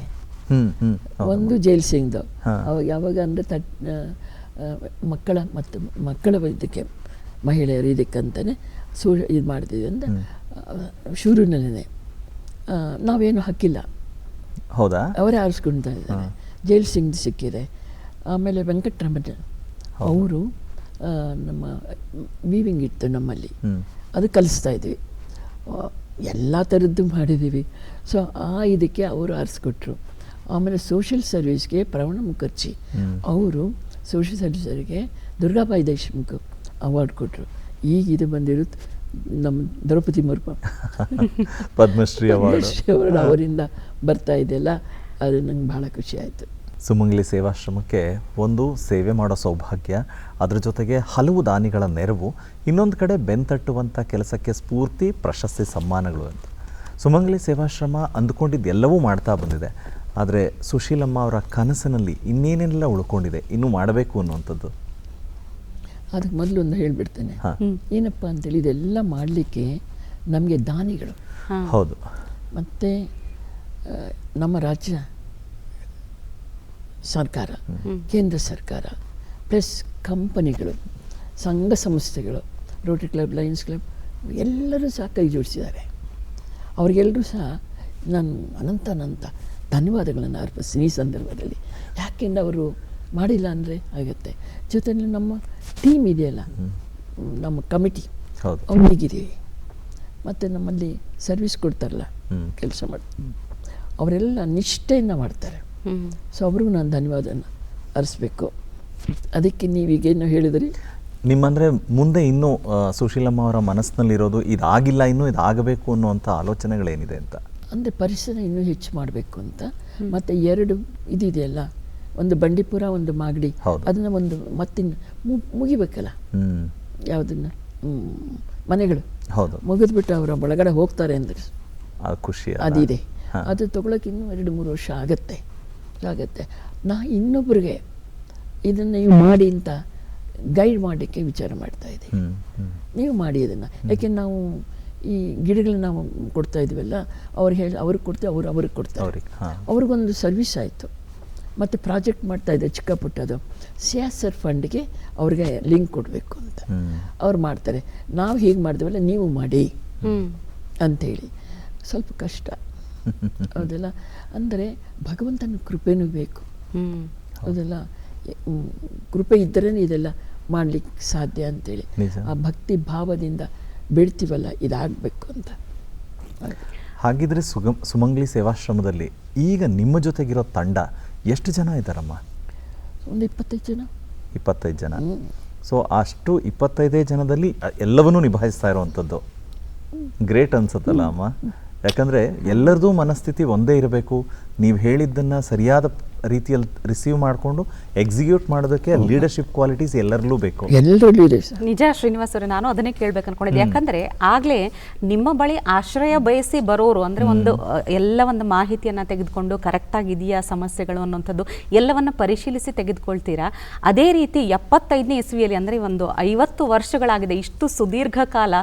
ಒಂದು ಜೈಲ್ ಸಿಂಗ್ದು, ಯಾವಾಗ ಅಂದರೆ ಮಕ್ಕಳ ಇದಕ್ಕೆ ಮಹಿಳೆಯರು ಇದಕ್ಕಂತಾನೆ ಇದು ಮಾಡ್ತಿದ್ವಿ ಅಂತ ಶುರುವಿನಲ್ಲೇ. ನಾವೇನು ಹಾಕಿಲ್ಲ, ಹೌದಾ? ಅವರೇ ಆರಿಸ್ಕೊಳ್ತಾ ಇದ್ದಾರೆ. ಜೈಲ್ ಸಿಂಗ್ ಸಿಕ್ಕಿದೆ. ಆಮೇಲೆ ವೆಂಕಟರಮಣ ಅವರು ನಮ್ಮ ವೀವಿಂಗ್ ಇತ್ತು ನಮ್ಮಲ್ಲಿ, ಅದು ಕಲಿಸ್ತಾ ಇದ್ವಿ. ಎಲ್ಲ ಥರದ್ದು ಮಾಡಿದ್ದೀವಿ. ಸೊ ಇದಕ್ಕೆ ಅವರು ಆರಿಸ್ಕೊಟ್ರು. ಆಮೇಲೆ ಸೋಷಿಯಲ್ ಸರ್ವಿಸ್ಗೆ ಪ್ರವಣ ಮುಖರ್ಜಿ ಅವರು ಸೋಷಿಯಲ್ ಸರ್ವಿಸರಿಗೆ ದುರ್ಗಾಬಾಯಿ ದೇಶಮುಖ್ ಅವಾರ್ಡ್ ಕೊಟ್ಟರು. ಈಗ ಇದು ಬಂದಿರುತ್ತೆ ನಮ್ಮ ದ್ರೌಪದಿ ಮುರ್ಮು ಪದ್ಮಶ್ರೀ ಅವಾರ್ಡ್ ಅವರಿಂದ ಬರ್ತಾ ಇದೆಯಲ್ಲ, ಅದು ನಂಗೆ ಭಾಳ ಖುಷಿ ಆಯಿತು. ಸುಮಂಗಲಿ ಸೇವಾಶ್ರಮಕ್ಕೆ ಒಂದು ಸೇವೆ ಮಾಡೋ ಸೌಭಾಗ್ಯ, ಅದರ ಜೊತೆಗೆ ಹಲವು ದಾನಿಗಳ ನೆರವು, ಇನ್ನೊಂದು ಕಡೆ ಬೆಂತಟ್ಟುವಂಥ ಕೆಲಸಕ್ಕೆ ಸ್ಫೂರ್ತಿ, ಪ್ರಶಸ್ತಿ, ಸಮ್ಮಾನಗಳು ಅಂತ ಸುಮಂಗಲಿ ಸೇವಾಶ್ರಮ ಅಂದುಕೊಂಡಿದ್ದೆಲ್ಲವೂ ಮಾಡ್ತಾ ಬಂದಿದೆ. ಆದರೆ ಸುಶೀಲಮ್ಮ ಅವರ ಕನಸಿನಲ್ಲಿ ಇನ್ನೇನೆಲ್ಲ ಉಳ್ಕೊಂಡಿದೆ, ಇನ್ನೂ ಮಾಡಬೇಕು ಅನ್ನುವಂಥದ್ದು? ಅದಕ್ಕೆ ಮೊದಲು ಒಂದು ಹೇಳಿಬಿಡ್ತೇನೆ. ಏನಪ್ಪ ಅಂತೇಳಿ, ಇದೆಲ್ಲ ಮಾಡಲಿಕ್ಕೆ ನಮಗೆ ದಾನಿಗಳು, ಹೌದು, ಮತ್ತು ನಮ್ಮ ರಾಜ್ಯ ಸರ್ಕಾರ, ಕೇಂದ್ರ ಸರ್ಕಾರ, ಪ್ಲಸ್ ಕಂಪನಿಗಳು, ಸಂಘ ಸಂಸ್ಥೆಗಳು, ರೋಟರಿ ಕ್ಲಬ್, ಲಯನ್ಸ್ ಕ್ಲಬ್ ಎಲ್ಲರೂ ಸಹ ಕೈ ಜೋಡಿಸಿದ್ದಾರೆ. ಅವ್ರಿಗೆಲ್ಲರೂ ಸಹ ನಾನು ಅನಂತ ಧನ್ಯವಾದಗಳನ್ನು ಅರ್ಪಿಸ್ತೀನಿ ಈ ಸಂದರ್ಭದಲ್ಲಿ. ಯಾಕೆಂದರೆ ಅವರು ಮಾಡಿಲ್ಲ ಅಂದರೆ ಆಗುತ್ತೆ. ಜೊತೆಯಲ್ಲಿ ನಮ್ಮ ಟೀಮ್ ಇದೆಯಲ್ಲ, ನಮ್ಮ ಕಮಿಟಿ, ಅವ್ರಿಗಿದ್ದೀವಿ. ಮತ್ತು ನಮ್ಮಲ್ಲಿ ಸರ್ವಿಸ್ ಕೊಡ್ತಾರಲ್ಲ, ಕೆಲಸ ಮಾಡ್ತಾರೆ, ಅವರೆಲ್ಲ ನಿಷ್ಠೆಯಿಂದ ಮಾಡ್ತಾರೆ. ಸೊ ಅವ್ರಿಗೂ ನಾನು ಧನ್ಯವಾದನ ಅರ್ಸ್ಬೇಕು. ಅದಕ್ಕೆ ನೀವೀಗೇನು ಹೇಳಿದ್ರಿ, ನಿಮ್ಮಂದರೆ ಮುಂದೆ ಇನ್ನೂ ಸುಶೀಲಮ್ಮ ಅವರ ಮನಸ್ಸಿನಲ್ಲಿರೋದು ಇದಾಗಿಲ್ಲ, ಇನ್ನೂ ಇದಾಗಬೇಕು ಅನ್ನುವಂಥ ಆಲೋಚನೆಗಳೇನಿದೆ ಅಂತ? ಅಂದರೆ ಪರಿಸರ ಇನ್ನೂ ಹೆಚ್ಚು ಮಾಡಬೇಕು ಅಂತ. ಮತ್ತು 2 ಇದೆಯಲ್ಲ, ಒಂದು ಬಂಡೀಪುರ, ಒಂದು ಮಾಗಡಿ, ಹೌದು. ಅದನ್ನು ಒಂದು ಮತ್ತಿನ್ನು ಮುಗಿಬೇಕಲ್ಲ, ಯಾವುದನ್ನು ಮನೆಗಳು ಹೌದು, ಮುಗಿದ್ಬಿಟ್ಟು ಅವರ ಒಳಗಡೆ ಹೋಗ್ತಾರೆ ಅಂದರೆ ಖುಷಿ ಅದಿದೆ. ಅದು ತೊಗೊಳಕ್ಕೆ ಇನ್ನೂ 2-3 ವರ್ಷ ಆಗತ್ತೆ. ನಾ ಇನ್ನೊಬ್ಬರಿಗೆ ಇದನ್ನು ನೀವು ಮಾಡಿ ಅಂತ ಗೈಡ್ ಮಾಡಲಿಕ್ಕೆ ವಿಚಾರ ಮಾಡ್ತಾ ಇದ್ದೀವಿ. ನೀವು ಮಾಡಿ ಅದನ್ನು, ಯಾಕೆ ನಾವು ಈ ಗಿಡಗಳನ್ನ ನಾವು ಕೊಡ್ತಾ ಇದ್ದೀವಲ್ಲ, ಅವ್ರಿಗೆ ಕೊಡ್ತೀವಿ, ಅವ್ರಿಗೆ ಕೊಡ್ತಾರೆ. ಅವ್ರಿಗೊಂದು ಸರ್ವಿಸ್ ಆಯಿತು. ಮತ್ತು ಪ್ರಾಜೆಕ್ಟ್ ಮಾಡ್ತಾ ಇದ್ದೆ ಚಿಕ್ಕ ಪುಟ್ಟದು, CSR ಫಂಡ್ಗೆ ಅವ್ರಿಗೆ ಲಿಂಕ್ ಕೊಡಬೇಕು ಅಂತ ಅವ್ರು ಮಾಡ್ತಾರೆ. ನಾವು ಹೀಗೆ ಮಾಡಿದ್ವಲ್ಲ, ನೀವು ಮಾಡಿ ಅಂಥೇಳಿ. ಸ್ವಲ್ಪ ಕಷ್ಟ ಹೌದಲ್ಲ, ಅಂದರೆ ಭಗವಂತನ ಕೃಪೆನೂ ಬೇಕು ಹೌದಲ್ಲ. ಕೃಪೆ ಇದ್ದರೇ ಇದೆಲ್ಲ ಮಾಡಲಿಕ್ಕೆ ಸಾಧ್ಯ ಅಂತೇಳಿ ಆ ಭಕ್ತಿ ಭಾವದಿಂದ ಬಿಡ್ತೀವಲ್ಲ, ಇದಾಗಬೇಕು ಅಂತ. ಹಾಗಿದ್ರೆ ಸುಮಂಗ್ಲಿ ಸೇವಾಶ್ರಮದಲ್ಲಿ ಈಗ ನಿಮ್ಮ ಜೊತೆಗಿರೋ ತಂಡ ಎಷ್ಟು ಜನ ಇದ್ದಾರಮ್ಮ? ಒಂದು 25 ಜನ. 25 ಜನ. ಸೊ ಅಷ್ಟು 25 ಜನದಲ್ಲಿ ಎಲ್ಲವನ್ನೂ ನಿಭಾಯಿಸ್ತಾ ಇರೋವಂಥದ್ದು ಗ್ರೇಟ್ ಅನ್ಸುತ್ತಲ್ಲ ಅಮ್ಮ? ಯಾಕಂದರೆ ಎಲ್ಲರದೂ ಮನಸ್ಥಿತಿ ಒಂದೇ ಇರಬೇಕು. ನೀವು ಹೇಳಿದ್ದನ್ನು ಸರಿಯಾದ ರೀತಿಯಲ್ಲಿ ರಿಸೀವ್ ಮಾಡಿಕೊಂಡು ಎಕ್ಸಿಕ್ಯೂಟ್ ಮಾಡೋದಕ್ಕೆ ಲೀಡರ್ಶಿಪ್ ಕ್ವಾಲಿಟೀಸ್ ಎಲ್ಲರಲ್ಲೂ ಬೇಕು. ನಿಜ ಶ್ರೀನಿವಾಸ್ ಅವರೇ, ನಾನು ಅದನ್ನೇ ಕೇಳಬೇಕು ಅನ್ಕೊಂಡಿದ್ದೆ. ಯಾಕಂದ್ರೆ ಆಗ್ಲೇ ನಿಮ್ಮ ಬಳಿ ಆಶ್ರಯ ಬಯಸಿ ಬರೋರು ಅಂದ್ರೆ ಎಲ್ಲ ಒಂದು ಮಾಹಿತಿಯನ್ನ ತೆಗೆದುಕೊಂಡು ಕರೆಕ್ಟ್ ಆಗಿದೆಯಾ ಸಮಸ್ಯೆಗಳು ಅನ್ನೋಂಥದ್ದು ಎಲ್ಲವನ್ನ ಪರಿಶೀಲಿಸಿ ತೆಗೆದುಕೊಳ್ತೀರಾ. ಅದೇ ರೀತಿ 75ನೇ ಇಸ್ವಿಯಲ್ಲಿ ಅಂದ್ರೆ ಒಂದು 50 ವರ್ಷಗಳಾಗಿದೆ, ಇಷ್ಟು ಸುದೀರ್ಘ ಕಾಲ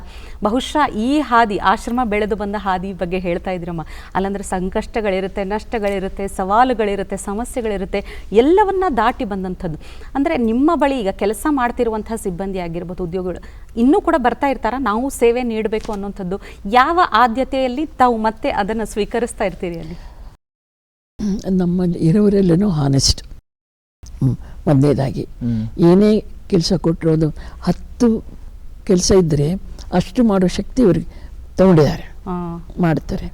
ಬಹುಶಃ ಈ ಹಾದಿ ಆಶ್ರಮ ಬೆಳೆದು ಬಂದ ಹಾದಿ ಬಗ್ಗೆ ಹೇಳ್ತಾ ಇದ್ರಮ್ಮ. ಅಲ್ಲಂದ್ರೆ ಸಂಕಷ್ಟಗಳಿರುತ್ತೆ, ನಷ್ಟಗಳಿರುತ್ತೆ, ಸವಾಲುಗಳಿರುತ್ತೆ, ಸಮಸ್ಯೆಗಳಿರುತ್ತೆ, ಎಲ್ಲವನ್ನ ದಾಟಿ ಬಂದಂಥದ್ದು. ಅಂದರೆ ನಿಮ್ಮ ಬಳಿ ಈಗ ಕೆಲಸ ಮಾಡ್ತಿರುವಂತಹ ಸಿಬ್ಬಂದಿ ಆಗಿರ್ಬೋದು, ಉದ್ಯೋಗಿಗಳು ಇನ್ನೂ ಕೂಡ ಬರ್ತಾ ಇರ್ತಾರ, ನಾವು ಸೇವೆ ನೀಡಬೇಕು ಅನ್ನೋಂಥದ್ದು ಯಾವ ಆದ್ಯತೆಯಲ್ಲಿ ತಾವು ಮತ್ತೆ ಅದನ್ನು ಸ್ವೀಕರಿಸ್ತಾ ಇರ್ತೀರಿ ಅಲ್ಲಿ? ನಮ್ಮಲ್ಲಿ ಇರೋರೆಲ್ಲನೂ ಹಾನೆಸ್ಟ್. ಮೊದಲನೇದಾಗಿ ಏನೇ ಕೆಲಸ ಕೊಟ್ಟರು ಅದು 10 ಕೆಲಸ ಇದ್ದರೆ ಅಷ್ಟು ಮಾಡೋ ಶಕ್ತಿ ಇವ್ರಿಗೆ ತಗೊಂಡಿದ್ದಾರೆ, ಮಾಡ್ತಾರೆ.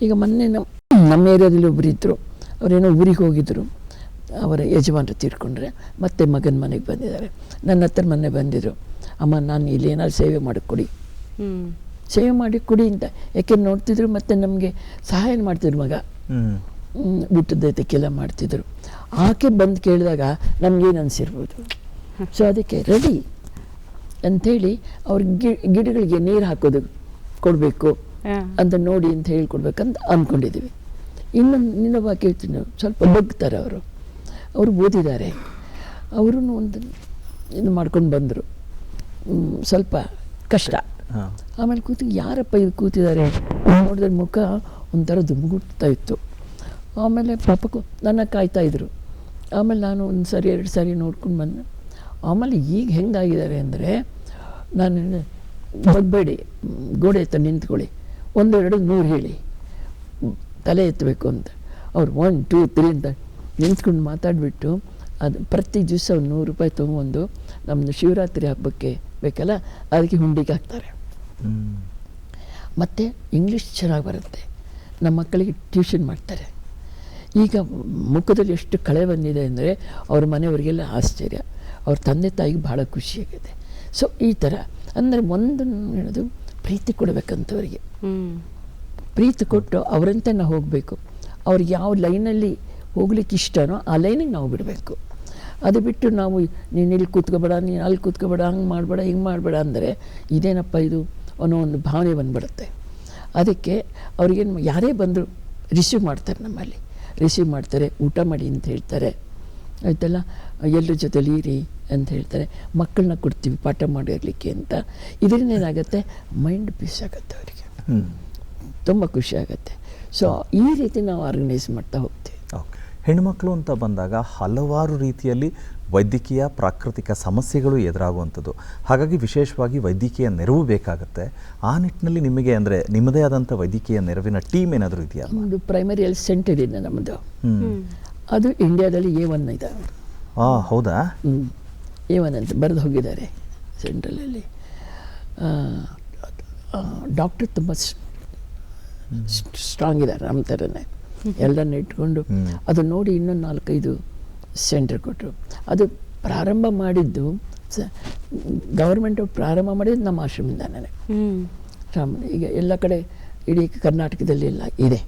ಈಗ ಮೊನ್ನೆ ನಮ್ಮ ಏರಿಯಾದಲ್ಲಿ ಒಬ್ಬರು ಇದ್ದರು, ಅವರೇನೋ ಊರಿಗೆ ಹೋಗಿದ್ದರು, ಅವರ ಯಜಮಾನರು ತೀರ್ಕೊಂಡ್ರೆ ಮತ್ತೆ ಮಗನ ಮನೆಗೆ ಬಂದಿದ್ದಾರೆ. ನನ್ನ ಹತ್ರ ಮೊನ್ನೆ ಬಂದಿದ್ದರು, ಅಮ್ಮ ನಾನು ಇಲ್ಲಿ ಏನಾದ್ರು ಸೇವೆ ಮಾಡಿಕೊಡಿ, ಸೇವೆ ಮಾಡಿ ಕೊಡಿ ಅಂತ. ಯಾಕೆ ನೋಡ್ತಿದ್ರು, ಮತ್ತು ನಮಗೆ ಸಹಾಯ ಮಾಡ್ತಿದ್ರು. ಮಗ ಊಟದೈತಕ್ಕೆಲ್ಲ ಮಾಡ್ತಿದ್ರು. ಆಕೆ ಬಂದು ಕೇಳಿದಾಗ ನಮಗೇನು ಅನಿಸಿರ್ಬೋದು. ಸೊ ಅದಕ್ಕೆ ರೆಡಿ ಅಂಥೇಳಿ ಅವ್ರಿಗೆ ಗಿಡಗಳಿಗೆ ನೀರು ಹಾಕೋದು ಕೊಡಬೇಕು ಅಂತ ನೋಡಿ ಅಂತ ಹೇಳ್ಕೊಡ್ಬೇಕಂತ ಅಂದ್ಕೊಂಡಿದ್ದೀವಿ. ಇನ್ನೊಬ್ಬ ಕೇಳ್ತೀನಿ, ಸ್ವಲ್ಪ ಬಗ್ತಾರೆ ಅವರು ಓದಿದ್ದಾರೆ, ಅವರು ಒಂದು ಇದು ಮಾಡ್ಕೊಂಡು ಬಂದರು. ಸ್ವಲ್ಪ ಕಷ್ಟ. ಆಮೇಲೆ ಯಾರಪ್ಪ ಇದು ಕೂತಿದ್ದಾರೆ ನೋಡಿದ್ರೆ ಮುಖ ಒಂಥರ ದುಮ್ಗುಡ್ತಾ ಇತ್ತು. ಆಮೇಲೆ ಪಾಪಕ್ಕೂ ನನ್ನ ಕಾಯ್ತಾಯಿದ್ರು. ಆಮೇಲೆ ನಾನು 1 ಸರಿ 2 ಸಾರಿ ನೋಡ್ಕೊಂಡು ಬಂದೆ. ಆಮೇಲೆ ಈಗ ಹೆಂಗಾಗಿದ್ದಾರೆ ಅಂದರೆ, ನಾನು ಬಗ್ಬೇಡಿ, ಗೋಡೆ ಎತ್ತ ನಿಂತ್ಕೊಳ್ಳಿ, 1 2 100 ಹೇಳಿ ತಲೆ ಎತ್ತಬೇಕು ಅಂತ. ಅವ್ರು 1 2 3 ಅಂತ ನಿಂತ್ಕೊಂಡು ಮಾತಾಡಿಬಿಟ್ಟು ಅದು ಪ್ರತಿ ದಿವಸ ₹100 ತೊಗೊಂಡು ನಮ್ಮದು ಶಿವರಾತ್ರಿ ಹಬ್ಬಕ್ಕೆ ಬೇಕಲ್ಲ ಅದಕ್ಕೆ ಹುಂಡಿಗೆ ಹಾಕ್ತಾರೆ. ಮತ್ತು ಇಂಗ್ಲೀಷ್ ಚೆನ್ನಾಗಿ ಬರುತ್ತೆ. ನಮ್ಮ ಮಕ್ಕಳಿಗೆ ಟ್ಯೂಷನ್ ಮಾಡ್ತಾರೆ. ಈಗ ಮುಖದಲ್ಲಿ ಎಷ್ಟು ಕಳೆ ಬಂದಿದೆ ಅಂದರೆ ಅವ್ರ ಮನೆಯವರಿಗೆಲ್ಲ ಆಶ್ಚರ್ಯ, ಅವ್ರ ತಂದೆ ತಾಯಿಗೆ ಭಾಳ ಖುಷಿಯಾಗಿದೆ. ಸೊ ಈ ಥರ ಅಂದರೆ ಒಂದು ಹೇಳೋದು ಪ್ರೀತಿ ಕೊಡಬೇಕಂತವರಿಗೆ, ಪ್ರೀತಿ ಕೊಟ್ಟು ಅವರಂತೆ ನಾವು ಹೋಗಬೇಕು. ಅವ್ರಿಗೆ ಯಾವ ಲೈನಲ್ಲಿ ಹೋಗ್ಲಿಕ್ಕೆ ಇಷ್ಟನೋ ಆ ಲೈನಿಗೆ ನಾವು ಬಿಡಬೇಕು. ಅದು ಬಿಟ್ಟು ನಾವು ನೀನು ಇಲ್ಲಿ ಕೂತ್ಕೋಬೇಡ, ನೀನು ಅಲ್ಲಿ ಕೂತ್ಕೋಬೇಡ, ಹಂಗೆ ಮಾಡಬೇಡ, ಹಿಂಗೆ ಮಾಡಬೇಡ ಅಂದರೆ ಇದೇನಪ್ಪ ಇದು ಅನ್ನೋ ಒಂದು ಭಾವನೆ ಬಂದ್ಬಿಡುತ್ತೆ. ಅದಕ್ಕೆ ಅವ್ರಿಗೇನು ಯಾರೇ ಬಂದರೂ ರಿಸೀವ್ ಮಾಡ್ತಾರೆ, ನಮ್ಮಲ್ಲಿ ರಿಸೀವ್ ಮಾಡ್ತಾರೆ, ಊಟ ಮಾಡಿ ಅಂತ ಹೇಳ್ತಾರೆ, ಆಯ್ತಲ್ಲ, ಎಲ್ಲರ ಜೊತೆಲಿ ಇರಿ ಅಂತ ಹೇಳ್ತಾರೆ. ಮಕ್ಕಳನ್ನ ಕೊಡ್ತೀವಿ ಪಾಠ ಮಾಡಿರ್ಲಿಕ್ಕೆ ಅಂತ. ಇದರಿಂದ ಏನಾಗುತ್ತೆ, ಮೈಂಡ್ ಪೀಸ್ ಆಗುತ್ತೆ, ಅವರಿಗೆ ತುಂಬ ಖುಷಿ ಆಗುತ್ತೆ. ಸೊ ಈ ರೀತಿ ನಾವು ಆರ್ಗನೈಸ್ ಮಾಡ್ತಾ ಹೋಗ್ತೀವಿ. ಹೆಣ್ಣುಮಕ್ಕಳು ಅಂತ ಬಂದಾಗ ಹಲವಾರು ರೀತಿಯಲ್ಲಿ ವೈದ್ಯಕೀಯ ಪ್ರಾಕೃತಿಕ ಸಮಸ್ಯೆಗಳು ಎದುರಾಗುವಂಥದ್ದು. ಹಾಗಾಗಿ ವಿಶೇಷವಾಗಿ ವೈದ್ಯಕೀಯ ನೆರವು ಬೇಕಾಗುತ್ತೆ. ಆ ನಿಟ್ಟಿನಲ್ಲಿ ನಿಮಗೆ ಅಂದರೆ ನಿಮ್ಮದೇ ಆದಂಥ ವೈದ್ಯಕೀಯ ನೆರವಿನ ಟೀಮ್ ಏನಾದರೂ ಇದೆಯಾ? ಒಂದು ಪ್ರೈಮರಿ ಹೆಲ್ತ್ ಸೆಂಟರ್ ಇದೆ ನಮ್ಮದು, ಅದು ಇಂಡಿಯಾದಲ್ಲಿ A1 ಇದೆ. ಹೌದಾ? A1 ಅಂತ ಬರೆದು ಹೋಗಿದ್ದಾರೆ ಸೆಂಟ್ರಲಲ್ಲಿ. ಡಾಕ್ಟರ್ ತುಂಬ ಸ್ಟ್ರಾಂಗ್ ಇದ್ದಾರೆ, ನಮ್ಮ ಥರನೇ ಎಲ್ಲರನ್ನ ಇಟ್ಕೊಂಡು. ಅದು ನೋಡಿ ಇನ್ನೊಂದು 4-5 ಸೆಂಟರ್ ಕೊಟ್ಟರು. ಅದು ಪ್ರಾರಂಭ ಮಾಡಿದ್ದು ಗೌರ್ಮೆಂಟು ಪ್ರಾರಂಭ ಮಾಡಿದ್ದು ನಮ್ಮ ಆಶ್ರಮದಿಂದಾನೇ. ಈಗ ಎಲ್ಲ ಕಡೆ ಇಡೀ ಕರ್ನಾಟಕದಲ್ಲಿ ಎಲ್ಲ ಇದೆ.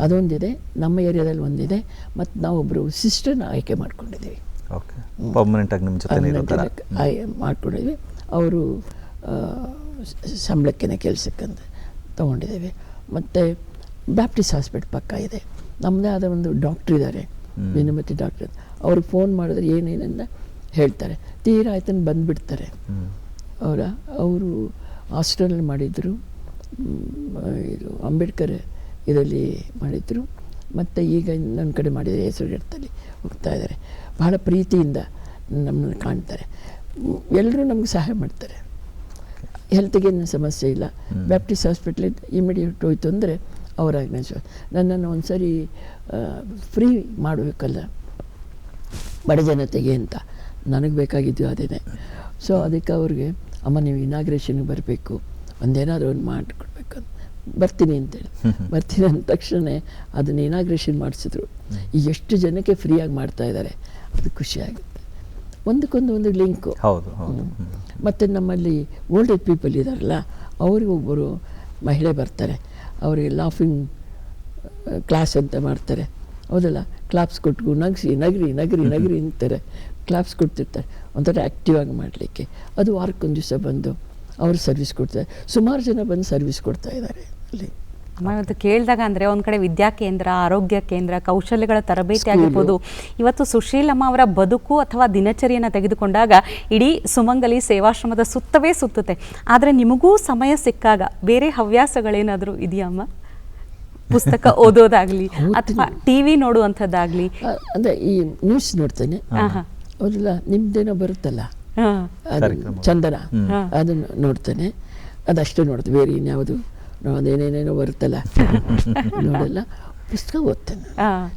ಅದೊಂದಿದೆ, ನಮ್ಮ ಏರಿಯಾದಲ್ಲಿ ಒಂದಿದೆ, ಮತ್ತು ನಾವೊಬ್ಬರು ಸಿಸ್ಟರ್ನ ಆಯ್ಕೆ ಮಾಡ್ಕೊಂಡಿದ್ದೀವಿ. ಓಕೆ, ಪರ್ಮನೆಂಟ್ ಆಗಿ ನಿಮ್ಮ ಜೊತೆ ಇರೋ ಥರ ಮಾಡ್ಕೊಂಡಿದ್ವಿ. ಅವರು ಸಂಬಳಕ್ಕೆ ಕೆಲಸಕ್ಕಂತ ತೊಗೊಂಡಿದ್ದೇವೆ. ಮತ್ತು ಬ್ಯಾಪ್ಟಿಸ್ಟ್ ಹಾಸ್ಪಿಟಲ್ ಪಕ್ಕ ಇದೆ, ನಮ್ಮದೇ ಆದ ಒಂದು ಡಾಕ್ಟ್ರ್ ಇದ್ದಾರೆ, ವೇಣುಮತಿ ಡಾಕ್ಟರ್. ಅವ್ರಿಗೆ ಫೋನ್ ಮಾಡಿದ್ರೆ ಏನೇನನ್ನ ಹೇಳ್ತಾರೆ, ತೀರಾ ಆಯ್ತನ್ನು ಬಂದುಬಿಡ್ತಾರೆ. ಅವರು ಹಾಸ್ಟೆಲಲ್ಲಿ ಮಾಡಿದರು, ಇದು ಅಂಬೇಡ್ಕರ್ ಇದರಲ್ಲಿ ಮಾಡಿದರು, ಮತ್ತು ಈಗ ನನ್ನ ಕಡೆ ಮಾಡಿದರೆ ಹೆಸರುಗಟ್ಟಲ್ಲಿ ಹೋಗ್ತಾ ಇದ್ದಾರೆ. ಬಹಳ ಪ್ರೀತಿಯಿಂದ ನಮ್ಮನ್ನು ಕಾಣ್ತಾರೆ, ಎಲ್ಲರೂ ನಮ್ಗೆ ಸಹಾಯ ಮಾಡ್ತಾರೆ. ಹೆಲ್ತ್ಗೇನು ಸಮಸ್ಯೆ ಇಲ್ಲ. ಬ್ಯಾಪ್ಟಿಸ್ಟ್ ಹಾಸ್ಪಿಟ್ಲಿಂದ ಇಮಿಡಿಯೇಟ್ ಹೋಯ್ತು ಅಂದರೆ ಅವರಾಗಿ ನನ್ನನ್ನು ಒಂದು ಸರಿ ಫ್ರೀ ಮಾಡಬೇಕಲ್ಲ ಬಡ ಜನತೆಗೆ ಅಂತ ನನಗೆ ಬೇಕಾಗಿದ್ದು ಅದೇ. ಸೊ ಅದಕ್ಕೆ ಅವ್ರಿಗೆ ಅಮ್ಮ ನೀವು ಇನಾಗ್ರೇಷನ್ಗೆ ಬರಬೇಕು, ಒಂದೇನಾದರೂ ಒಂದು ಮಾಡಿಕೊಡ್ಬೇಕು ಅಂತ ಬರ್ತೀನಿ ಅಂತೇಳಿ ಬರ್ತೀನಿ ಅಂದ ತಕ್ಷಣ ಅದನ್ನು ಇನಾಗ್ರೇಷನ್ ಮಾಡಿಸಿದ್ರು. ಈಗ ಎಷ್ಟು ಜನಕ್ಕೆ ಫ್ರೀಯಾಗಿ ಮಾಡ್ತಾ ಇದ್ದಾರೆ, ಅದು ಖುಷಿಯಾಗುತ್ತೆ. ಒಂದಕ್ಕೊಂದು ಲಿಂಕು. ಹೌದು. ಮತ್ತು ನಮ್ಮಲ್ಲಿ ಓಲ್ಡ್ ಏಜ್ ಪೀಪಲ್ ಇದ್ದಾರಲ್ಲ, ಅವರಿಗೆ ಒಬ್ಬರು ಮಹಿಳೆ ಬರ್ತಾರೆ, ಅವರಿಗೆ ಲಾಫಿಂಗ್ ಕ್ಲಾಸ್ ಅಂತ ಮಾಡ್ತಾರೆ, ಹೌದಲ್ಲ, ಕ್ಲಾಪ್ಸ್ ಕೊಟ್ಟು ನಗಿಸಿ ನಗರಿ ಅಂತಾರೆ, ಕ್ಲಾಪ್ಸ್ ಕೊಡ್ತಿರ್ತಾರೆ, ಒಂಥರ ಆ್ಯಕ್ಟಿವ್ ಆಗಿ ಮಾಡಲಿಕ್ಕೆ. ಅದು ವಾರಕ್ಕೊಂದು ದಿವಸ ಬಂದು ಅವರು ಸರ್ವಿಸ್ ಕೊಡ್ತಾರೆ. ಸುಮಾರು ಜನ ಬಂದು ಸರ್ವಿಸ್ ಕೊಡ್ತಾ ಇದ್ದಾರೆ ಅಲ್ಲಿ. ಇವತ್ತು ಕೇಳಿದಾಗ ಅಂದರೆ ಒಂದು ಕಡೆ ವಿದ್ಯಾ ಕೇಂದ್ರ, ಆರೋಗ್ಯ ಕೇಂದ್ರ, ಕೌಶಲ್ಯಗಳ ತರಬೇತಿ ಆಗಿರ್ಬೋದು. ಇವತ್ತು ಸುಶೀಲಮ್ಮ ಅವರ ಬದುಕು ಅಥವಾ ದಿನಚರಿಯನ್ನು ತೆಗೆದುಕೊಂಡಾಗ ಇಡೀ ಸುಮಂಗಲಿ ಸೇವಾಶ್ರಮದ ಸುತ್ತವೇ ಸುತ್ತುತ್ತೆ. ಆದರೆ ನಿಮಗೂ ಸಮಯ ಸಿಕ್ಕಾಗ ಬೇರೆ ಹವ್ಯಾಸಗಳೇನಾದರೂ ಇದೆಯಮ್ಮ? ಪುಸ್ತಕ ಓದೋದಾಗಲಿ ಅಥವಾ ಟಿವಿ ನೋಡುವಂಥದ್ದಾಗಲಿ? ಅಂದರೆ ಈ ನ್ಯೂಸ್ ನೋಡ್ತೇನೆ, ಹೌದಲ್ಲ, ನಿಮ್ದೇನೋ ಬರುತ್ತಲ್ಲ ಚಂದನ, ಅದನ್ನು ನೋಡ್ತೇನೆ, ಅದಷ್ಟೇ ನೋಡ್ತೇನೆ, ಬೇರೆ ಇನ್ಯಾವುದು ಅದೇನೇನೇನೋ ಬರುತ್ತಲ್ಲ ನೋಡಲ್ಲ. ಪುಸ್ತಕ ಓದ್ತೇನೆ.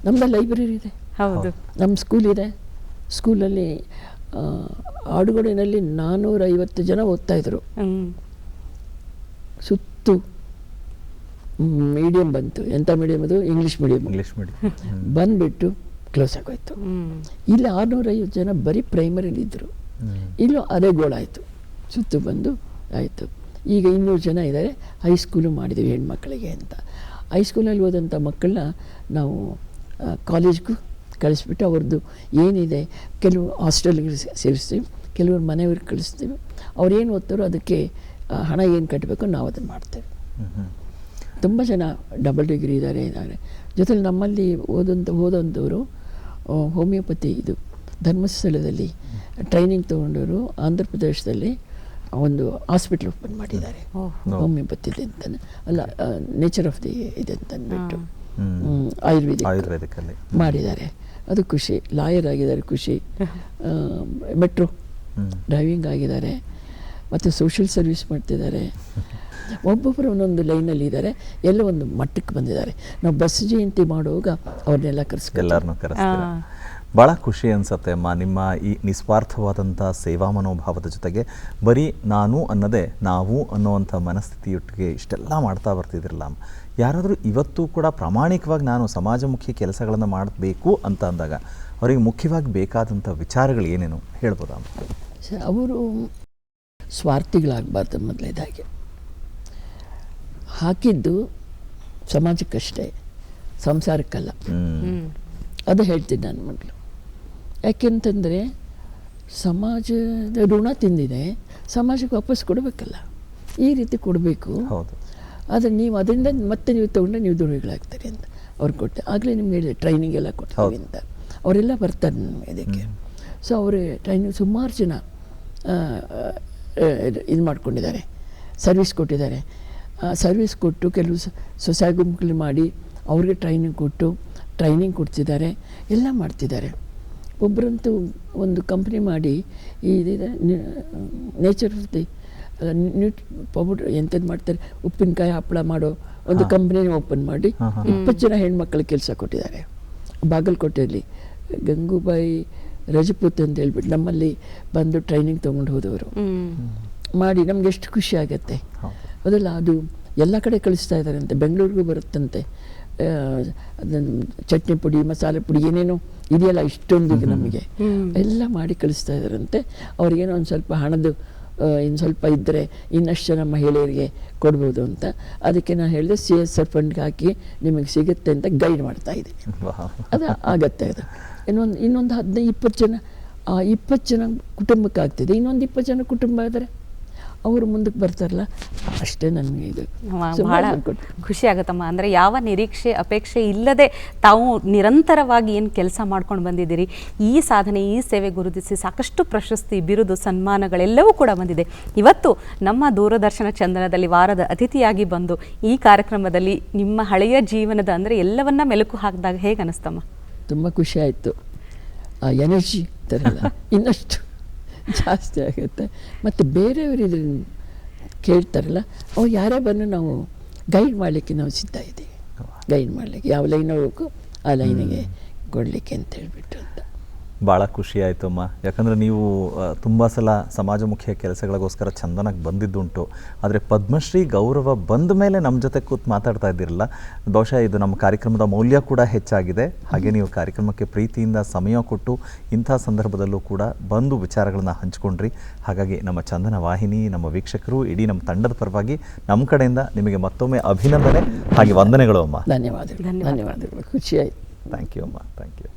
ನಮ್ಮದು ಲೈಬ್ರರಿ ಇದೆ, ಹೌದು, ನಮ್ಮ ಸ್ಕೂಲ್ ಇದೆ. ಸ್ಕೂಲಲ್ಲಿ ಆಡುಗೋಡಿನಲ್ಲಿ 450 ಜನ ಓದ್ತಾಯಿದ್ರು. ಸುತ್ತು ಮೀಡಿಯಂ ಬಂತು. ಎಂಥ ಮೀಡಿಯಮ್ ಅದು? ಇಂಗ್ಲೀಷ್ ಮೀಡಿಯಮ್ ಬಂದುಬಿಟ್ಟು ಕ್ಲೋಸ್ ಆಗೋಯ್ತು. ಇಲ್ಲಿ 650 ಜನ ಬರೀ ಪ್ರೈಮರಿಲಿದ್ದರು. ಇಲ್ಲೂ ಅದೇ ಗೋಳಾಯಿತು, ಸುತ್ತು ಬಂದು ಆಯಿತು. ಈಗ 200 ಜನ ಇದ್ದಾರೆ. ಹೈಸ್ಕೂಲು ಮಾಡಿದ್ದೀವಿ ಹೆಣ್ಮಕ್ಳಿಗೆ ಅಂತ. ಹೈಸ್ಕೂಲಲ್ಲಿ ಓದಂಥ ಮಕ್ಕಳನ್ನ ನಾವು ಕಾಲೇಜ್ಗೂ ಕಳಿಸ್ಬಿಟ್ಟು ಅವ್ರದ್ದು ಏನಿದೆ, ಕೆಲವು ಹಾಸ್ಟೆಲ್ಗೆ ಸೇರಿಸ್ತೀವಿ, ಕೆಲವರು ಮನೆಯವ್ರಿಗೆ ಕಳಿಸ್ತೀವಿ. ಅವ್ರು ಏನು ಓದ್ತಾರೋ ಅದಕ್ಕೆ ಹಣ ಏನು ಕಟ್ಟಬೇಕು ನಾವು ಅದನ್ನು ಮಾಡ್ತೇವೆ. ತುಂಬ ಜನ ಡಬಲ್ ಡಿಗ್ರಿ ಇದ್ದಾರೆ. ಜೊತೆಲಿ ನಮ್ಮಲ್ಲಿ ಓದೋಂಥವರು ಹೋಮಿಯೋಪತಿ ಇದು ಧರ್ಮಸ್ಥಳದಲ್ಲಿ ಟ್ರೈನಿಂಗ್ ತೊಗೊಂಡವರು ಆಂಧ್ರ ಪ್ರದೇಶದಲ್ಲಿ ಒಂದು ಹಾಸ್ಪಿಟ್ಲ್ ಓಪನ್ ಮಾಡಿದ್ದಾರೆ, ಹೋಮಿಯೋಪತಿದೆ ಅಂತ ಅಲ್ಲ, ನೇಚರ್ ಆಫ್ ದಿ ಇದೆ ಅಂತ ಅಂದ್ಬಿಟ್ಟು ಆಯುರ್ವೇದಿಕ್ ಮಾಡಿದ್ದಾರೆ. ಅದು ಖುಷಿ. ಲಾಯರ್ ಆಗಿದ್ದಾರೆ, ಖುಷಿ. ಮೆಟ್ರೋ ಡ್ರೈವಿಂಗ್ ಆಗಿದ್ದಾರೆ, ಮತ್ತು ಸೋಷಿಯಲ್ ಸರ್ವಿಸ್ ಮಾಡ್ತಿದ್ದಾರೆ. ಒಬ್ಬೊಬ್ಬರು ಒಂದೊಂದು ಲೈನಲ್ಲಿ ಇದ್ದಾರೆ, ಎಲ್ಲ ಒಂದು ಮಟ್ಟಕ್ಕೆ ಬಂದಿದ್ದಾರೆ. ನಾವು ಬಸ್ ಜಯಂತಿ ಮಾಡುವಾಗ ಅವ್ರನ್ನೆಲ್ಲ ಎಲ್ಲರನ್ನೂ ಕರೆಸ್ತೀರಾ? ಭಾಳ ಖುಷಿ ಅನಿಸುತ್ತೆ ಅಮ್ಮ, ನಿಮ್ಮ ಈ ನಿಸ್ವಾರ್ಥವಾದಂಥ ಸೇವಾ ಮನೋಭಾವದ ಜೊತೆಗೆ ಬರೀ ನಾನು ಅನ್ನೋದೇ ನಾವು ಅನ್ನೋವಂಥ ಮನಸ್ಥಿತಿಯೊಟ್ಟಿಗೆ ಇಷ್ಟೆಲ್ಲ ಮಾಡ್ತಾ ಬರ್ತಿದ್ರಲ್ಲ. ಯಾರಾದರೂ ಇವತ್ತು ಕೂಡ ಪ್ರಾಮಾಣಿಕವಾಗಿ ನಾನು ಸಮಾಜಮುಖಿ ಕೆಲಸಗಳನ್ನು ಮಾಡಬೇಕು ಅಂತ ಅಂದಾಗ ಅವರಿಗೆ ಮುಖ್ಯವಾಗಿ ಬೇಕಾದಂಥ ವಿಚಾರಗಳು ಏನೇನು ಹೇಳ್ಬೋದಾ? ಅವರು ಸ್ವಾರ್ಥಿಗಳಾಗಬಾರ್ದು. ಮೊದಲನೇದಾಗಿ ಹಾಕಿದ್ದು ಸಮಾಜಕ್ಕಷ್ಟೇ, ಸಂಸಾರಕ್ಕಲ್ಲ. ಅದು ಹೇಳ್ತೀನಿ ನಾನು ಮೊದಲು. ಯಾಕೆಂತಂದರೆ ಸಮಾಜದ ಋಣ ತಿಂದಿದೆ, ಸಮಾಜಕ್ಕೆ ವಾಪಸ್ ಕೊಡಬೇಕಲ್ಲ, ಈ ರೀತಿ ಕೊಡಬೇಕು. ಆದರೆ ನೀವು ಅದರಿಂದ ಮತ್ತೆ ನೀವು ತೊಗೊಂಡ್ರೆ ನೀವು ದುರ್ವಿಗಳಾಗ್ತೀರಿ ಅಂತ ಅವ್ರು ಕೊಟ್ಟೆ. ಆಗಲೇ ನಿಮ್ಗೆ ಹೇಳಿದೆ ಟ್ರೈನಿಂಗ್ ಎಲ್ಲ ಕೊಡ್ತೀವಿ ಅಂತ. ಅವರೆಲ್ಲ ಬರ್ತಾರೆ ನಮಗೆ ಇದಕ್ಕೆ. ಸೊ ಅವರು ಟ್ರೈನಿಂಗ್ ಸುಮಾರು ಜನ ಇದು ಮಾಡ್ಕೊಂಡಿದ್ದಾರೆ, ಸರ್ವಿಸ್ ಕೊಟ್ಟಿದ್ದಾರೆ. ಸರ್ವಿಸ್ ಕೊಟ್ಟು ಕೆಲವು ಸ್ವಸಹಾಯ ಗುಂಪುಗಳು ಮಾಡಿ ಅವ್ರಿಗೆ ಟ್ರೈನಿಂಗ್ ಕೊಡ್ತಿದ್ದಾರೆ, ಎಲ್ಲ ಮಾಡ್ತಿದ್ದಾರೆ. ಒಬ್ಬರಂತೂ ಒಂದು ಕಂಪ್ನಿ ಮಾಡಿ ಇದಿದೆ, ನೇಚರ್ ಆಫ್ ದಿ ಪೌಡರ್ ಎಂಥದ್ದು ಮಾಡ್ತಾರೆ, ಉಪ್ಪಿನಕಾಯಿ ಹಪ್ಪಳ ಮಾಡೋ ಒಂದು ಕಂಪ್ನಿನ ಓಪನ್ ಮಾಡಿ 20 ಜನ ಹೆಣ್ಮಕ್ಳಿಗೆ ಕೆಲಸ ಕೊಟ್ಟಿದ್ದಾರೆ. ಬಾಗಲಕೋಟೆಯಲ್ಲಿ ಗಂಗೂಬಾಯಿ ರಜಪೂತ್ ಅಂತ ಹೇಳ್ಬಿಟ್ಟು ನಮ್ಮಲ್ಲಿ ಬಂದು ಟ್ರೈನಿಂಗ್ ತೊಗೊಂಡು ಹೋದವರು ಮಾಡಿ ನಮ್ಗೆ ಎಷ್ಟು ಖುಷಿ ಆಗುತ್ತೆ. ಅದಲ್ಲ, ಅದು ಎಲ್ಲ ಕಡೆ ಕಳಿಸ್ತಾ ಇದ್ದಾರೆ ಅಂತೆ, ಬೆಂಗಳೂರಿಗೂ ಬರುತ್ತಂತೆ. ಚಟ್ನಿ ಪುಡಿ, ಮಸಾಲೆ ಪುಡಿ ಏನೇನೋ ಇದೆಯಲ್ಲ ಇಷ್ಟೊಂದು ನಮಗೆ ಎಲ್ಲ ಮಾಡಿ ಕಳಿಸ್ತಾ ಇದ್ದಾರಂತೆ. ಅವ್ರಿಗೇನೋ ಒಂದು ಸ್ವಲ್ಪ ಹಣದ ಇನ್ನು ಸ್ವಲ್ಪ ಇದ್ದರೆ ಇನ್ನಷ್ಟು ಜನ ಮಹಿಳೆಯರಿಗೆ ಕೊಡ್ಬೋದು ಅಂತ. ಅದಕ್ಕೆ ನಾನು ಹೇಳಿದೆ CSR ಫಂಡ್ಗೆ ಹಾಕಿ ನಿಮಗೆ ಸಿಗುತ್ತೆ ಅಂತ ಗೈಡ್ ಮಾಡ್ತಾ ಇದ್ದೀನಿ. ಅದು ಆಗತ್ತೆ. ಅದು ಇನ್ನೊಂದು 15-20 ಜನ 20 ಜನ ಕುಟುಂಬಕ್ಕೆ ಆಗ್ತಿದೆ. ಇನ್ನೊಂದು 20 ಜನ ಕುಟುಂಬ ಆದರೆ ಅವರು ಮುಂದಕ್ಕೆ ಬರ್ತಾರಲ್ಲ, ಅಷ್ಟೇ ನನಗೆ ಇದು ಬಹಳ ಖುಷಿ ಆಗುತ್ತಮ್ಮ. ಅಂದರೆ ಯಾವ ನಿರೀಕ್ಷೆ ಅಪೇಕ್ಷೆ ಇಲ್ಲದೆ ತಾವು ನಿರಂತರವಾಗಿ ಏನು ಕೆಲಸ ಮಾಡ್ಕೊಂಡು ಬಂದಿದ್ದೀರಿ, ಈ ಸಾಧನೆ ಈ ಸೇವೆ ಗುರುತಿಸಿ ಸಾಕಷ್ಟು ಪ್ರಶಸ್ತಿ ಬಿರುದು ಸನ್ಮಾನಗಳೆಲ್ಲವೂ ಕೂಡ ಬಂದಿದೆ. ಇವತ್ತು ನಮ್ಮ ದೂರದರ್ಶನ ಚಂದನದಲ್ಲಿ ವಾರದ ಅತಿಥಿಯಾಗಿ ಬಂದು ಈ ಕಾರ್ಯಕ್ರಮದಲ್ಲಿ ನಿಮ್ಮ ಹಳೆಯ ಜೀವನದ ಅಂದರೆ ಎಲ್ಲವನ್ನ ಮೆಲುಕು ಹಾಕಿದಾಗ ಹೇಗೆ ಅನಿಸ್ತಮ್ಮ? ತುಂಬ ಖುಷಿ ಆಯಿತು. ಆ ಎನರ್ಜಿ ಥರಲ್ಲ ಇನ್ನಷ್ಟು ಜಾಸ್ತಿ ಆಗುತ್ತೆ. ಮತ್ತು ಬೇರೆಯವರು ಇದನ್ನು ಕೇಳ್ತಾರಲ್ಲ, ಅವ್ರು ಯಾರೇ ಬಂದು ನಾವು ಗೈಡ್ ಮಾಡಲಿಕ್ಕೆ ನಾವು ಸಿದ್ಧ ಇದ್ದೀವಿ. ಗೈಡ್ ಮಾಡಲಿಕ್ಕೆ ಯಾವ ಲೈನ್ ಹೋಗಬೇಕು ಆ ಲೈನಿಗೆ ಕೊಡಲಿಕ್ಕೆ ಅಂತ ಹೇಳ್ಬಿಟ್ಟು ಅಂತ. ಭಾಳ ಖುಷಿ ಆಯಿತು ಅಮ್ಮ. ಯಾಕಂದರೆ ನೀವು ತುಂಬ ಸಲ ಸಮಾಜಮುಖಿಯ ಕೆಲಸಗಳಿಗೋಸ್ಕರ ಚಂದನಕ್ಕೆ ಬಂದಿದ್ದುಂಟು. ಆದರೆ ಪದ್ಮಶ್ರೀ ಗೌರವ ಬಂದ ಮೇಲೆ ನಮ್ಮ ಜೊತೆ ಕೂತು ಮಾತಾಡ್ತಾ ಇದ್ದಿರಲ್ಲ, ಬಹುಶಃ ಇದು ನಮ್ಮ ಕಾರ್ಯಕ್ರಮದ ಮೌಲ್ಯ ಕೂಡ ಹೆಚ್ಚಾಗಿದೆ. ಹಾಗೆ ನೀವು ಕಾರ್ಯಕ್ರಮಕ್ಕೆ ಪ್ರೀತಿಯಿಂದ ಸಮಯ ಕೊಟ್ಟು ಇಂಥ ಸಂದರ್ಭದಲ್ಲೂ ಕೂಡ ಬಂದು ವಿಚಾರಗಳನ್ನು ಹಂಚ್ಕೊಂಡ್ರಿ. ಹಾಗಾಗಿ ನಮ್ಮ ಚಂದನ ವಾಹಿನಿ, ನಮ್ಮ ವೀಕ್ಷಕರು, ಇಡೀ ನಮ್ಮ ತಂಡದ ಪರವಾಗಿ ನಮ್ಮ ಕಡೆಯಿಂದ ನಿಮಗೆ ಮತ್ತೊಮ್ಮೆ ಅಭಿನಂದನೆ ಹಾಗೆ ವಂದನೆಗಳು ಅಮ್ಮ. ಧನ್ಯವಾದಗಳು. ಖುಷಿ ಆಯಿತು. ಥ್ಯಾಂಕ್ ಯು ಅಮ್ಮ. Thank you.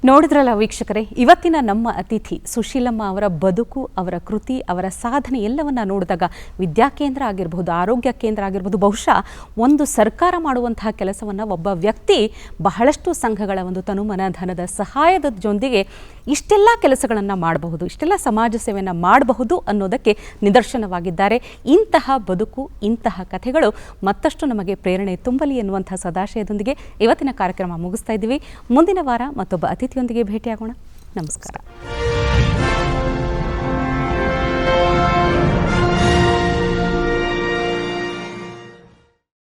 ನೋಡಿದ್ರಲ್ಲ ವೀಕ್ಷಕರೇ, ಇವತ್ತಿನ ನಮ್ಮ ಅತಿಥಿ ಸುಶೀಲಮ್ಮ ಅವರ ಬದುಕು, ಅವರ ಕೃತಿ, ಅವರ ಸಾಧನೆ ಎಲ್ಲವನ್ನ ನೋಡಿದಾಗ ವಿದ್ಯಾಕೇಂದ್ರ ಆಗಿರಬಹುದು, ಆರೋಗ್ಯ ಕೇಂದ್ರ ಆಗಿರಬಹುದು, ಬಹುಶಃ ಒಂದು ಸರ್ಕಾರ ಮಾಡುವಂತಹ ಕೆಲಸವನ್ನು ಒಬ್ಬ ವ್ಯಕ್ತಿ ಬಹಳಷ್ಟು ಸಂಘಗಳ ಒಂದು ತನುಮನ ಧನದ ಸಹಾಯದ ಜೊತೆಗೆ ಇಷ್ಟೆಲ್ಲ ಕೆಲಸಗಳನ್ನು ಮಾಡಬಹುದು, ಇಷ್ಟೆಲ್ಲ ಸಮಾಜ ಸೇವೆಯನ್ನು ಮಾಡಬಹುದು ಅನ್ನೋದಕ್ಕೆ ನಿದರ್ಶನವಾಗಿದ್ದಾರೆ. ಇಂತಹ ಬದುಕು, ಇಂತಹ ಕಥೆಗಳು ಮತ್ತಷ್ಟು ನಮಗೆ ಪ್ರೇರಣೆ ತುಂಬಲಿ ಎನ್ನುವಂತಹ ಸದಾಶಯದೊಂದಿಗೆ ಇವತ್ತಿನ ಕಾರ್ಯಕ್ರಮ ಮುಗಿಸ್ತಾ ಇದ್ದೀವಿ. ಮುಂದಿನ ವಾರ ಮತ್ತೊಬ್ಬ ಅತಿಥಿಯೊಂದಿಗೆ ಭೇಟಿಯಾಗೋಣ. ನಮಸ್ಕಾರ.